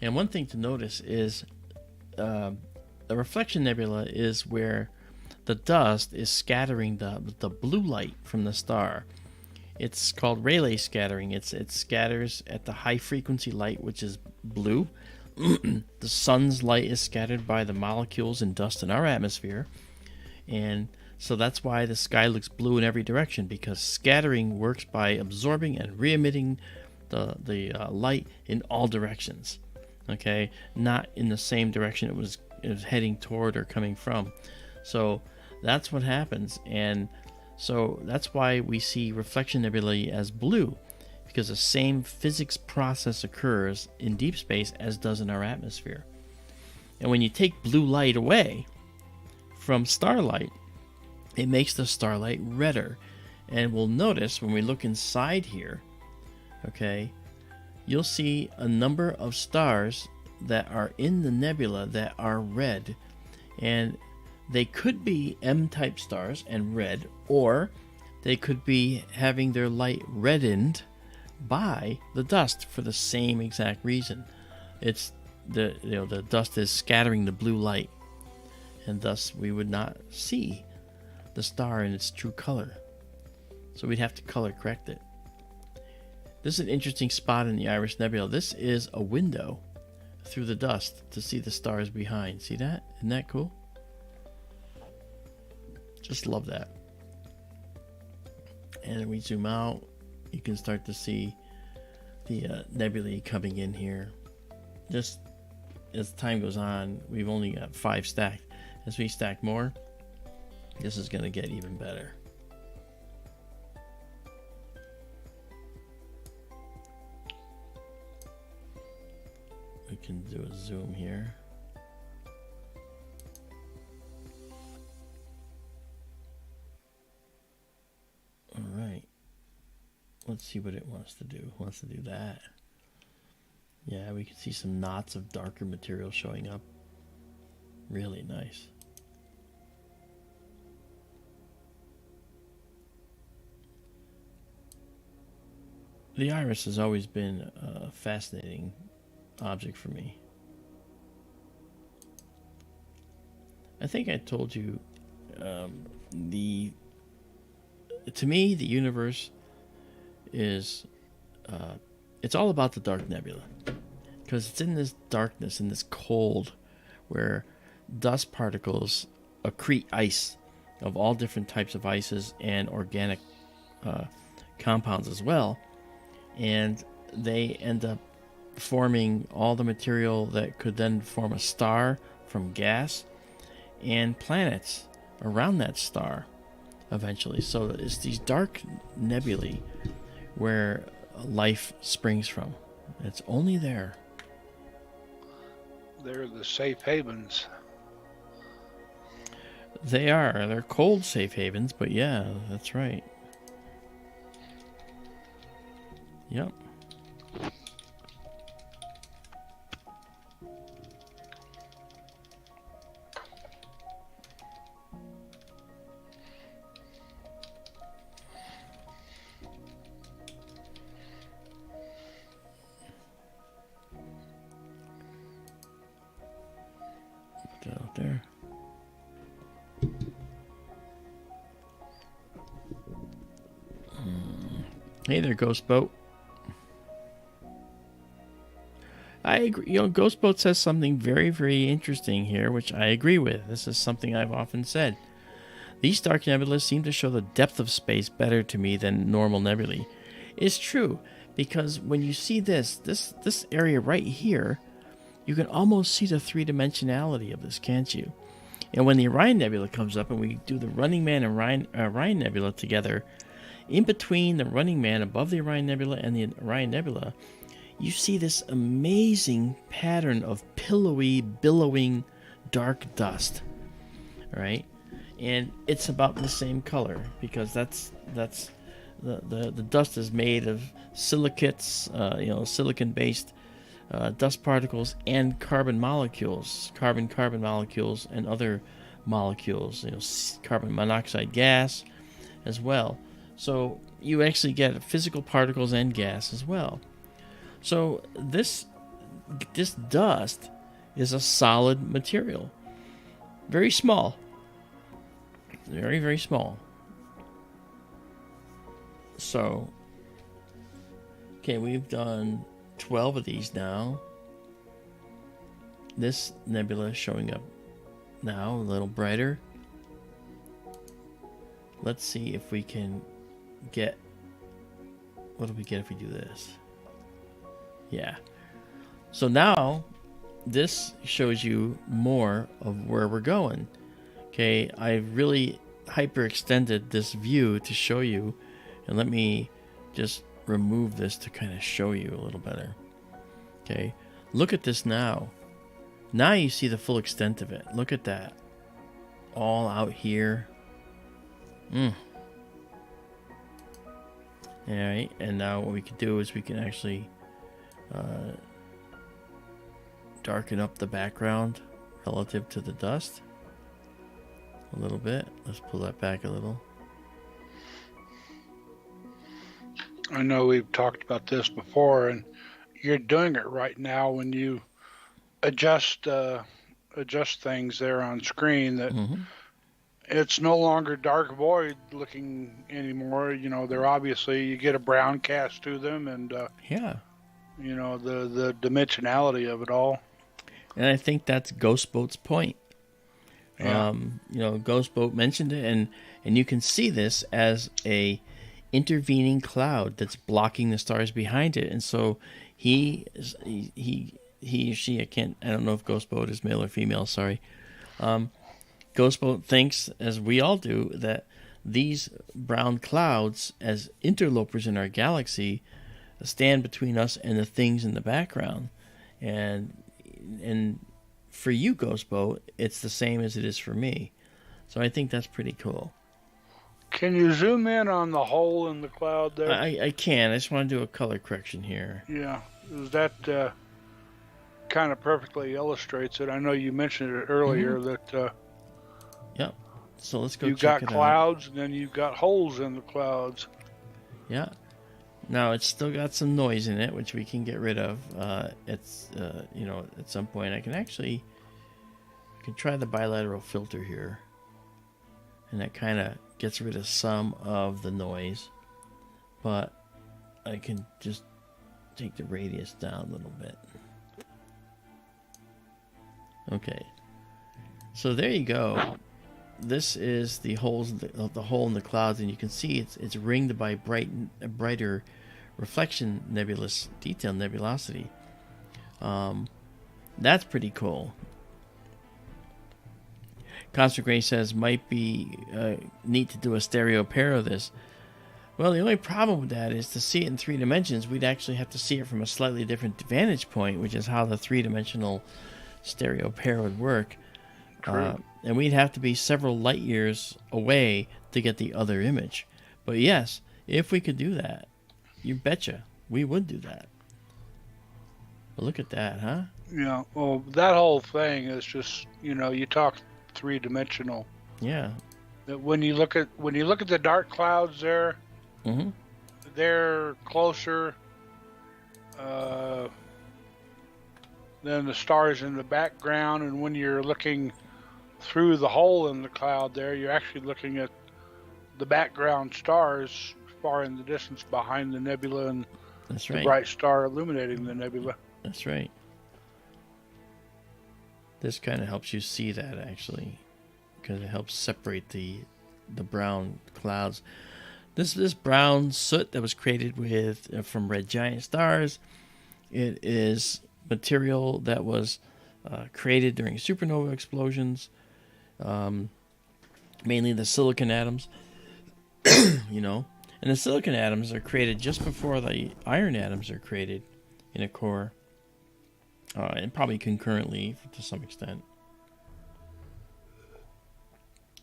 And one thing to notice is the reflection nebula is where the dust is scattering the blue light from the star. It's called Rayleigh scattering. It scatters at the high frequency light, which is blue. The sun's light is scattered by the molecules and dust in our atmosphere. And so that's why the sky looks blue in every direction, because scattering works by absorbing and re-emitting the light in all directions. Okay, not in the same direction it was heading toward or coming from. So that's what happens, and so that's why we see reflection nebulae as blue, because the same physics process occurs in deep space as does in our atmosphere. And when you take blue light away from starlight, it makes the starlight redder. And we'll notice when we look inside here, okay, you'll see a number of stars that are in the nebula that are red. And they could be M-type stars and red, or they could be having their light reddened by the dust for the same exact reason. It's the dust is scattering the blue light, and thus we would not see the star in its true color. So we'd have to color correct it. This is an interesting spot in the Iris Nebula. This is a window through the dust to see the stars behind. See that? Isn't that cool? Just love that. And we zoom out, you can start to see the nebulae coming in here. Just as time goes on, we've only got 5 stacked. As we stack more, this is going to get even better. We can do a zoom here. All right. Let's see what it wants to do. It wants to do that. Yeah, we can see some knots of darker material showing up. Really nice. The iris has always been a fascinating object for me. I think I told you, to me, the universe is, it's all about the dark nebula, because it's in this darkness, in this cold, where dust particles accrete ice of all different types of ices and organic compounds as well, and they end up forming all the material that could then form a star from gas and planets around that star eventually. So it's these dark nebulae where life springs from. It's only there. They're the safe havens. They are. They're cold safe havens, but yeah, that's right. Yep. Put that out there. Hey there, Ghost Boat. I agree. Ghost Boat says something very, very interesting here, which I agree with. This is something I've often said. These dark nebulas seem to show the depth of space better to me than normal nebulae. It's true, because when you see this area right here, you can almost see the three-dimensionality of this, can't you? And when the Orion Nebula comes up and we do the Running Man and Orion Nebula together, in between the Running Man above the Orion Nebula and the Orion Nebula, you see this amazing pattern of pillowy, billowing, dark dust. All right, and it's about the same color because that's the dust is made of silicates, silicon-based dust particles and carbon molecules, carbon molecules, and other molecules, carbon monoxide gas as well. So you actually get physical particles and gas as well. So this dust is a solid material, very small, very, very small. So, okay, we've done 12 of these now. This nebula is showing up now, a little brighter. Let's see if we can get... What do we get if we do this? Yeah. So now, this shows you more of where we're going. Okay, I really hyperextended this view to show you. And let me just remove this to kind of show you a little better. Okay, look at this now. Now you see the full extent of it. Look at that. All out here. Alright, and now what we can do is we can actually darken up the background relative to the dust a little bit. Let's pull that back a little. I know we've talked about this before, and you're doing it right now when you adjust things there on screen. That it's no longer dark void looking anymore. They're obviously, you get a brown cast to them, and the dimensionality of it all. And I think that's Ghost Boat's point. Yeah. Ghost Boat mentioned it, and you can see this as a intervening cloud that's blocking the stars behind it. And so he or she, I don't know if Ghost Boat is male or female, sorry. Ghost Boat thinks, as we all do, that these brown clouds, as interlopers in our galaxy, stand between us and the things in the background. And for you, Ghost Boat, it's the same as it is for me. So I think that's pretty cool. Can you zoom in on the hole in the cloud there? I can. I just want to do a color correction here. Yeah. That kind of perfectly illustrates it. I know you mentioned it earlier that... Yep. So let's go you've check it got out. clouds, and then you've got holes in the clouds. Yeah. Now, it's still got some noise in it, which we can get rid of. At some point I can try the bilateral filter here. And that kind of gets rid of some of the noise. But I can just take the radius down a little bit. Okay. So there you go. This is the holes, the hole in the clouds, and you can see it's ringed by brighter reflection nebulous detail nebulosity. That's pretty cool. Constant Gray says might be neat to do a stereo pair of this. Well, the only problem with that is to see it in 3 dimensions, we'd actually have to see it from a slightly different vantage point, which is how the 3-dimensional stereo pair would work. And we'd have to be several light years away to get the other image. But yes, if we could do that, you betcha, we would do that. But look at that, huh? Yeah, well, that whole thing is just, you talk 3-dimensional. Yeah. That when you look at the dark clouds there, they're closer than the stars in the background, and when you're looking through the hole in the cloud there, you're actually looking at the background stars far in the distance behind the nebula and That's the right. bright star illuminating the nebula. That's right. This kind of helps you see that, actually, because it helps separate the brown clouds. This brown soot that was created from red giant stars, it is material that was created during supernova explosions. mainly the silicon atoms, you know. And the silicon atoms are created just before the iron atoms are created in a core, and probably concurrently to some extent.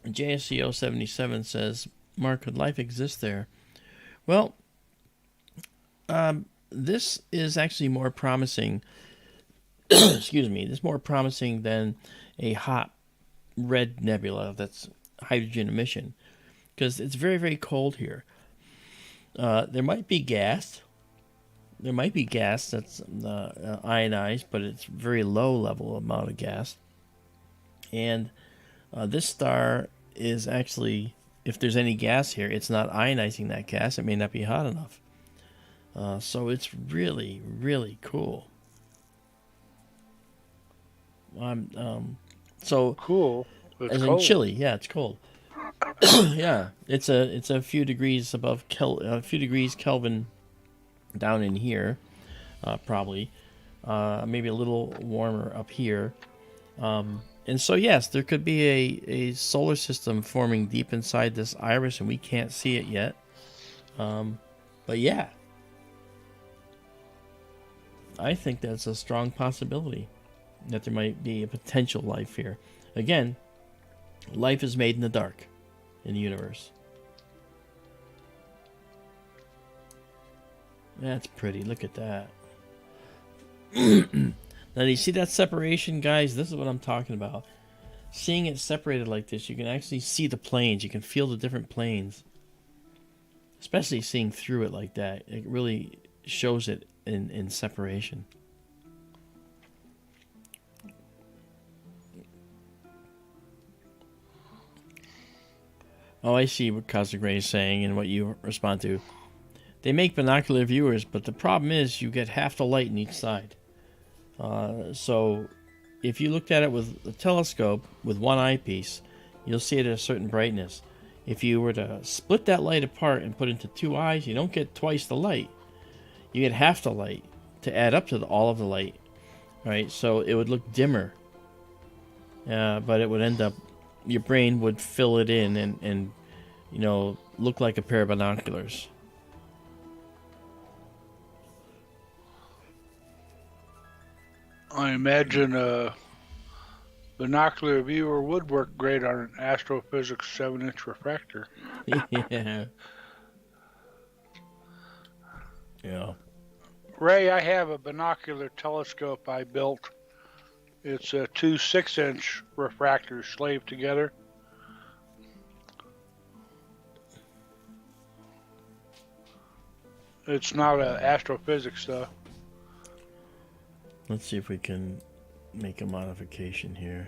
JSCO 77 says, Mark, could life exist there? Well, this is actually more promising. Excuse me. This is more promising than a hot red nebula that's hydrogen emission, because it's very, very cold here. There might be gas. There might be gas that's ionized, but it's very low level amount of gas. And this star is actually, if there's any gas here, it's not ionizing that gas. It may not be hot enough. So it's really, really cool. So cool. It's as cold. in chilly, yeah, it's cold. Yeah, it's a few degrees above a few degrees Kelvin down in here, probably, maybe a little warmer up here. And so yes, there could be a solar system forming deep inside this iris, and we can't see it yet. But yeah, I think that's a strong possibility that there might be a potential life here. Again, life is made in the dark in the universe. That's pretty. Look at that. Now, do you see that separation, guys? This is what I'm talking about. Seeing it separated like this, you can actually see the planes. You can feel the different planes. Especially seeing through it like that. It really shows it in separation. Oh, I see what Cosmic Ray is saying and what you respond to. They make binocular viewers, but the problem is you get half the light in each side. So if you looked at it with a telescope with one eyepiece, you'll see it at a certain brightness. If you were to split that light apart and put it into two eyes, you don't get twice the light. You get half the light to add up to all of the light, right? So it would look dimmer, but it would end up, your brain would fill it in and you know, look like a pair of binoculars. I imagine a binocular viewer would work great on an astrophysics 7-inch refractor. Yeah. Yeah. Ray, I have a binocular telescope I built. It's two 6-inch refractors slaved together. It's not astrophysics, though. Let's see if we can make a modification here.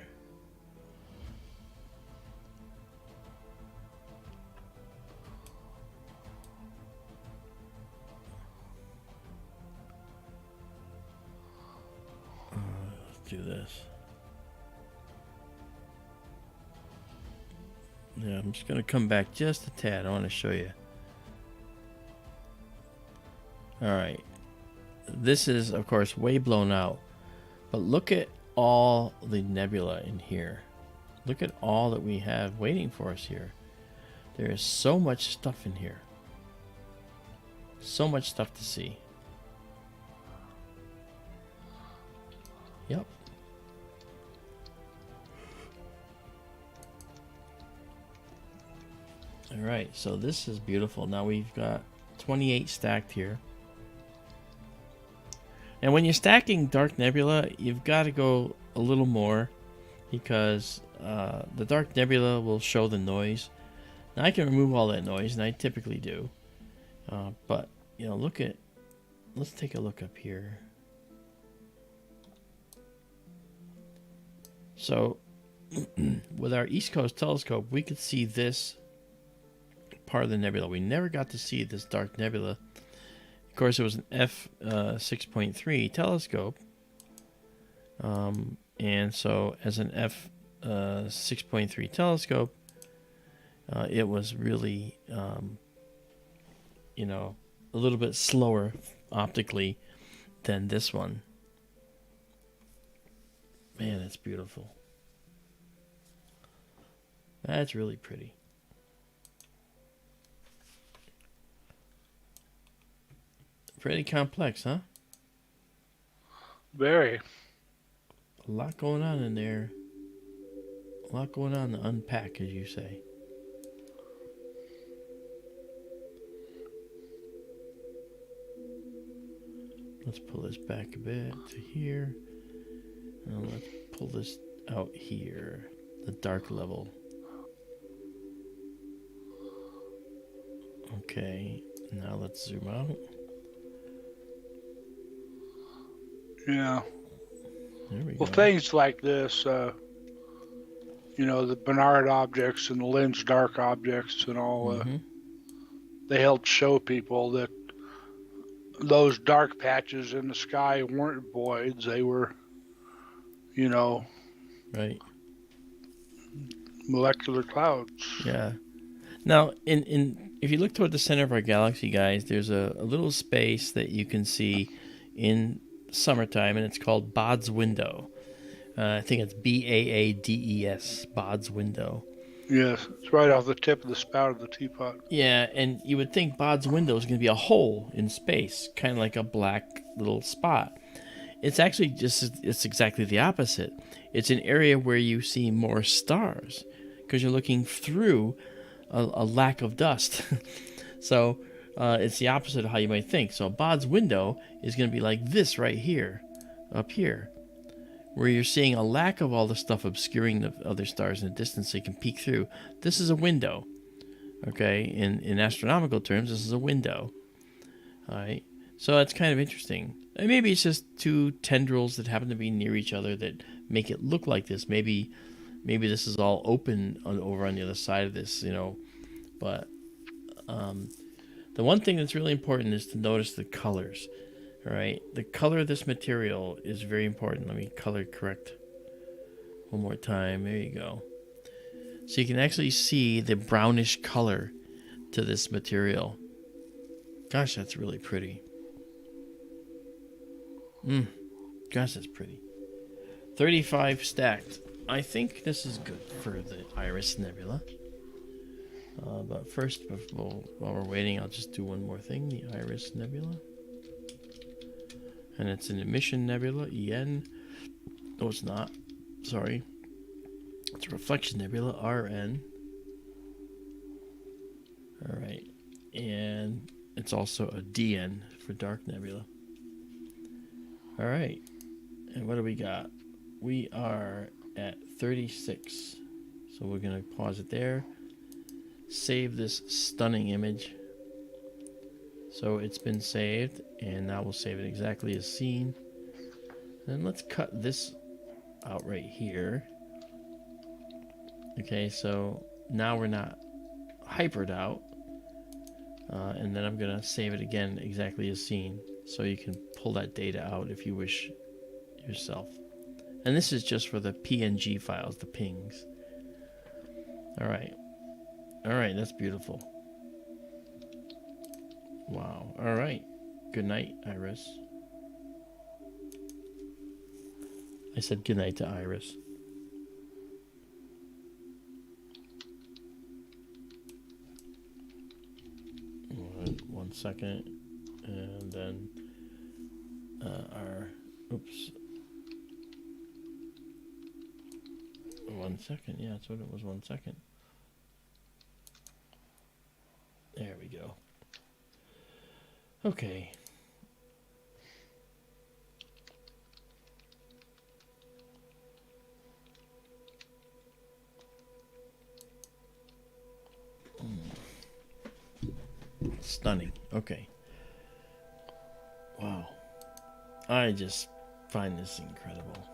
Let's do this. Yeah, I'm just going to come back just a tad. I want to show you. Alright. This is, of course, way blown out. But look at all the nebula in here. Look at all that we have waiting for us here. There is so much stuff in here. So much stuff to see. Yep. Alright, so this is beautiful. Now we've got 28 stacked here. And when you're stacking dark nebula, you've got to go a little more, because the dark nebula will show the noise. Now I can remove all that noise, and I typically do. But, you know, let's take a look up here. So, with our East Coast telescope, we could see this part of the nebula. We never got to see this dark nebula. Of course, it was an f6.3 telescope, and so as an f6.3 telescope, it was really, you know, a little bit slower optically than this one. Man, that's beautiful. That's really pretty. Pretty complex, huh? Very. A lot going on in there. A lot going on to unpack, as you say. Let's pull this back a bit to here. And let's pull this out here. The dark level. Okay, now let's zoom out. Yeah. There we Well, go. things like this, you know, the Barnard objects and the lens dark objects and all, they help show people that those dark patches in the sky weren't voids. They were, you know, Right. molecular clouds. Yeah. Now, if you look toward the center of our galaxy, guys, there's a little space that you can see in summertime, and it's called Bod's Window. I think it's Baades, Bod's Window. Yes, it's right off the tip of the spout of the teapot. Yeah, and you would think Bod's Window is going to be a hole in space, kind of like a black little spot. It's actually it's exactly the opposite. It's an area where you see more stars because you're looking through a lack of dust. So it's the opposite of how you might think. So Bod's Window is going to be like this right here, up here, where you're seeing a lack of all the stuff obscuring the other stars in the distance so you can peek through. This is a window. Okay, in astronomical terms, this is a window. All right, so that's kind of interesting. And maybe it's just two tendrils that happen to be near each other that make it look like this. Maybe this is all open over on the other side of this, you know. But the one thing that's really important is to notice the colors. All right, the color of this material is very important. Let me color correct one more time. There you go. So you can actually see the brownish color to this material. Gosh, that's really pretty. Gosh, that's pretty. 35 stacked. I think this is good for the Iris Nebula. But first, while we're waiting, I'll just do one more thing. The Iris Nebula. And it's an emission nebula, EN. No, it's not. Sorry. It's a reflection nebula, RN. Alright. And it's also a DN for dark nebula. Alright. And what do we got? We are at 36. So we're going to pause it there. Save this stunning image. So it's been saved, and now we'll save it exactly as seen. Then let's cut this out right here. Okay, so now we're not hypered out. And then I'm going to save it again exactly as seen. So you can pull that data out if you wish yourself. And this is just for the PNG files, the pings. Alright. Alright, that's beautiful. Wow. Alright. Good night, Iris. I said good night to Iris. One second. And then oops. 1 second. Yeah, that's what it was. 1 second. There we go. Okay. Stunning. Okay. Wow. I just find this incredible.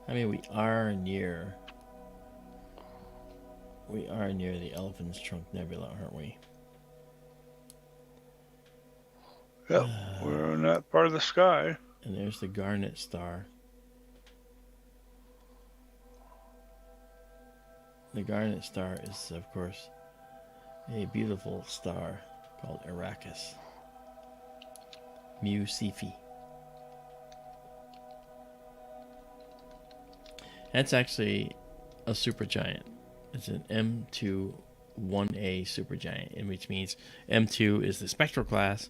I mean, we are near the Elephant's Trunk Nebula, aren't we? Yep, we're in that part of the sky. And there's the Garnet star. The Garnet star is, of course, a beautiful star called Arrakis. Mu Cephei. That's actually a supergiant. It's an M2-1A supergiant, in which means M2 is the spectral class,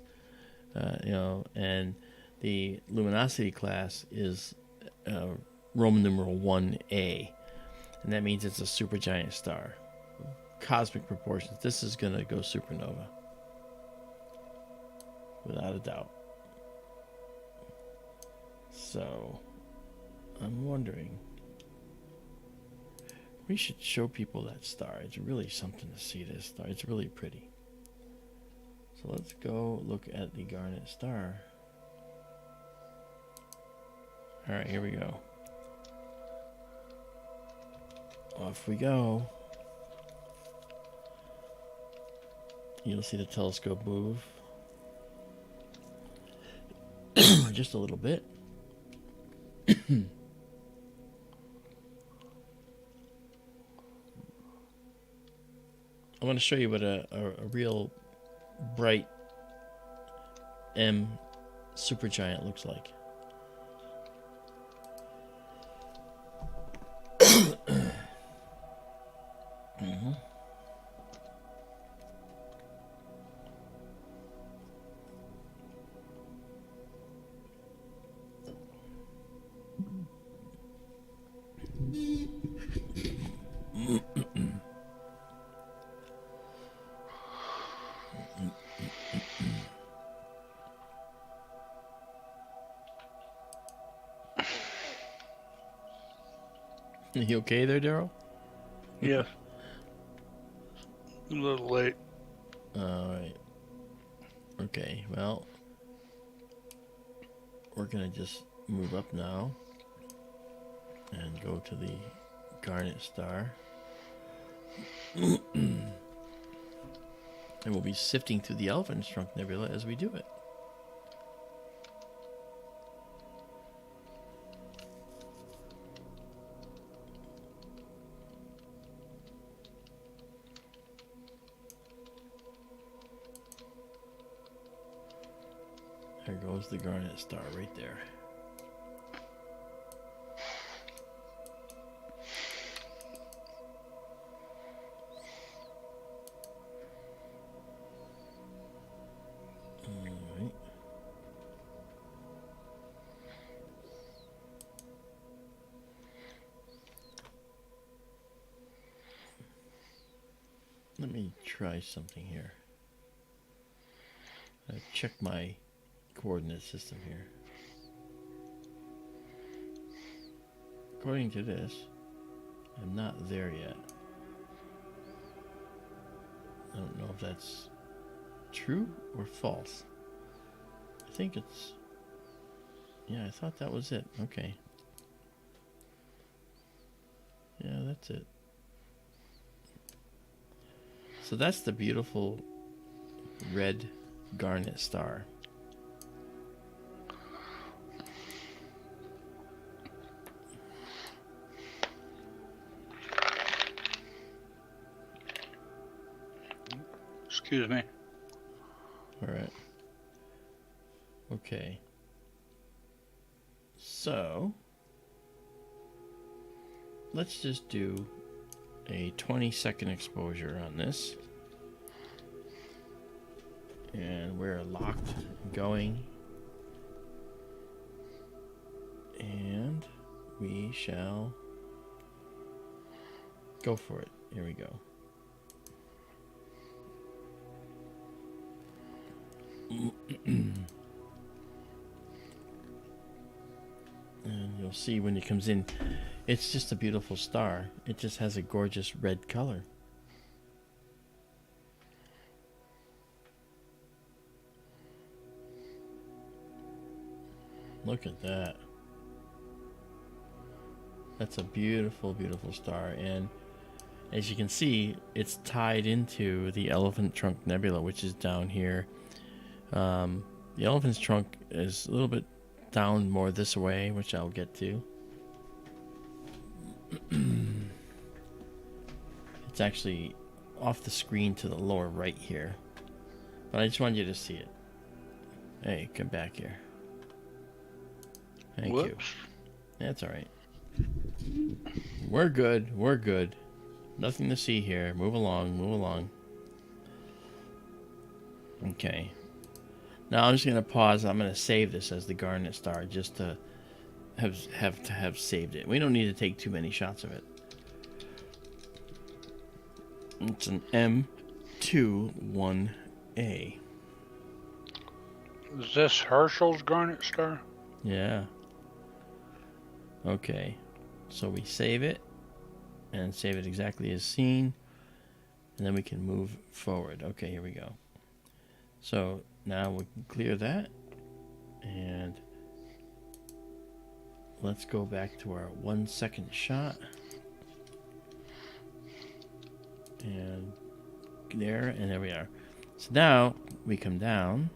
and the luminosity class is Roman numeral 1A, and that means it's a supergiant star. Cosmic proportions. This is going to go supernova, without a doubt. So, I'm wondering, we should show people that star. It's really something to see this star. It's really pretty. So let's go look at the Garnet star. Alright, here we go. Off we go. You'll see the telescope move. Just a little bit. I want to show you what a real bright M supergiant looks like. Mm-hmm. You okay there, Daryl? Yes. A little late. Alright. Okay, well, we're going to just move up now and go to the Garnet star. And we'll be sifting through the Elephant's Trunk Nebula as we do it. There goes the Garnet star right there. Alright. Let me try something here. Check my coordinate system here. According to this, I'm not there yet. I don't know if that's true or false. I think it's... Yeah, I thought that was it. Okay. Yeah, that's it. So that's the beautiful red Garnet star. Excuse me. All right. Okay. So, let's just do a 20-second exposure on this. And we're locked and going. And we shall go for it. Here we go. And you'll see when it comes in, it's just a beautiful star. It just has a gorgeous red color. Look at that. That's a beautiful, beautiful star. And as you can see, it's tied into the Elephant Trunk Nebula, which is down here. The Elephant's Trunk is a little bit down more this way, which I'll get to. It's actually off the screen to the lower right here. But I just wanted you to see it. Hey, come back here. Thank you. That's all right. We're good. We're good. Nothing to see here. Move along. Move along. Okay. Now I'm just going to pause. I'm going to save this as the Garnet star just to have saved it. We don't need to take too many shots of it. It's an M21A. Is this Herschel's Garnet star? Yeah. Okay. So we save it and save it exactly as seen. And then we can move forward. Okay, here we go. So now we can clear that. And let's go back to our 1 second shot. And there we are. So now we come down.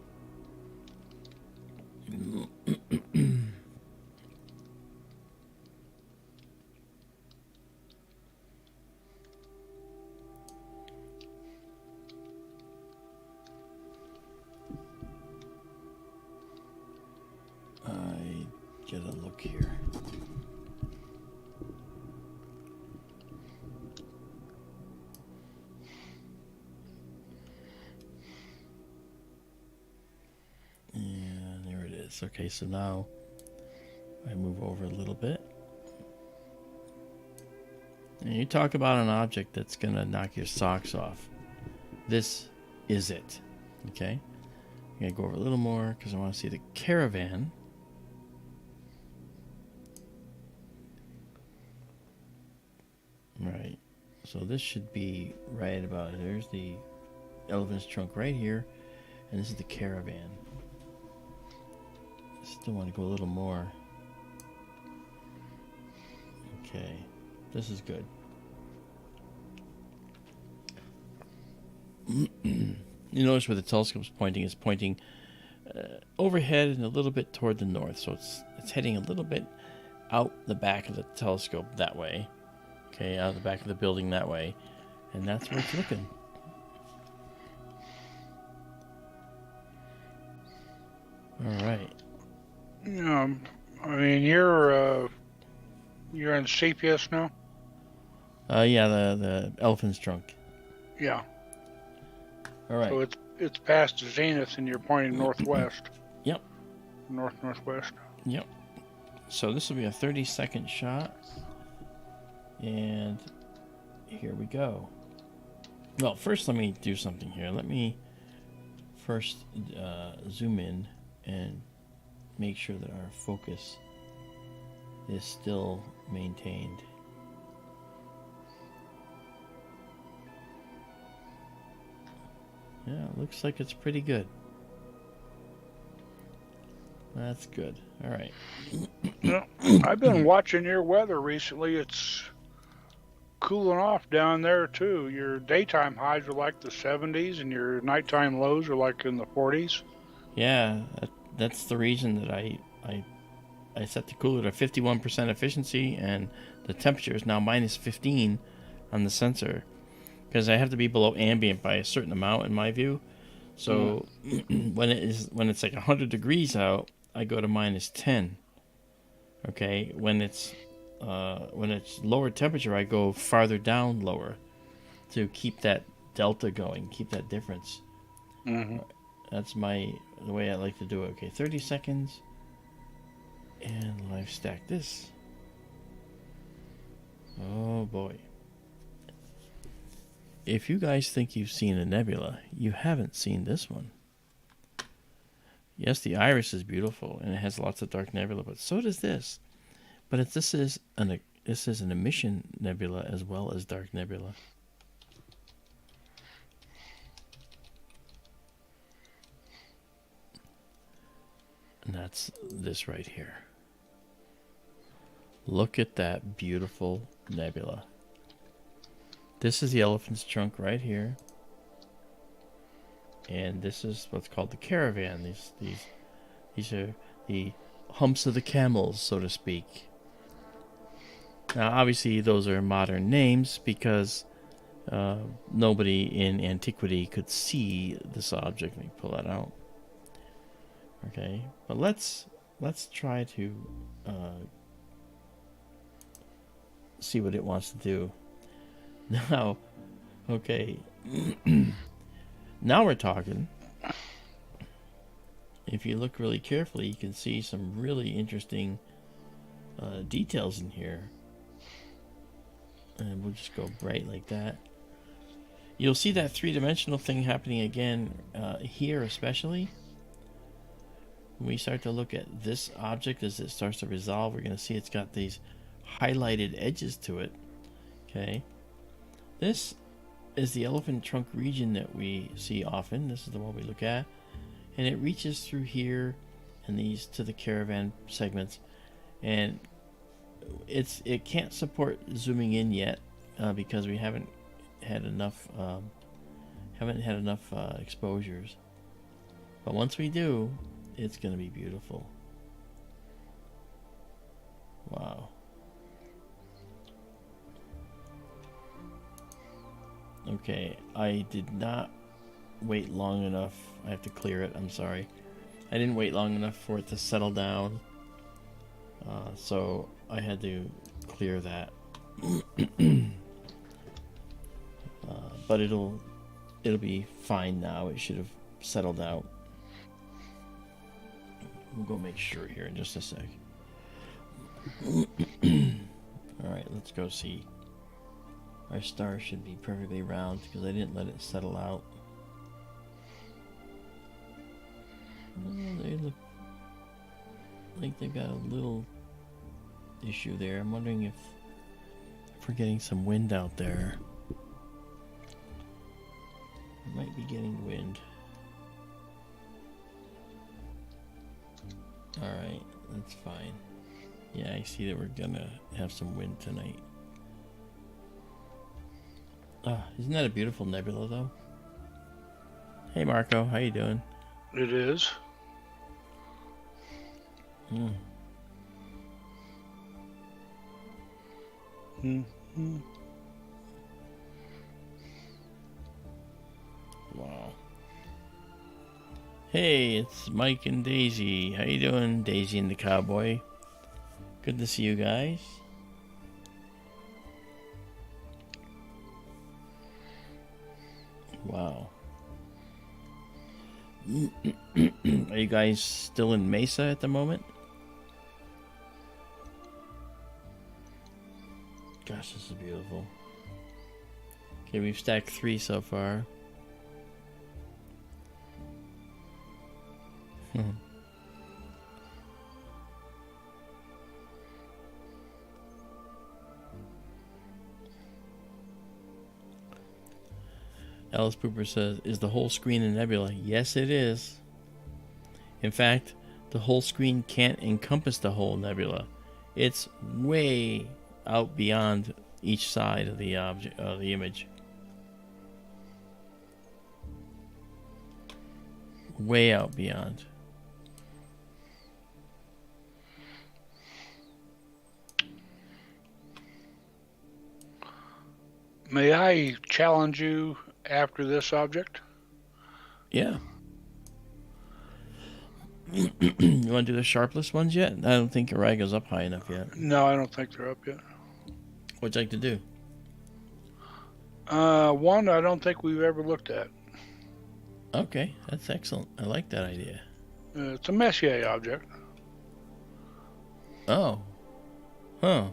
I get a look here. And there it is. Okay, so now I move over a little bit. And you talk about an object that's going to knock your socks off. This is it. Okay? I'm going to go over a little more because I want to see the caravan. Right. So this should be right about, there's the elephant's trunk right here. And this is the caravan. Still want to go a little more. Okay. This is good. You notice where the telescope's pointing is pointing overhead and a little bit toward the north. So it's heading a little bit out the back of the telescope that way. Okay, out of the back of the building that way. And that's where it's looking. All right. Yeah, I mean you're in CPS now. Yeah, the elephant's trunk. Yeah. All right. So it's past the zenith, and you're pointing northwest. Yep. Northwest. Yep. So this will be a 30-second shot. And here we go. Well, first let me do something here. Let me first zoom in and make sure that our focus is still maintained. Yeah, it looks like it's pretty good. That's good. All right. I've been watching your weather recently. It's cooling off down there too. Your daytime highs are like the 70s, and your nighttime lows are like in the 40s. Yeah, that's the reason that I set the cooler to 51% efficiency, and the temperature is now minus 15 on the sensor, because I have to be below ambient by a certain amount in my view. So when it's like 100 degrees out, I go to minus 10. Okay, when it's lower temperature, I go farther down lower to keep that delta going, keep that difference. Mm-hmm. That's the way I like to do it. Okay, 30 seconds. And live stack this. Oh boy. If you guys think you've seen a nebula, you haven't seen this one. Yes, the iris is beautiful and it has lots of dark nebula, but so does this. But this is an emission nebula as well as dark nebula. And that's this right here. Look at that beautiful nebula. This is the elephant's trunk right here. And this is what's called the caravan. These are the humps of the camels, so to speak. Now, obviously, those are modern names because nobody in antiquity could see this object. Let me pull that out. Okay, but let's try to see what it wants to do. Now, okay. Now we're talking. If you look really carefully, you can see some really interesting details in here. And we'll just go bright like that. You'll see that three-dimensional thing happening again here especially. When we start to look at this object as it starts to resolve, we're going to see it's got these highlighted edges to it. Okay. This is the elephant trunk region that we see often. This is the one we look at. And it reaches through here and these to the caravan segments. And it can't support zooming in yet because we haven't had enough exposures. But once we do, it's going to be beautiful. Wow. Okay, I did not wait long enough. I have to clear it. I'm sorry. I didn't wait long enough for it to settle down. So I had to clear that. But it'll be fine now. It should have settled out. We'll go make sure here in just a sec. Alright, let's go see. Our star should be perfectly round because I didn't let it settle out. Oh, they look like they've got a little issue there. I'm wondering if we're getting some wind out there. We might be getting wind. Alright, that's fine. Yeah, I see that we're gonna have some wind tonight. Isn't that a beautiful nebula, though? Hey, Marco, how you doing? It is. Wow. Hey, it's Mike and Daisy. How you doing, Daisy and the Cowboy? Good to see you guys. Wow. Are you guys still in Mesa at the moment? Gosh, this is beautiful. Okay, we've stacked 3 so far. Alice Pooper says, is the whole screen a nebula? Yes, it is. In fact, the whole screen can't encompass the whole nebula. It's way out beyond each side of the object, the image. Way out beyond. May I challenge you after this object? Yeah. You want to do the sharpless ones yet? I don't think Arago's up high enough yet. No, I don't think they're up yet. What'd you like to do? One I don't think we've ever looked at. Okay, that's excellent. I like that idea. It's a Messier object. Oh. Huh.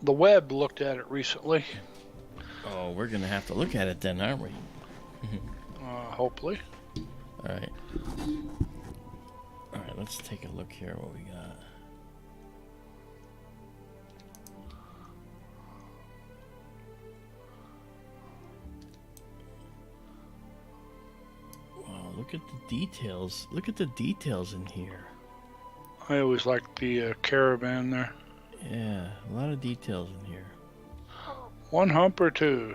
The Webb looked at it recently. Oh, we're going to have to look at it then, aren't we? Hopefully. All right. All right, let's take a look here what we got. Wow, look at the details. Look at the details in here. I always liked the caravan there. Yeah, a lot of details in here. One hump or two?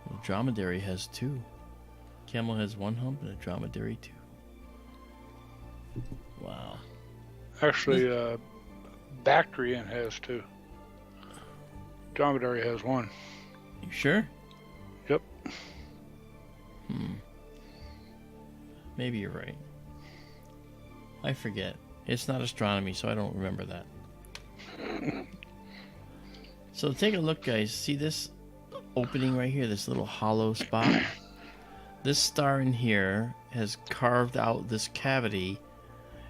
The dromedary has 2. Camel has 1 hump and a dromedary 2. Wow. Actually, Bactrian has 2. Dromedary has 1. You sure? Yep. Maybe you're right. I forget. It's not astronomy, so I don't remember that. So take a look, guys. See this opening right here, this little hollow spot? This star in here has carved out this cavity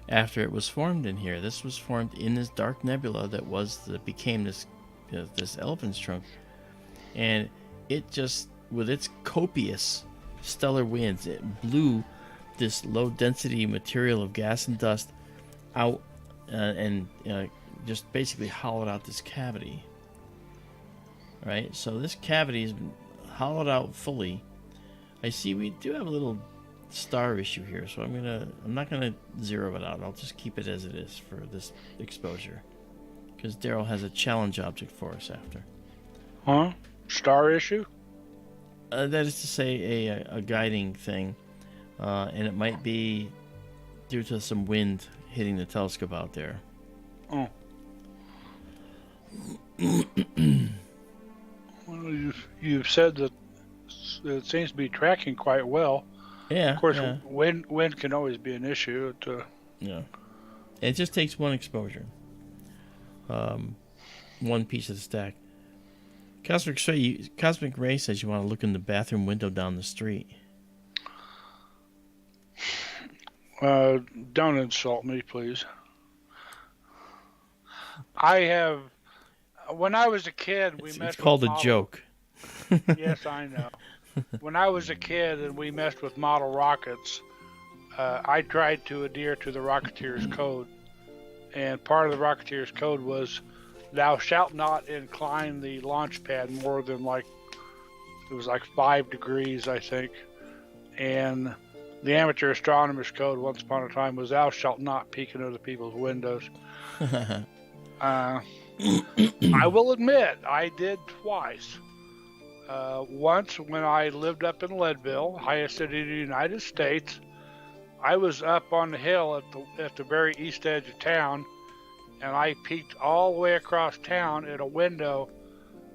after it was formed in here. This was formed in this dark nebula that became this elephant's trunk. And it just, with its copious stellar winds, it blew this low density material of gas and dust out and just basically hollowed out this cavity. Right? So this cavity has been hollowed out fully. I see we do have a little star issue here, so I'm not gonna zero it out. I'll just keep it as it is for this exposure, because Daryl has a challenge object for us after. Huh? Star issue? That is to say, a guiding thing, and it might be due to some wind hitting the telescope out there. Oh. Well, you've said that it seems to be tracking quite well. Yeah. Of course, yeah. wind can always be an issue. Yeah. It just takes one exposure. One piece of the stack. Cosmic Ray says you want to look in the bathroom window down the street. Don't insult me, please. When I was a kid, It's called a joke. Yes, I know. When I was a kid and we messed with model rockets, I tried to adhere to the Rocketeer's code. And part of the Rocketeer's code was, thou shalt not incline the launch pad more than it was 5 degrees, I think. And the amateur astronomer's code once upon a time was, thou shalt not peek into other people's windows. I will admit, I did twice. Once when I lived up in Leadville, highest city in the United States, I was up on the hill at the very east edge of town, and I peeked all the way across town at a window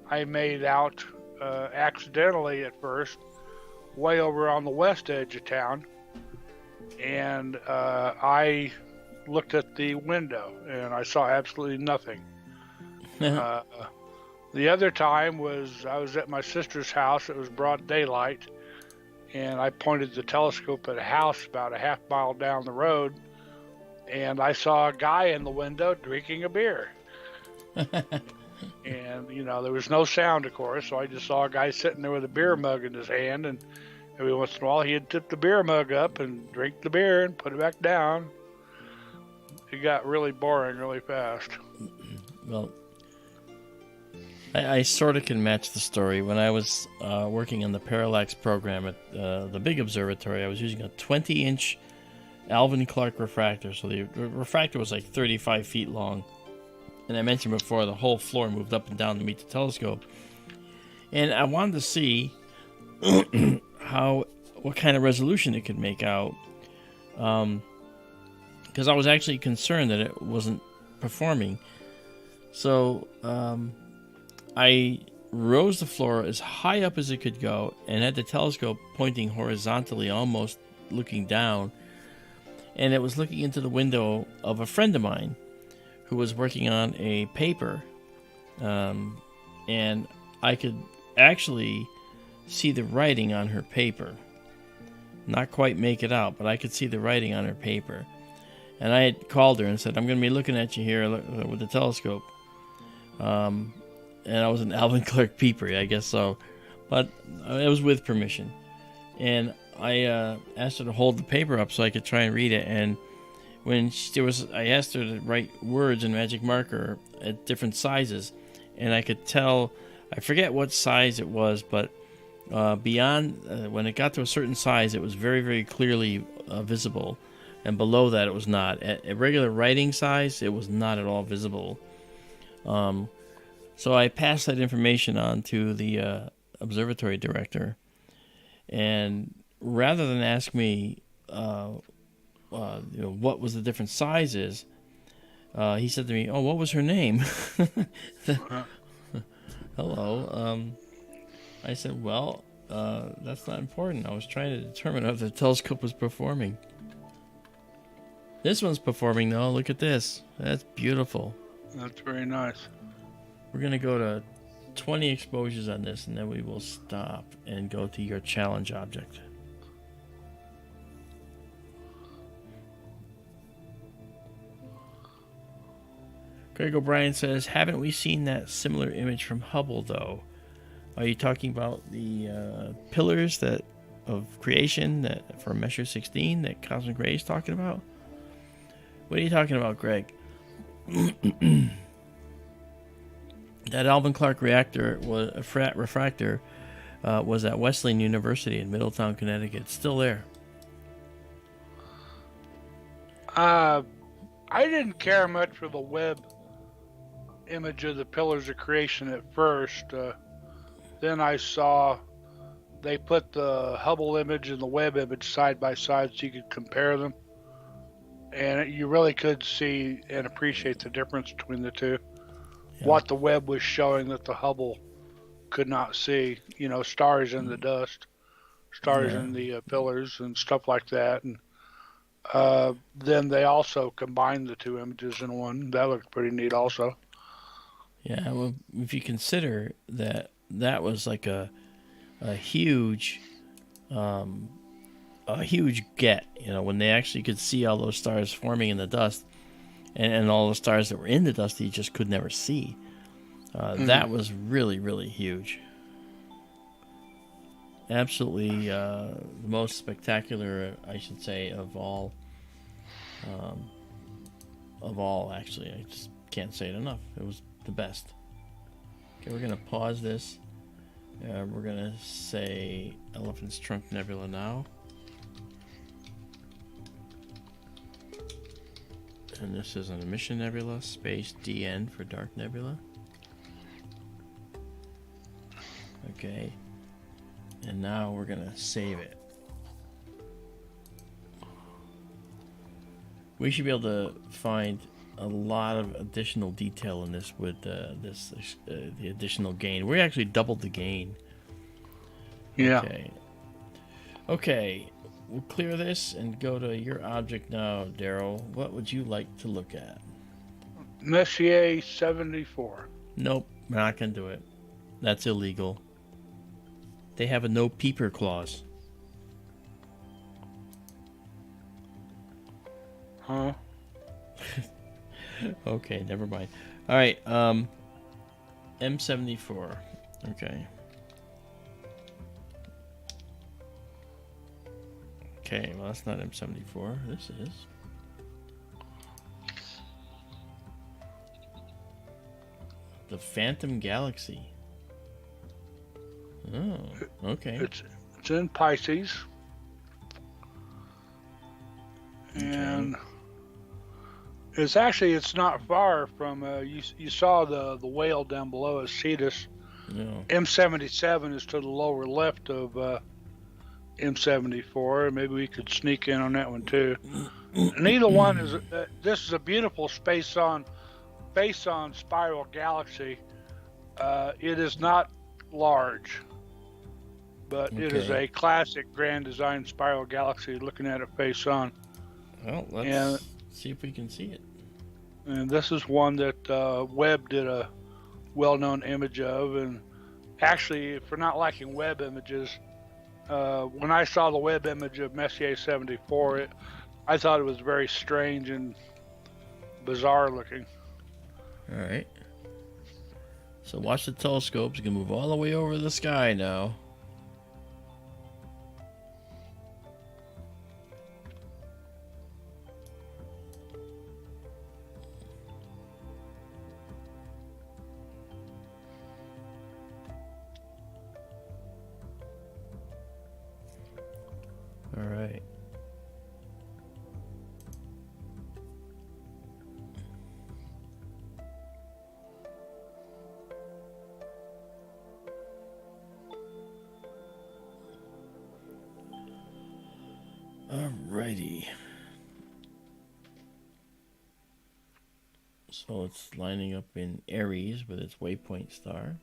I made out accidentally at first, way over on the west edge of town, and I looked at the window and I saw absolutely nothing. The other time was I was at my sister's house. It was broad daylight, and I pointed the telescope at a house about a half mile down the road, and I saw a guy in the window drinking a beer. And, there was no sound, of course, so I just saw a guy sitting there with a beer mug in his hand, and every once in a while he'd tip the beer mug up and drink the beer and put it back down. It got really boring really fast. Well, I sort of can match the story. When I was working on the parallax program at the big observatory, I was using a 20-inch Alvin Clark refractor. So the refractor was 35 feet long. And I mentioned before, the whole floor moved up and down to meet the telescope. And I wanted to see what kind of resolution it could make out. Because I was actually concerned that it wasn't performing. So I rose the floor as high up as it could go and had the telescope pointing horizontally, almost looking down. And it was looking into the window of a friend of mine who was working on a paper. And I could actually see the writing on her paper. Not quite make it out, but I could see the writing on her paper. And I had called her and said, I'm going to be looking at you here with the telescope. And I was an Alvin Clark peeper, I guess so. But it was with permission. And I asked her to hold the paper up so I could try and read it. And when I asked her to write words in magic marker at different sizes. And I could tell, I forget what size it was, but beyond, when it got to a certain size, it was very, very clearly visible. And below that, it was not. At a regular writing size, it was not at all visible. So I passed that information on to the observatory director, and rather than ask me, what was the different sizes, he said to me, "Oh, what was her name?" Hello. I said, "Well, That's not important. I was trying to determine if the telescope was performing. This one's performing, though. Look at this. That's beautiful. That's very nice. We're going to go to 20 exposures on this, and then we will stop and go to your challenge object. Greg O'Brien says, haven't we seen that similar image from Hubble, though? Are you talking about the pillars that of creation that from Measure 16 that Cosmic Ray is talking about? What are you talking about, Greg? That Alvin Clark reactor was a refractor was at Wesleyan University in Middletown, Connecticut. It's still there. I didn't care much for the Webb image of the pillars of creation at first. Then I saw they put the Hubble image and the Webb image side by side so you could compare them. And you really could see and appreciate the difference between the two. Yeah. What the Webb was showing that the Hubble could not see, you know, stars in the dust, stars in the pillars and stuff like that. And then they also combined the two images in one. That looked pretty neat also. Yeah, well, if you consider that that was like a huge get, you know, when they actually could see all those stars forming in the dust, and all the stars that were in the dust you just could never see. That was really, really huge. Absolutely the most spectacular, I should say, of all, actually. I just can't say it enough. It was the best. Okay, we're going to pause this. We're going to say Elephant's Trunk Nebula now. And this is an emission nebula, space DN for dark nebula. Okay. And now we're going to save it. We should be able to find a lot of additional detail in this with the additional gain. We actually doubled the gain. Yeah. Okay. We'll clear this and go to your object now, Daryl. What would you like to look at? Messier 74. Nope, we're not going to do it. That's illegal. They have a no peeper clause. Huh? Okay, never mind. All right, M74. Okay. Okay, well, that's not M74. This is. The Phantom Galaxy. Oh, okay. It's in Pisces. And it's not far from, you saw the whale down below as Cetus. No. M77 is to the lower left of M74. Maybe we could sneak in on that one too. Neither one is. This is a beautiful face-on spiral galaxy. It is not large, but it is a classic grand design spiral galaxy. Looking at it face-on. Well, let's see if we can see it. And this is one that Webb did a well-known image of. And actually, for not liking Webb images. When I saw the Webb image of Messier 74, I thought it was very strange and bizarre looking. All right. So watch the telescopes. You can move all the way over the sky now. All right. Alrighty. So it's lining up in Aries with its waypoint star.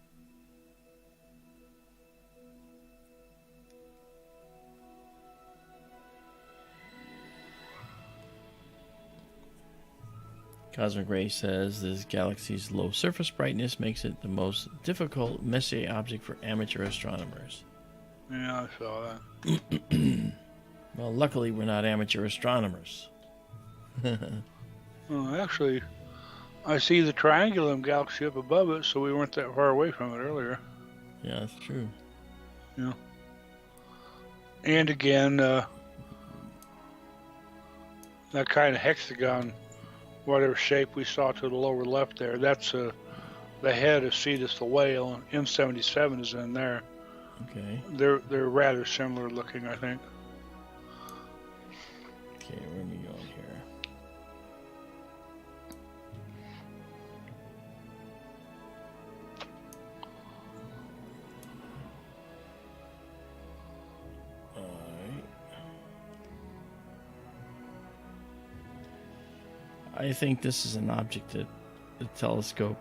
Cosmic Ray says this galaxy's low surface brightness makes it the most difficult Messier object for amateur astronomers. Yeah, I saw that. Well, luckily we're not amateur astronomers. Well, actually, I see the Triangulum Galaxy up above it, so we weren't that far away from it earlier. Yeah, that's true. Yeah. And again, that kind of hexagon, whatever shape we saw to the lower left there, that's the head of Cetus the whale, and M77 is in there. Okay. They're rather similar looking, I think. Okay, where are we going here? Alright. I think this is an object that the telescope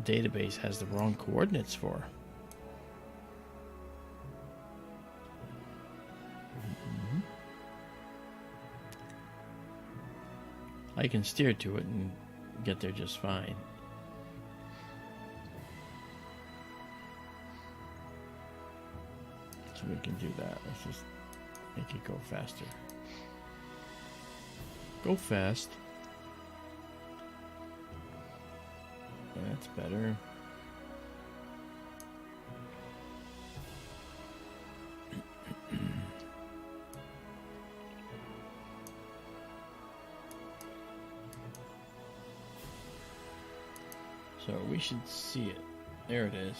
database has the wrong coordinates for. I can steer to it and get there just fine. So we can do that. Let's just make it go faster. Go fast. That's better. So we should see it. There it is.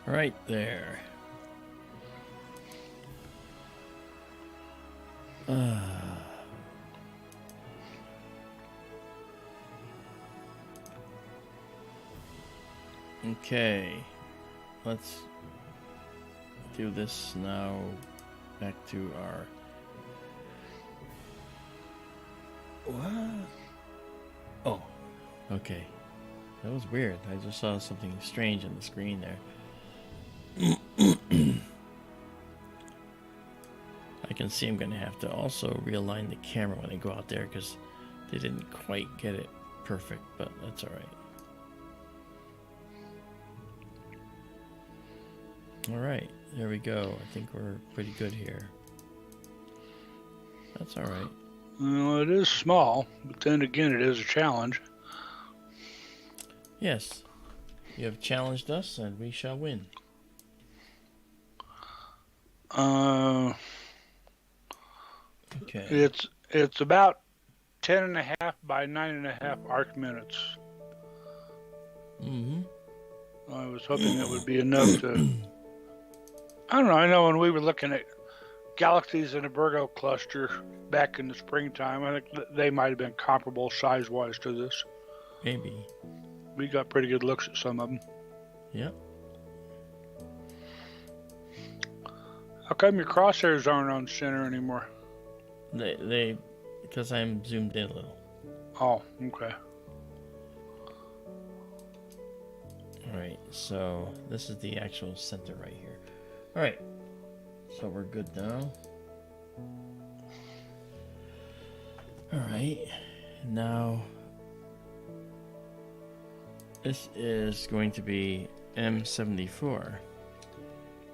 Right there. Okay. Let's do this now. Back to our... What? Oh. Okay. That was weird. I just saw something strange on the screen there. I can see I'm going to have to also realign the camera when I go out there because they didn't quite get it perfect, but that's alright. Alright, there we go. I think we're pretty good here. That's alright. Well, it is small, but then again, it is a challenge. Yes, you have challenged us, and we shall win. Okay. It's about 10.5 by 9.5 arc minutes. Mm-hmm. I was hoping it would be enough to... I don't know. I know when we were looking at galaxies in a Virgo cluster back in the springtime, I think they might have been comparable size-wise to this. Maybe. We got pretty good looks at some of them. Yep. How come your crosshairs aren't on center anymore? They because I'm zoomed in a little. Oh, okay. Alright, so this is the actual center right here. Alright, so we're good now. Alright, now this is going to be M74,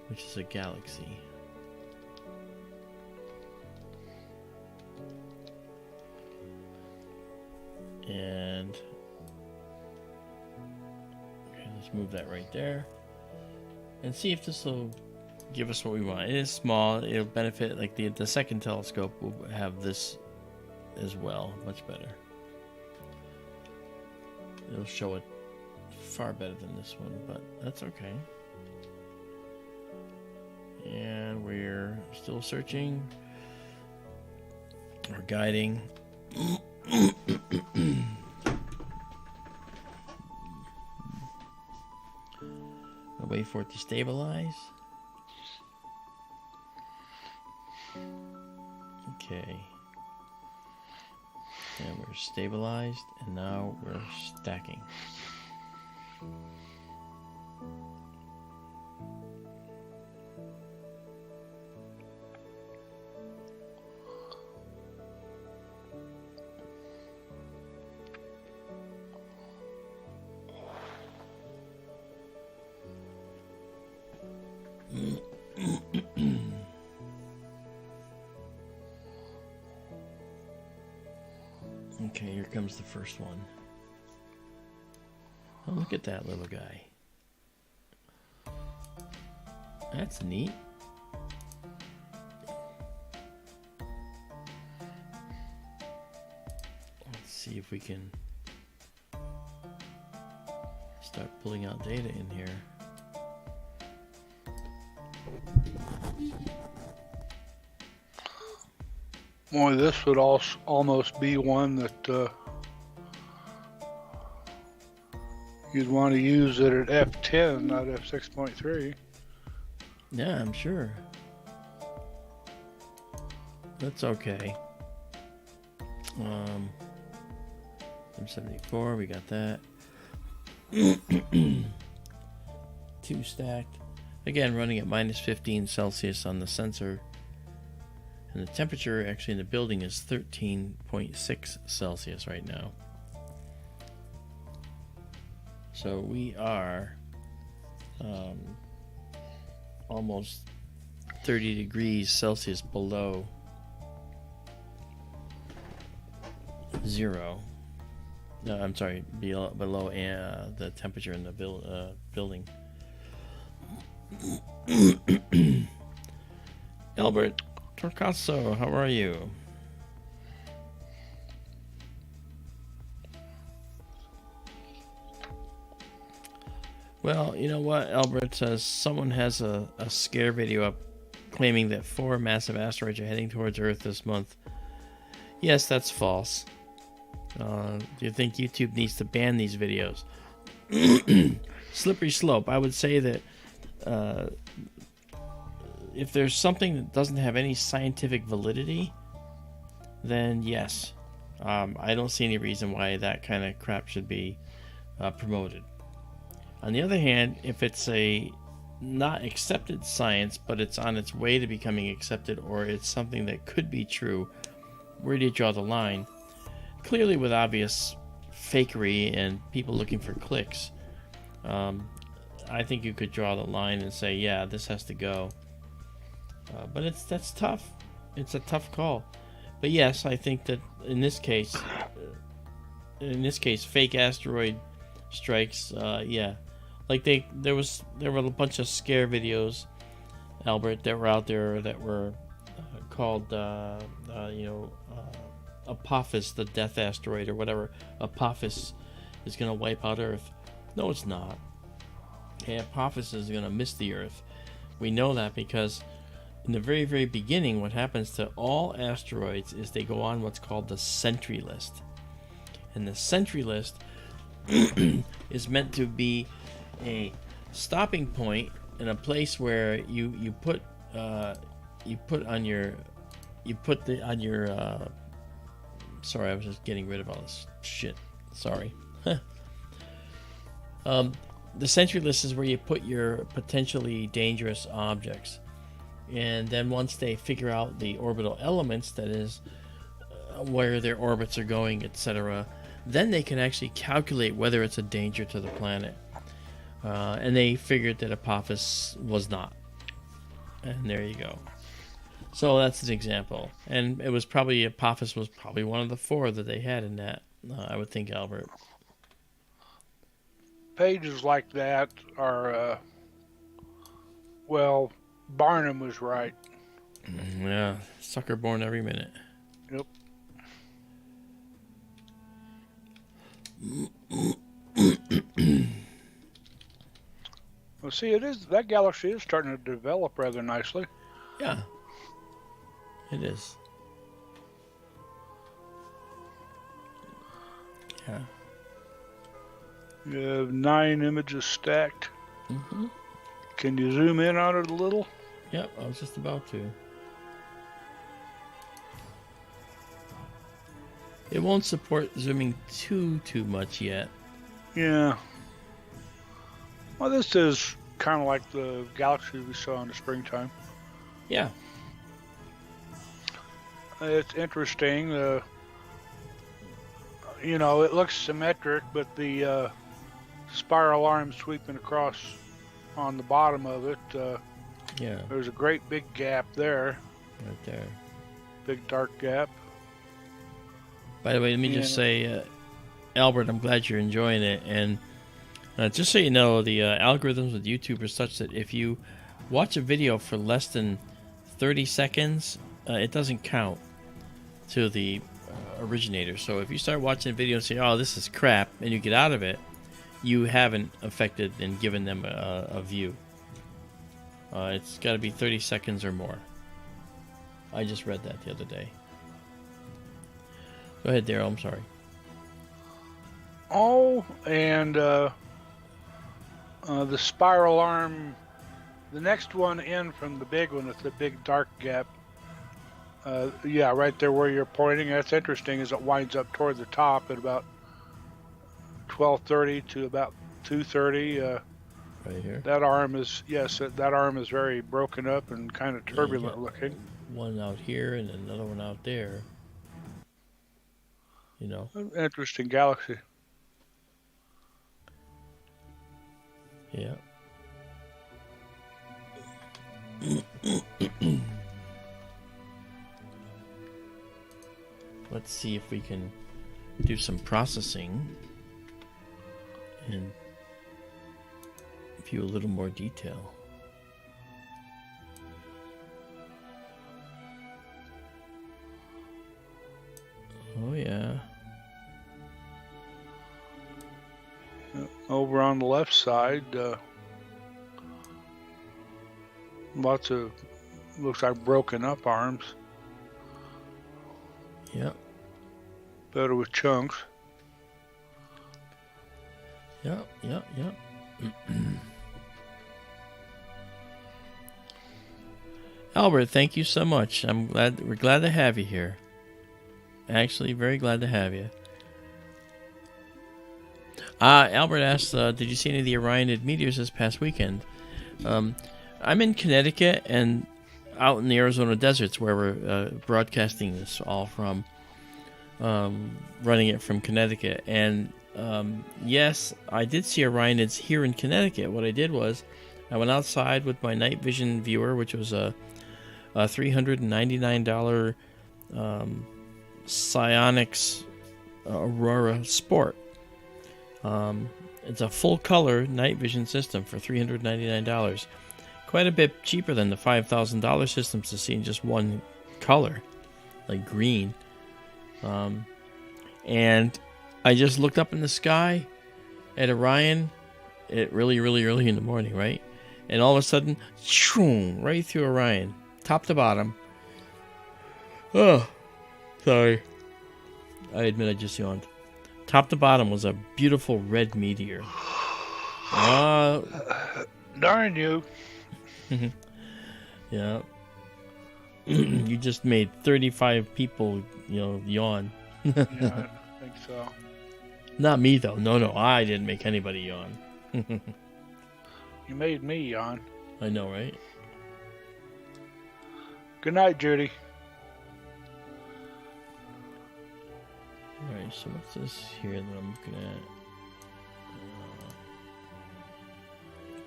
which is a galaxy. And okay, let's move that right there and see if this will give us what we want. It is small. It'll benefit, like the second telescope will have this as well, much better. It'll show it far better than this one, but that's okay. And we're still searching or guiding. I'll wait for it to stabilize. Okay. And we're stabilized, and now we're stacking. Okay, here comes the first one. Oh, look at that little guy. That's neat. Let's see if we can start pulling out data in here. Boy, this would almost be one that you'd want to use it at f10, not f6.3. Yeah, I'm sure. That's okay. 74, we got that. 2 stacked. Again, running at minus 15 Celsius on the sensor. And the temperature actually in the building is 13.6 Celsius right now. So we are almost 30 degrees Celsius below zero. No, I'm sorry, below the temperature in the building. Albert Torcaso, how are you? Well, you know what? Albert says someone has a scare video up claiming that 4 massive asteroids are heading towards Earth this month. Yes, that's false. Do you think YouTube needs to ban these videos? Slippery slope. I would say that if there's something that doesn't have any scientific validity, then yes. I don't see any reason why that kind of crap should be promoted. On the other hand, if it's a not accepted science, but it's on its way to becoming accepted, or it's something that could be true, where do you draw the line? Clearly with obvious fakery and people looking for clicks, I think you could draw the line and say, yeah, this has to go. But that's tough. It's a tough call. But yes, I think that in this case, fake asteroid strikes, yeah. Like there were a bunch of scare videos, Albert, that were out there that were called, Apophis, the death asteroid or whatever. Apophis is going to wipe out Earth. No, it's not. Okay, Apophis is going to miss the Earth. We know that because in the very, very beginning, what happens to all asteroids is they go on what's called the Sentry List. And the Sentry List is meant to be a stopping point in a place where you put on your sorry, I was just getting rid of all this shit. Sorry. The Sentry List is where you put your potentially dangerous objects. And then once they figure out the orbital elements, that is, where their orbits are going, etc., then they can actually calculate whether it's a danger to the planet. And they figured that Apophis was not. And there you go. So that's an example. And it was probably, Apophis was probably one of the 4 that they had in that, I would think, Albert. Pages like that are, well, Barnum was right. Yeah, sucker born every minute. Yep. Well, see, that galaxy is starting to develop rather nicely. Yeah, it is. Yeah. You have 9 images stacked. Mm-hmm. Can you zoom in on it a little? Yep, I was just about to. It won't support zooming too much yet. Yeah. Well, this is kind of like the galaxy we saw in the springtime. Yeah. It's interesting. It looks symmetric, but the spiral arm sweeping across on the bottom of it Yeah, There's a great big gap there. right there. Big dark gap. By the way, let me just say, Albert, I'm glad you're enjoying it. And just so you know, the algorithms with YouTube are such that if you watch a video for less than 30 seconds, it doesn't count to the originator. So if you start watching a video and say, oh, this is crap, and you get out of it, you haven't affected and given them a view. It's got to be 30 seconds or more. I just read that the other day. Go ahead, Daryl. I'm sorry. Oh, and the spiral arm, the next one in from the big one with the big dark gap. Yeah, right there where you're pointing. That's interesting as it winds up toward the top at about 12:30 to about 2:30. Right here. That arm is, yes, that arm is very broken up and kind of turbulent looking. One out here and another one out there. You know. Interesting galaxy. Yeah. Let's see if we can do some processing and view a little more detail. Oh yeah. Over on the left side, lots of, looks like broken up arms. Yep. Better with chunks. Yep. Albert, thank you so much. We're glad to have you here. Actually, very glad to have you. Albert asked, did you see any of the Orionid meteors this past weekend? I'm in Connecticut and out in the Arizona deserts where we're broadcasting this all from, running it from Connecticut. And yes, I did see Orionids here in Connecticut. What I did was I went outside with my night vision viewer, which was a $399 Psionics Aurora Sport. It's a full color night vision system for $399. Quite a bit cheaper than the $5,000 systems to see in just one color, like green. And I just looked up in the sky at Orion at really early in the morning, right? And all of a sudden, right through Orion, top to bottom. Oh, sorry. I admit I just yawned. Top to bottom was a beautiful red meteor. Darn you. Yeah. You just made 35 people, yawn. Yeah, I think so. Not me, though. No, I didn't make anybody yawn. You made me yawn. I know, right? Good night, Judy. Alright, so what's this here that I'm looking at?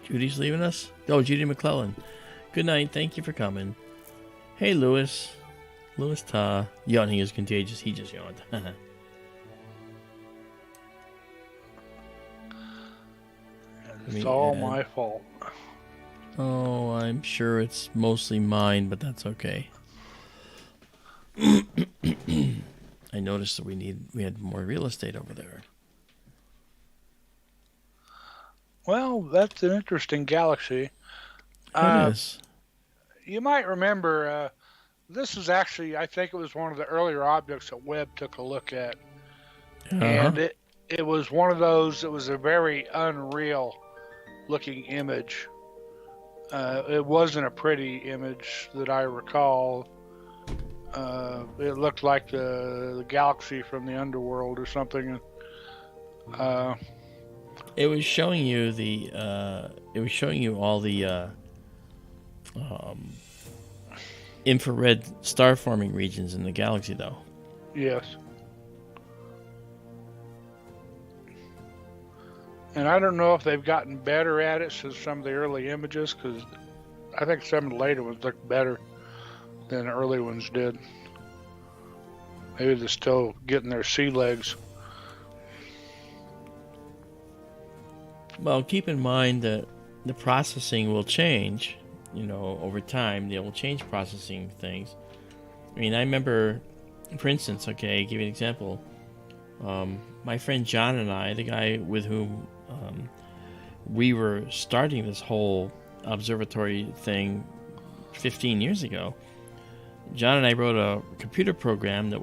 Judy's leaving us? Oh, Judy McClellan. Good night, thank you for coming. Hey, Lewis. Lewis Ta. Yawning is contagious, he just yawned. It's all my fault. Oh, I'm sure it's mostly mine, but that's okay. I noticed that we had more real estate over there. Well, that's an interesting galaxy. It is. You might remember, this is actually, I think it was one of the earlier objects that Webb took a look at. Uh-huh. And it was one of those, it was a very unreal looking image. It wasn't a pretty image that I recall. It looked like the galaxy from the underworld or something. It was showing you all the infrared star forming regions in the galaxy, though. Yes. And I don't know if they've gotten better at it since some of the early images, because I think some of the later ones look better than the early ones did. Maybe they're still getting their sea legs. Well, keep in mind that the processing will change, over time. They will change processing things. I mean, I remember, for instance, okay, give you an example. My friend John and I, the guy with whom we were starting this whole observatory thing 15 years ago, John and I wrote a computer program that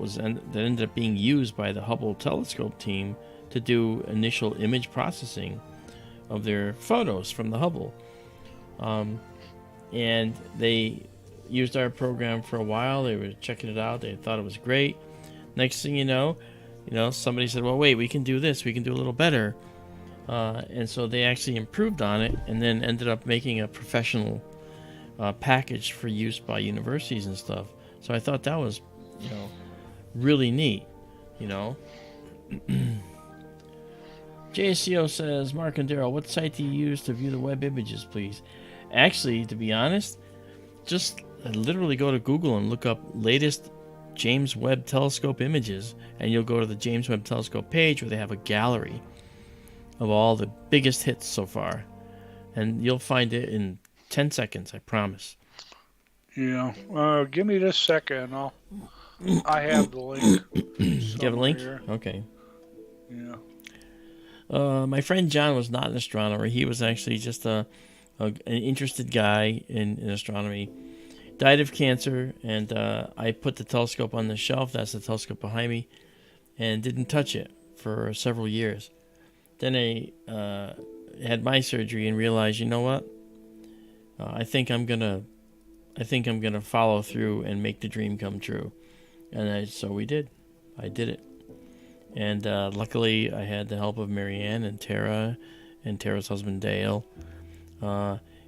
ended up being used by the Hubble telescope team to do initial image processing of their photos from the Hubble. And they used our program for a while. They were checking it out. They thought it was great. Next thing you know, somebody said, well, wait, we can do this. We can do a little better. And so they actually improved on it and then ended up making a professional package for use by universities and stuff. So I thought that was, really neat, JSCO says, Mark and Daryl, what site do you use to view the web images, please? Actually, to be honest, just literally go to Google and look up latest James Webb Telescope images, and you'll go to the James Webb Telescope page where they have a gallery of all the biggest hits so far. And you'll find it in 10 seconds, I promise. Yeah. Give me this second. I have the link. You have a link? Here. Okay. Yeah. My friend John was not an astronomer. He was actually just an interested guy in astronomy. Died of cancer, and I put the telescope on the shelf. That's the telescope behind me, and didn't touch it for several years. Then I had my surgery and realized, you know what? I think I'm gonna follow through and make the dream come true, and so we did. I did it, and luckily I had the help of Marianne and Tara, and Tara's husband Dale,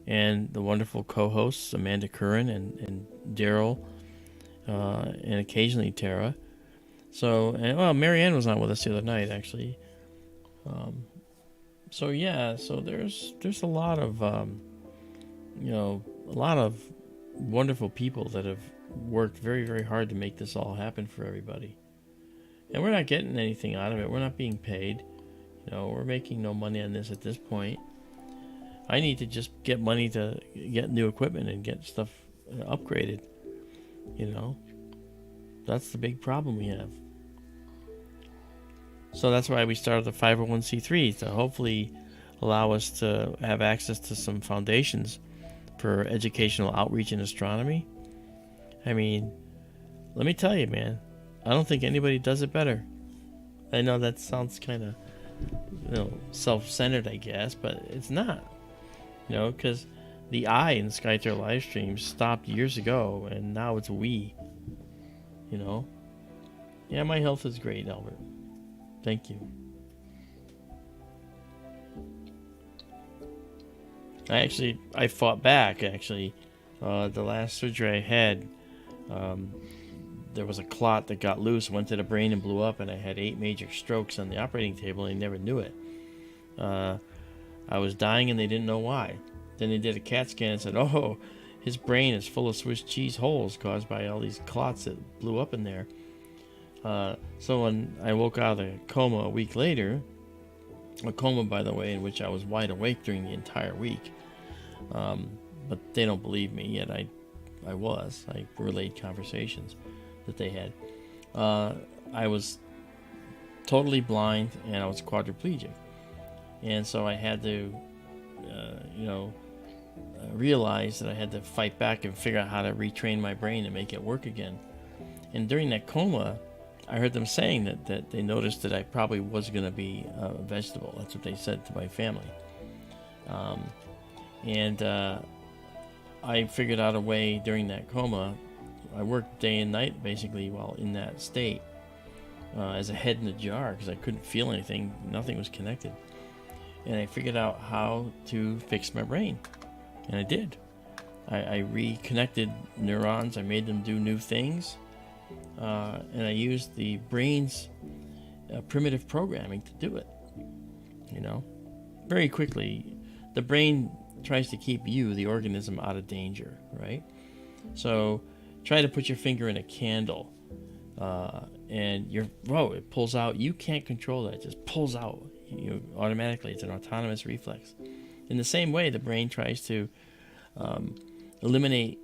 and the wonderful co-hosts Amanda Curran and Daryl, and occasionally Tara. So, Marianne was on with us the other night actually. So there's a lot of wonderful people that have worked very, very hard to make this all happen for everybody. And we're not getting anything out of it. We're not being paid. We're making no money on this at this point. I need to just get money to get new equipment and get stuff upgraded. That's the big problem we have. So that's why we started the 501c3 to hopefully allow us to have access to some foundations for educational outreach in astronomy. I mean, let me tell you, man, I don't think anybody does it better. I know that sounds kind of, self-centered, I guess, but it's not. Because the I in SkyTer live stream stopped years ago, and now it's we. Yeah, my health is great, Albert. Thank you. I fought back, actually. The last surgery I had, there was a clot that got loose, went to the brain and blew up, and I had 8 major strokes on the operating table, and I never knew it. I was dying, and they didn't know why. Then they did a CAT scan and said, oh, his brain is full of Swiss cheese holes caused by all these clots that blew up in there. So when I woke out of the coma a week later, a coma, by the way, in which I was wide awake during the entire week, but they don't believe me yet. I relayed conversations that they had. I was totally blind, and I was quadriplegic, and so I had to realize that I had to fight back and figure out how to retrain my brain and make it work again. And during that coma, I heard them saying that they noticed that I probably was going to be a vegetable. That's what they said to my family. And I figured out a way during that coma. I worked day and night basically while in that state as a head in a jar because I couldn't feel anything. Nothing was connected. And I figured out how to fix my brain. And I did. I reconnected neurons. I made them do new things. And I used the brain's primitive programming to do it. Very quickly. The brain tries to keep you, the organism, out of danger, right? So try to put your finger in a candle, and it pulls out. You can't control that; it just pulls out. Automatically. It's an autonomous reflex. In the same way, the brain tries to eliminate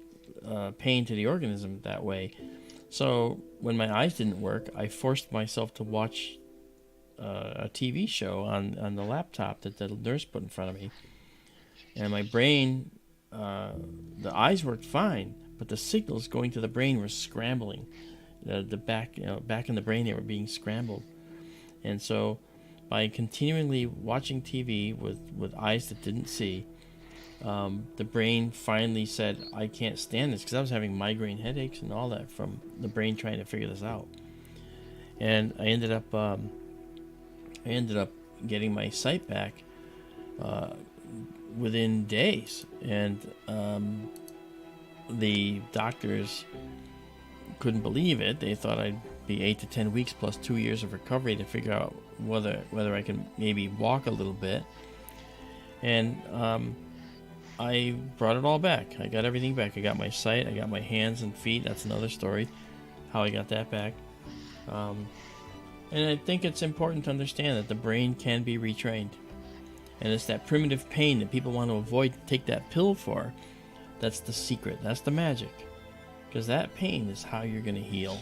pain to the organism that way. So when my eyes didn't work, I forced myself to watch a TV show on the laptop that the nurse put in front of me, and my brain, the eyes worked fine, but the signals going to the brain were scrambling. The back in the brain, they were being scrambled, and so by continually watching TV with eyes that didn't see, the brain finally said, I can't stand this, because I was having migraine headaches and all that from the brain trying to figure this out. And I ended up getting my sight back within days. And the doctors couldn't believe it. They thought I'd be 8 to 10 weeks plus 2 years of recovery to figure out whether I can maybe walk a little bit. And I brought it all back. I got everything back. I got my sight. I got my hands and feet. That's another story, how I got that back. And I think it's important to understand that the brain can be retrained. And it's that primitive pain that people want to avoid, take that pill for. That's the secret. That's the magic. Because that pain is how you're going to heal.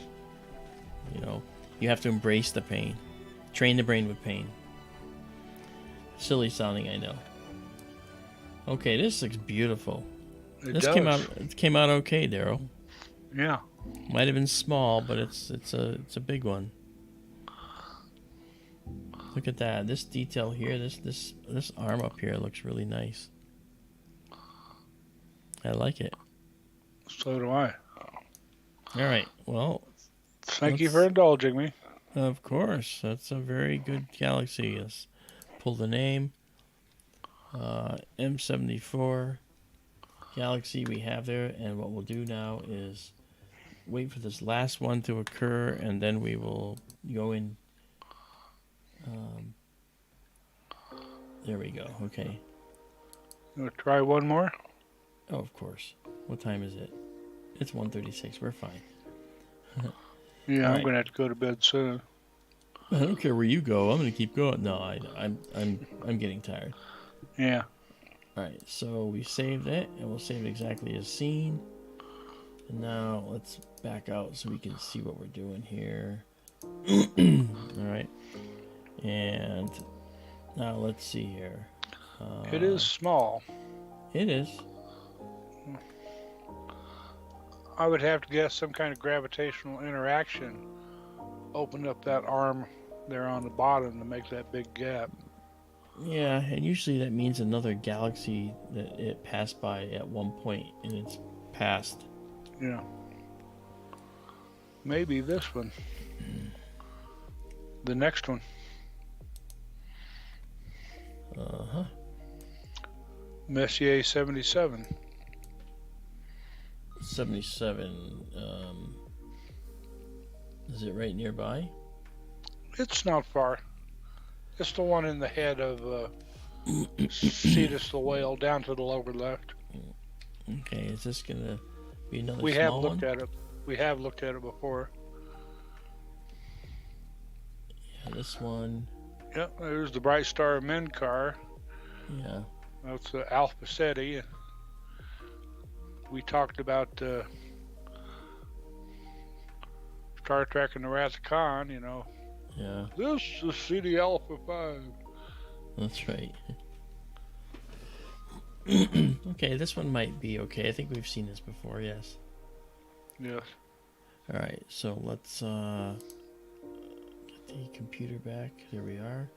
You have to embrace the pain. Train the brain with pain. Silly sounding, I know. Okay, this looks beautiful. This came out okay, Daryl. Yeah. Might have been small, but it's a big one. Look at that. This detail here, this arm up here looks really nice. I like it. So do I. All right. Well, thank you for indulging me. Of course. That's a very good galaxy. Let's pull the name. M74 Galaxy we have there, and what we'll do now is wait for this last one to occur, and then we will go in. There we go. Okay. You want to try one more? Oh, of course. What time is it? It's 1:36. We're fine. Yeah, All I'm right. gonna have to go to bed soon. I don't care where you go. I'm gonna keep going. No, I'm getting tired. Yeah. All right. So we saved it, and we'll save it exactly as seen. And now let's back out so we can see what we're doing here. All right. And now let's see here. It is small. It is. I would have to guess some kind of gravitational interaction opened up that arm there on the bottom to make that big gap. Yeah, and usually that means another galaxy that it passed by at one point in its past. Yeah. Maybe this one. The next one. Uh-huh. Messier 77. 77. Is it right nearby? It's not far. It's the one in the head of Cetus the whale down to the lower left. Okay, is this gonna be another We have small looked one? at it. We have looked at it before. Yeah, this one. Yep, there's the Bright Star Menkar. Yeah. That's the Alpha Ceti. We talked about Star Trek and the Wrath of Khan, Yeah, This is CD Alpha 5. that's right. Okay, this one might be okay. I think we've seen this before, yes. Yes. All right, so let's get the computer back. There we are.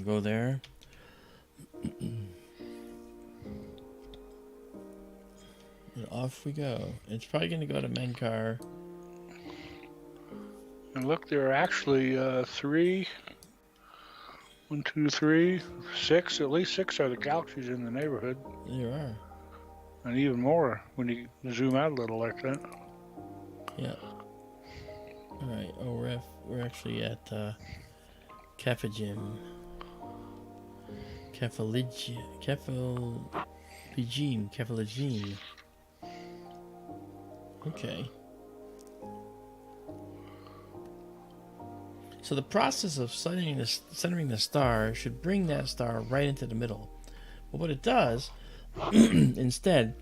Go there. And off we go. It's probably going to go to Menkar. And look, there are actually 3, 1, 2, 3, 6. At least 6 are the galaxies in the neighborhood. There are. And even more when you zoom out a little like that. Yeah. All right. Oh, we're actually at Kefajim. Cephalogyne. Okay. So the process of centering the star should bring that star right into the middle. But what it does instead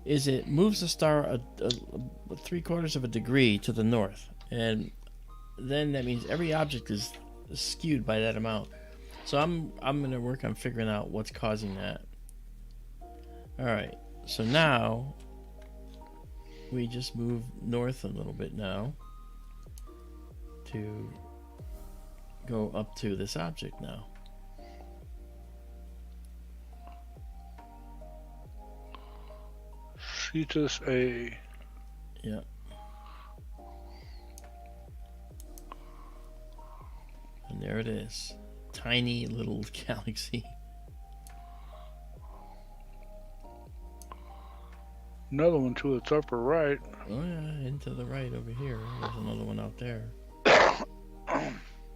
is it moves the star a 3/4 of a degree to the north, and then that means every object is skewed by that amount. So I'm going to work on figuring out what's causing that. All right. So now we just move north a little bit now to go up to this object now. Cetus A. Yeah. And there it is. Tiny little galaxy. Another one to its upper right. Oh yeah, into the right over here. There's another one out there.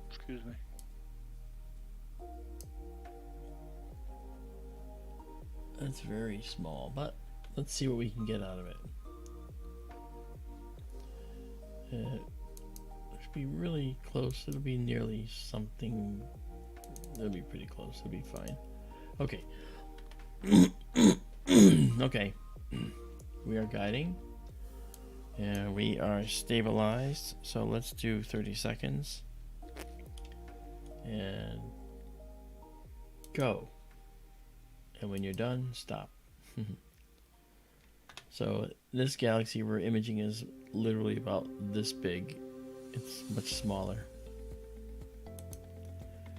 Excuse me. That's very small, but let's see what we can get out of it. It should be really close. It'll be nearly something. It'll be pretty close. It'll be fine. Okay. Okay. We are guiding. And we are stabilized. So let's do 30 seconds. And go. And when you're done, stop. So this galaxy we're imaging is literally about this big. It's much smaller.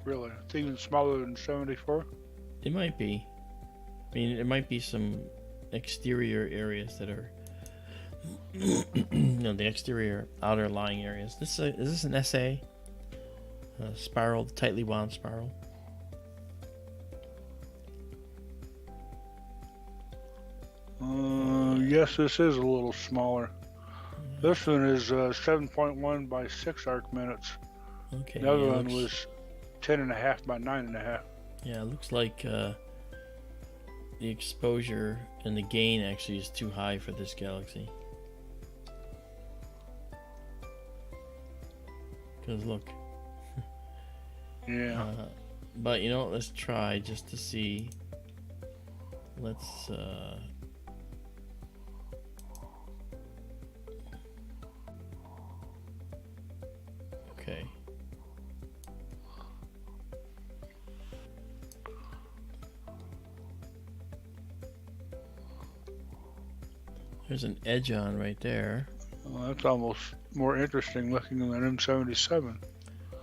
Really? It's even smaller than 74? It might be. I mean, it might be some exterior areas that are the exterior outer lying areas. Is this an SA? A spiral, tightly wound spiral. Yes, this is a little smaller. This one is 7.1 by 6 arc minutes. Okay. The other one was 10.5 by 9.5. Yeah, it looks like the exposure and the gain actually is too high for this galaxy. Because look. Yeah. But you know, let's try just to see. Let's okay. There's an edge on right there. Well, that's almost more interesting looking than an M77.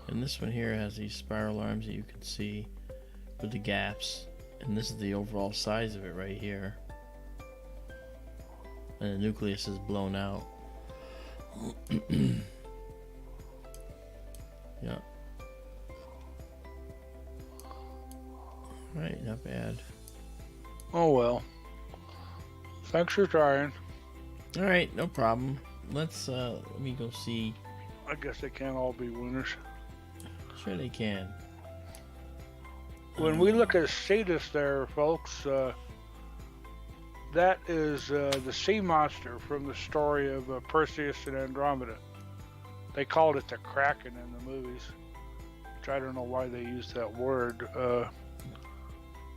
And this one here has these spiral arms that you can see with the gaps. And this is the overall size of it right here. And the nucleus is blown out. Yeah. Alright, not bad. Oh well. Thanks for trying. Alright, no problem. Let's let me go see. I guess they can't all be winners. Sure they can. When we look at Cetus there, folks, that is the sea monster from the story of Perseus and Andromeda. They called it the Kraken in the movies, which I don't know why they used that word.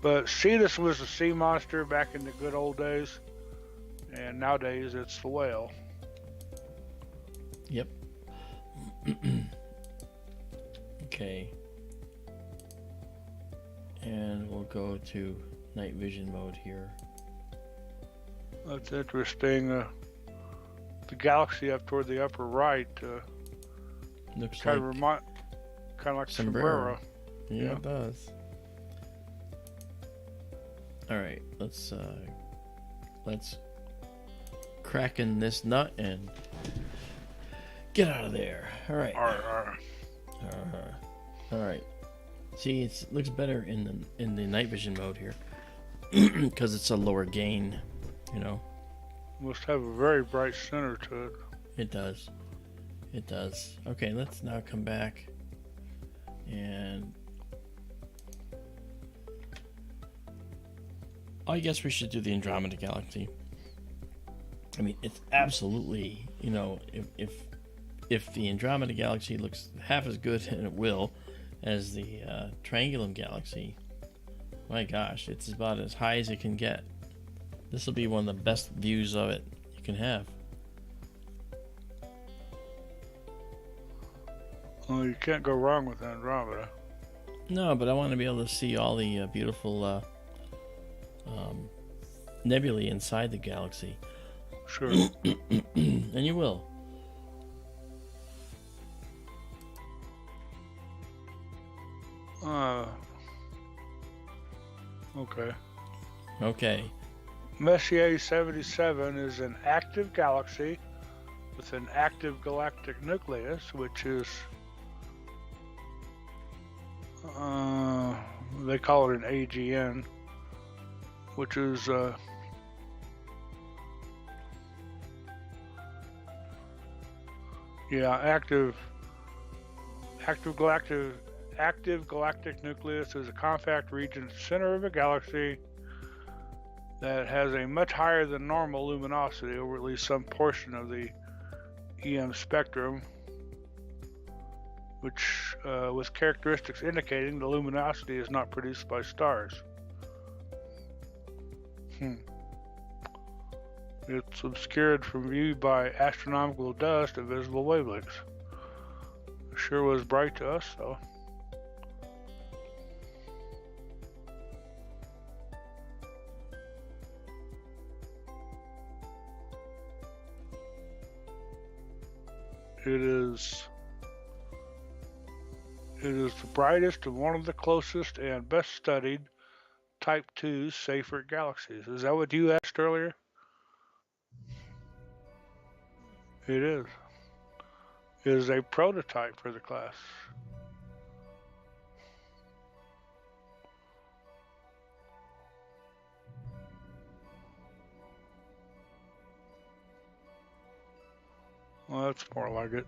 But Cetus was a sea monster back in the good old days, and nowadays it's the whale. Yep. Okay. And we'll go to night vision mode here. That's interesting. The galaxy up toward the upper right Looks kind like of like sombrero. Yeah, it does. All right, let's crack in this nut and get out of there. All right. All right. See, it looks better in the night vision mode here because it's a lower gain, you know. Must have a very bright center to it. It does. It does. Okay, let's now come back and I guess we should do the Andromeda Galaxy. I mean, it's absolutely, if the Andromeda Galaxy looks half as good, and it will, as the Triangulum Galaxy, my gosh, it's about as high as it can get. This will be one of the best views of it you can have. Well, you can't go wrong with Andromeda. No, but I want to be able to see all the beautiful nebulae inside the galaxy. Sure. And you will. Okay. Okay. Messier 77 is an active galaxy with an active galactic nucleus, which is, they call it an AGN, which is, active galactic nucleus is a compact region at the center of a galaxy that has a much higher than normal luminosity over at least some portion of the EM spectrum, which with characteristics indicating the luminosity is not produced by stars. It's obscured from view by astronomical dust at visible wavelengths. Sure was bright to us, though. It is the brightest and one of the closest and best studied Type 2 Seyfert galaxies. Is that what you asked earlier? It is. It is a prototype for the class. Well, that's more like it.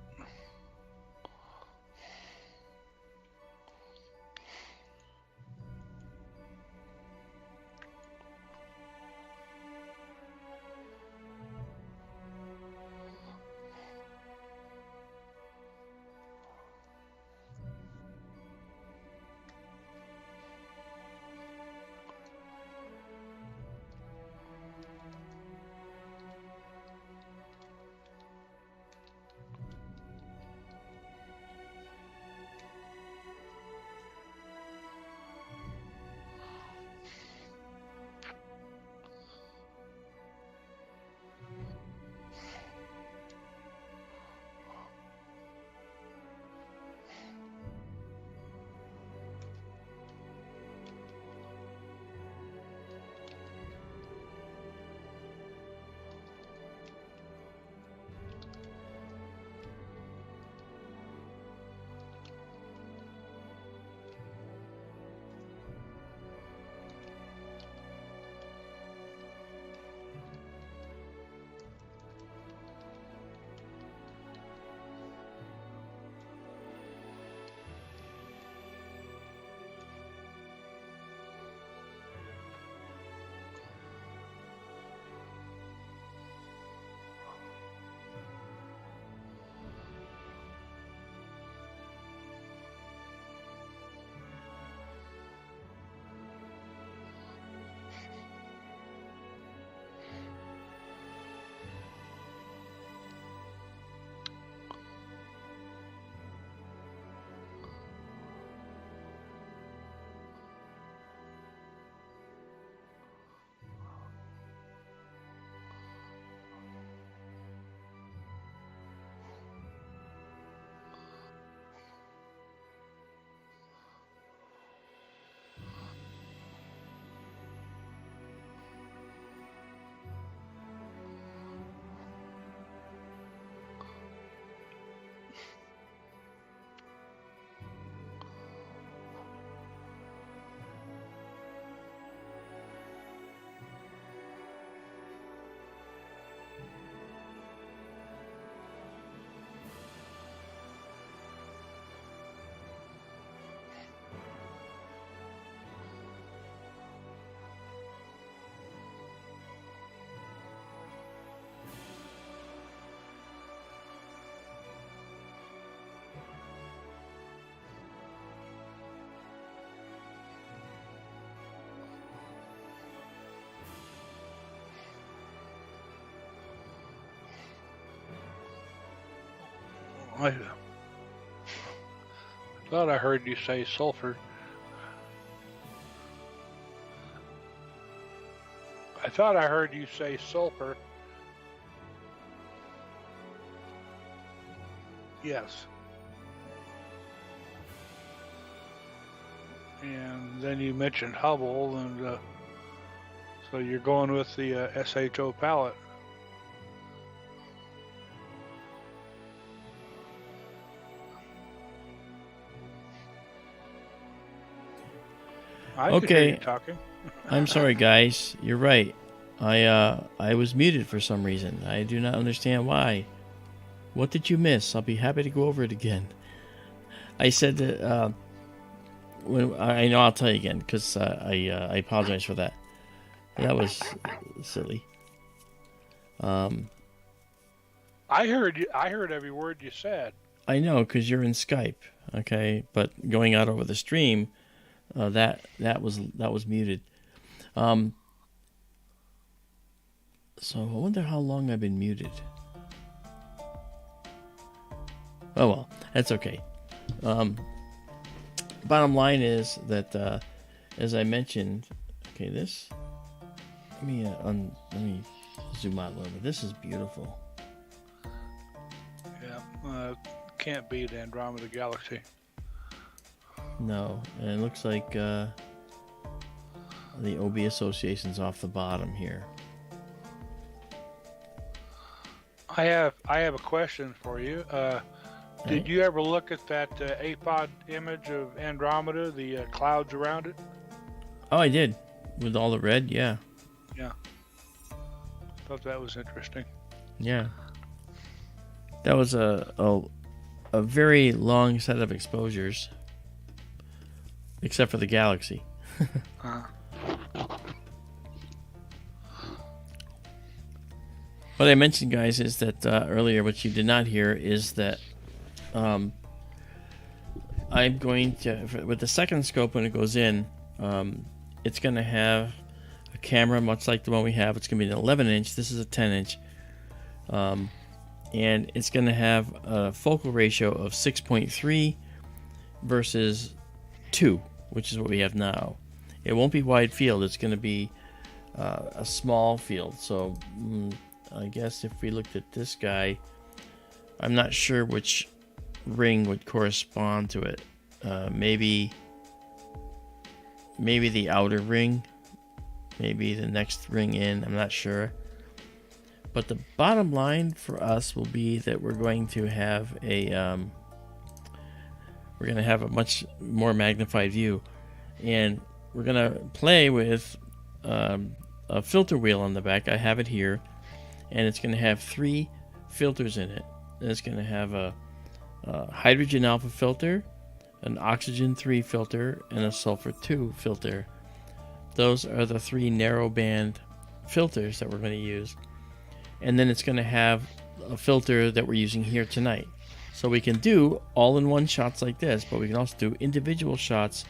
I thought I heard you say sulfur. I thought I heard you say sulfur. Yes. And then you mentioned Hubble, and so you're going with the SHO palette. I could hear you talking. I'm sorry, guys. You're right. I was muted for some reason. I do not understand why. What did you miss? I'll be happy to go over it again. I said that when I know I'll tell you again because I apologize for that. That was silly. I heard you. I heard every word you said. I know because you're in Skype, okay. But going out over the stream, that was muted. So I wonder how long I've been muted. Oh well, that's okay. Bottom line is that, as I mentioned, okay, this. Let me zoom out a little bit. This is beautiful. Yeah, can't beat Andromeda Galaxy. No, and it looks like the OB association's off the bottom here. I have a question for you. Did you ever look at that apod image of Andromeda, the clouds around it? Oh, I did. With all the red, yeah. Yeah. Thought that was interesting. Yeah. That was a very long set of exposures. Except for the galaxy. What I mentioned, guys, is that earlier, what you did not hear, is that I'm going to, with the second scope when it goes in, it's going to have a camera much like the one we have. It's going to be an 11-inch. This is a 10-inch. And it's going to have a focal ratio of 6.3 versus 2, which is what we have now. It won't be wide field. It's going to be a small field. So I guess if we looked at this guy, I'm not sure which ring would correspond to it. Maybe the outer ring, maybe the next ring in. I'm not sure. But the bottom line for us will be that we're going to have a much more magnified view, and we're going to play with a filter wheel on the back. I have it here, and it's going to have 3 filters in it. It's going to have a hydrogen alpha filter, an oxygen 3 filter, and a sulfur 2 filter. Those are the 3 narrowband filters that we're going to use. And then it's going to have a filter that we're using here tonight. So we can do all-in-one shots like this, but we can also do individual shots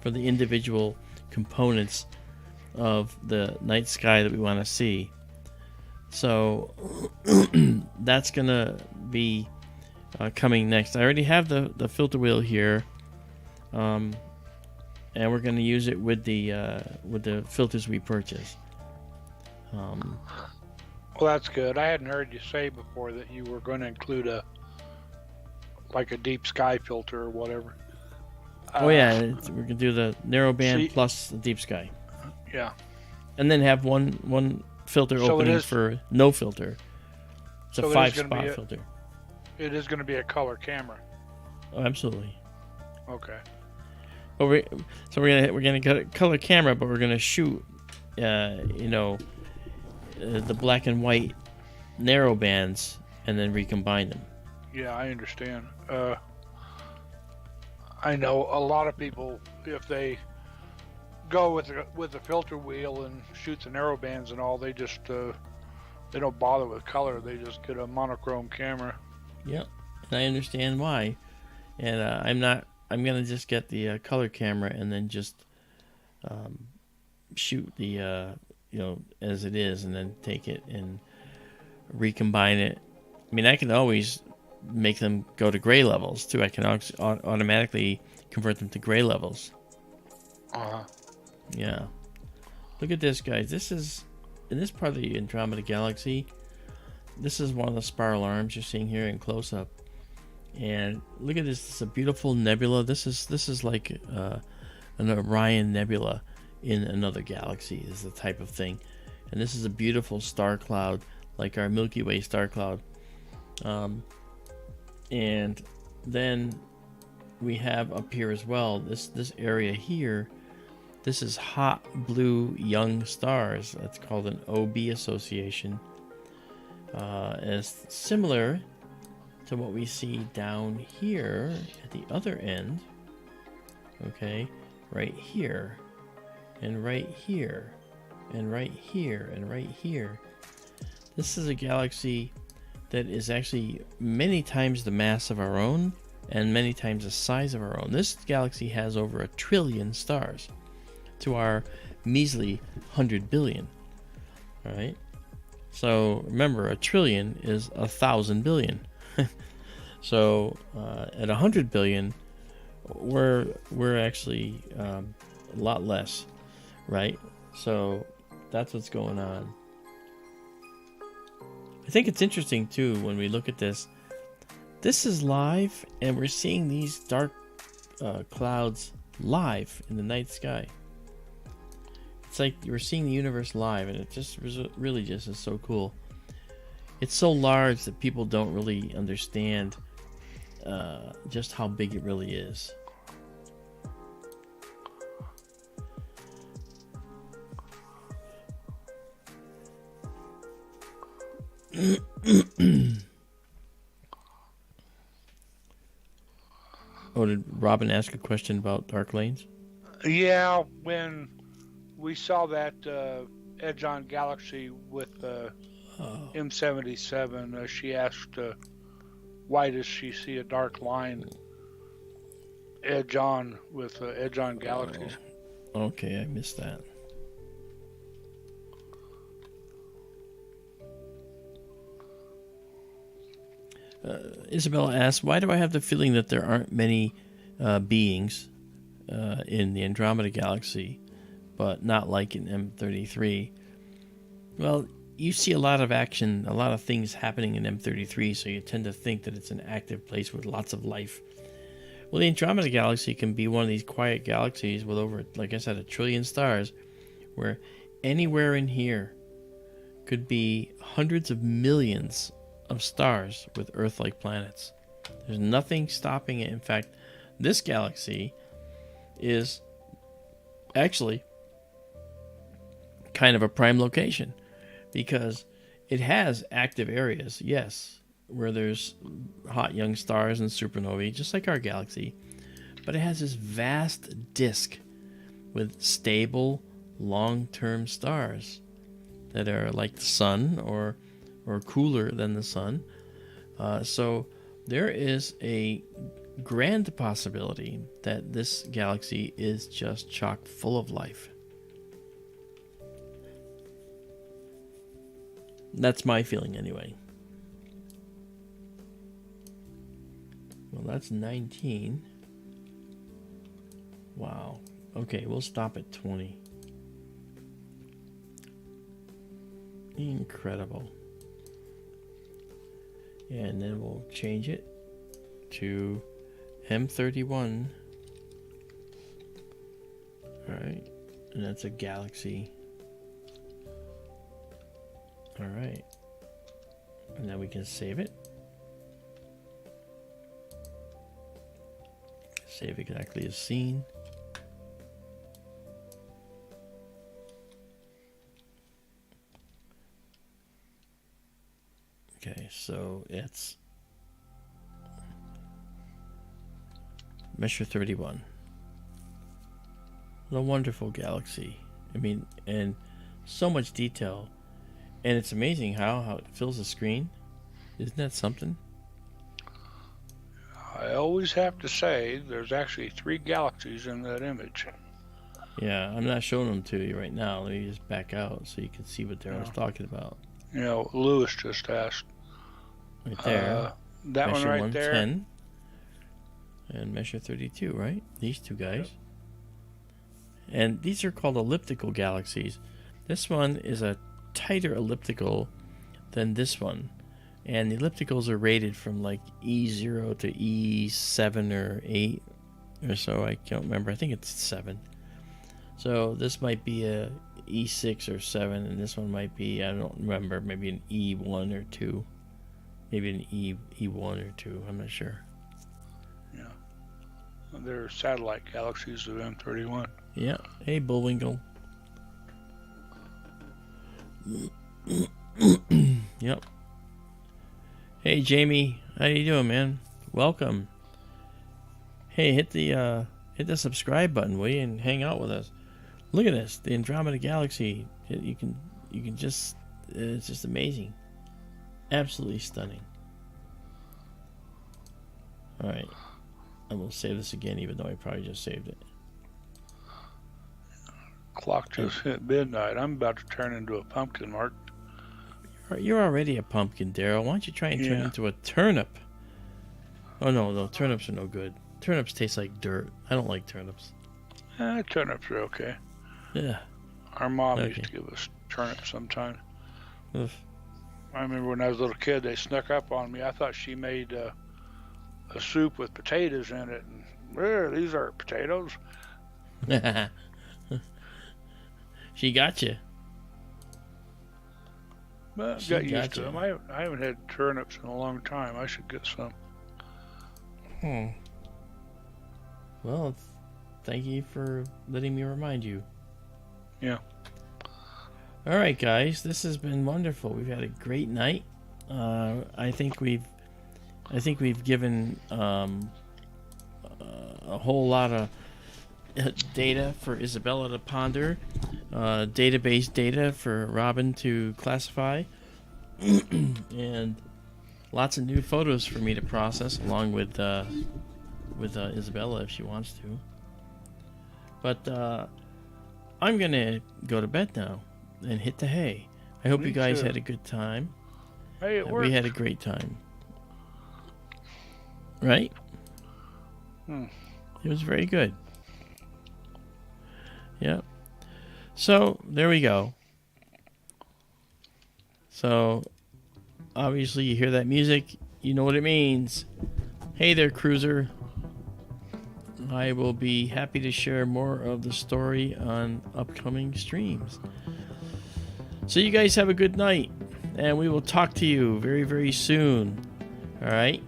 for the individual components of the night sky that we want to see. So that's going to be coming next. I already have the filter wheel here, and we're going to use it with the filters we purchased. Well, that's good. I hadn't heard you say before that you were going to include a deep sky filter or whatever. Oh yeah, we're gonna do the narrowband plus the deep sky. Yeah. And then have one filter opening for no filter. It's a 5-spot filter. It is going to be a color camera. Oh, absolutely. Okay. But we're gonna get a color camera, but we're gonna shoot, the black and white narrow bands and then recombine them. Yeah, I understand. I know a lot of people, if they go with the filter wheel and shoot the narrow bands and all, they just they don't bother with color. They just get a monochrome camera. Yep, and I understand why. And I'm gonna just get the color camera and then just shoot the as it is, and then take it and recombine it. I mean, I can always make them go to gray levels too. I can automatically convert them to gray levels. Yeah. Look at this, guys. This is, in this part of the Andromeda Galaxy, this is one of the spiral arms you're seeing here in close-up. And look at this. It's a beautiful nebula. This is like an Orion Nebula in another galaxy is the type of thing. And this is a beautiful star cloud, like our Milky Way star cloud. And then we have up here as well, this area here, this is hot blue young stars. That's called an OB association. And it's similar to what we see down here at the other end. Okay, right here, and right here, and right here, and right here. This is a galaxy that is actually many times the mass of our own and many times the size of our own. This galaxy has over 1 trillion stars to our measly 100 billion. All right. So remember, 1 trillion is 1,000 billion. So at 100 billion, we're actually a lot less, right? So that's what's going on. I think it's interesting too when we look at this. This is live, and we're seeing these dark clouds live in the night sky. It's like we're seeing the universe live, and it just really just is so cool. It's so large that people don't really understand just how big it really is. Oh, did Robin ask a question about dark lanes? Yeah, when we saw that Edge-on Galaxy with M77, she asked why does she see a dark line edge-on with Edge-on Galaxies? Okay, I missed that. Izabela asks, why do I have the feeling that there aren't many beings in the Andromeda Galaxy, but not like in M33? Well, you see a lot of action, a lot of things happening in M33, so you tend to think that it's an active place with lots of life. Well, the Andromeda Galaxy can be one of these quiet galaxies with over, like I said, 1 trillion stars, where anywhere in here could be hundreds of millions of stars with Earth-like planets. There's nothing stopping it. In fact, this galaxy is actually kind of a prime location because it has active areas, yes, where there's hot young stars and supernovae, just like our galaxy, but it has this vast disk with stable, long-term stars that are like the sun or cooler than the sun. So there is a grand possibility that this galaxy is just chock full of life. That's my feeling anyway. Well, that's 19. Wow. Okay, we'll stop at 20. Incredible. And then we'll change it to M31. Alright. And that's a galaxy. Alright. And then we can save it. Save exactly as seen. Okay, so it's Measure 31. What a wonderful galaxy. I mean, and so much detail. And it's amazing how it fills the screen. Isn't that something? I always have to say there's actually 3 galaxies in that image. Yeah, I'm not showing them to you right now. Let me just back out so you can see what I was talking about. You know, Lewis just asked. Right there. That one measure right there. 110 and measure 32, right? These two guys. Yep. And these are called elliptical galaxies. This one is a tighter elliptical than this one. And the ellipticals are rated from like E0 to E7 or 8 or so. I can't remember. I think it's 7. So this might be a E6 or 7, and this one might be, I don't remember, maybe an E1 or 2. Maybe an E1 or 2. I'm not sure. Yeah. They're satellite galaxies of M31. Yeah. Hey, Bullwinkle. Yep. Hey, Jamie. How you doing, man? Welcome. Hey, hit the subscribe button, will you, and hang out with us. Look at this, the Andromeda Galaxy. You can just, it's just amazing. Absolutely stunning. All right. I will save this again, even though I probably just saved it. Clock just hit midnight. I'm about to turn into a pumpkin, Mark. You're already a pumpkin, Daryl. Why don't you try and turn into a turnip? Oh, no, turnips are no good. Turnips taste like dirt. I don't like turnips. Turnips are okay. Yeah. Our mom used to give us turnips sometimes. Ugh. I remember when I was a little kid, they snuck up on me. I thought she made a soup with potatoes in it. And, these aren't potatoes. She got you. But I got used to them. I haven't had turnips in a long time. I should get some. Well, thank you for letting me remind you. Yeah. All right, guys, this has been wonderful. We've had a great night. I think we've given a whole lot of data for Izabela to ponder, database data for Robin to classify, and lots of new photos for me to process, along with Izabela if she wants to. But I'm gonna go to bed now and hit the hay. I hope you guys had a good time. Hey, it worked. We had a great time. Right? It was very good. Yeah. So, there we go. So, obviously you hear that music, you know what it means. Hey there, cruiser. I will be happy to share more of the story on upcoming streams. So you guys have a good night, and we will talk to you very, very soon. All right?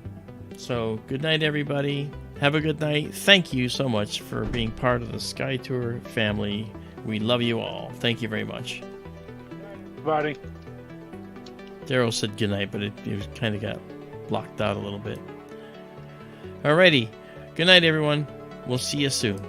So good night, everybody. Have a good night. Thank you so much for being part of the Sky Tour family. We love you all. Thank you very much. Everybody. Daryl said good night, but it kind of got blocked out a little bit. Alrighty. Good night, everyone. We'll see you soon.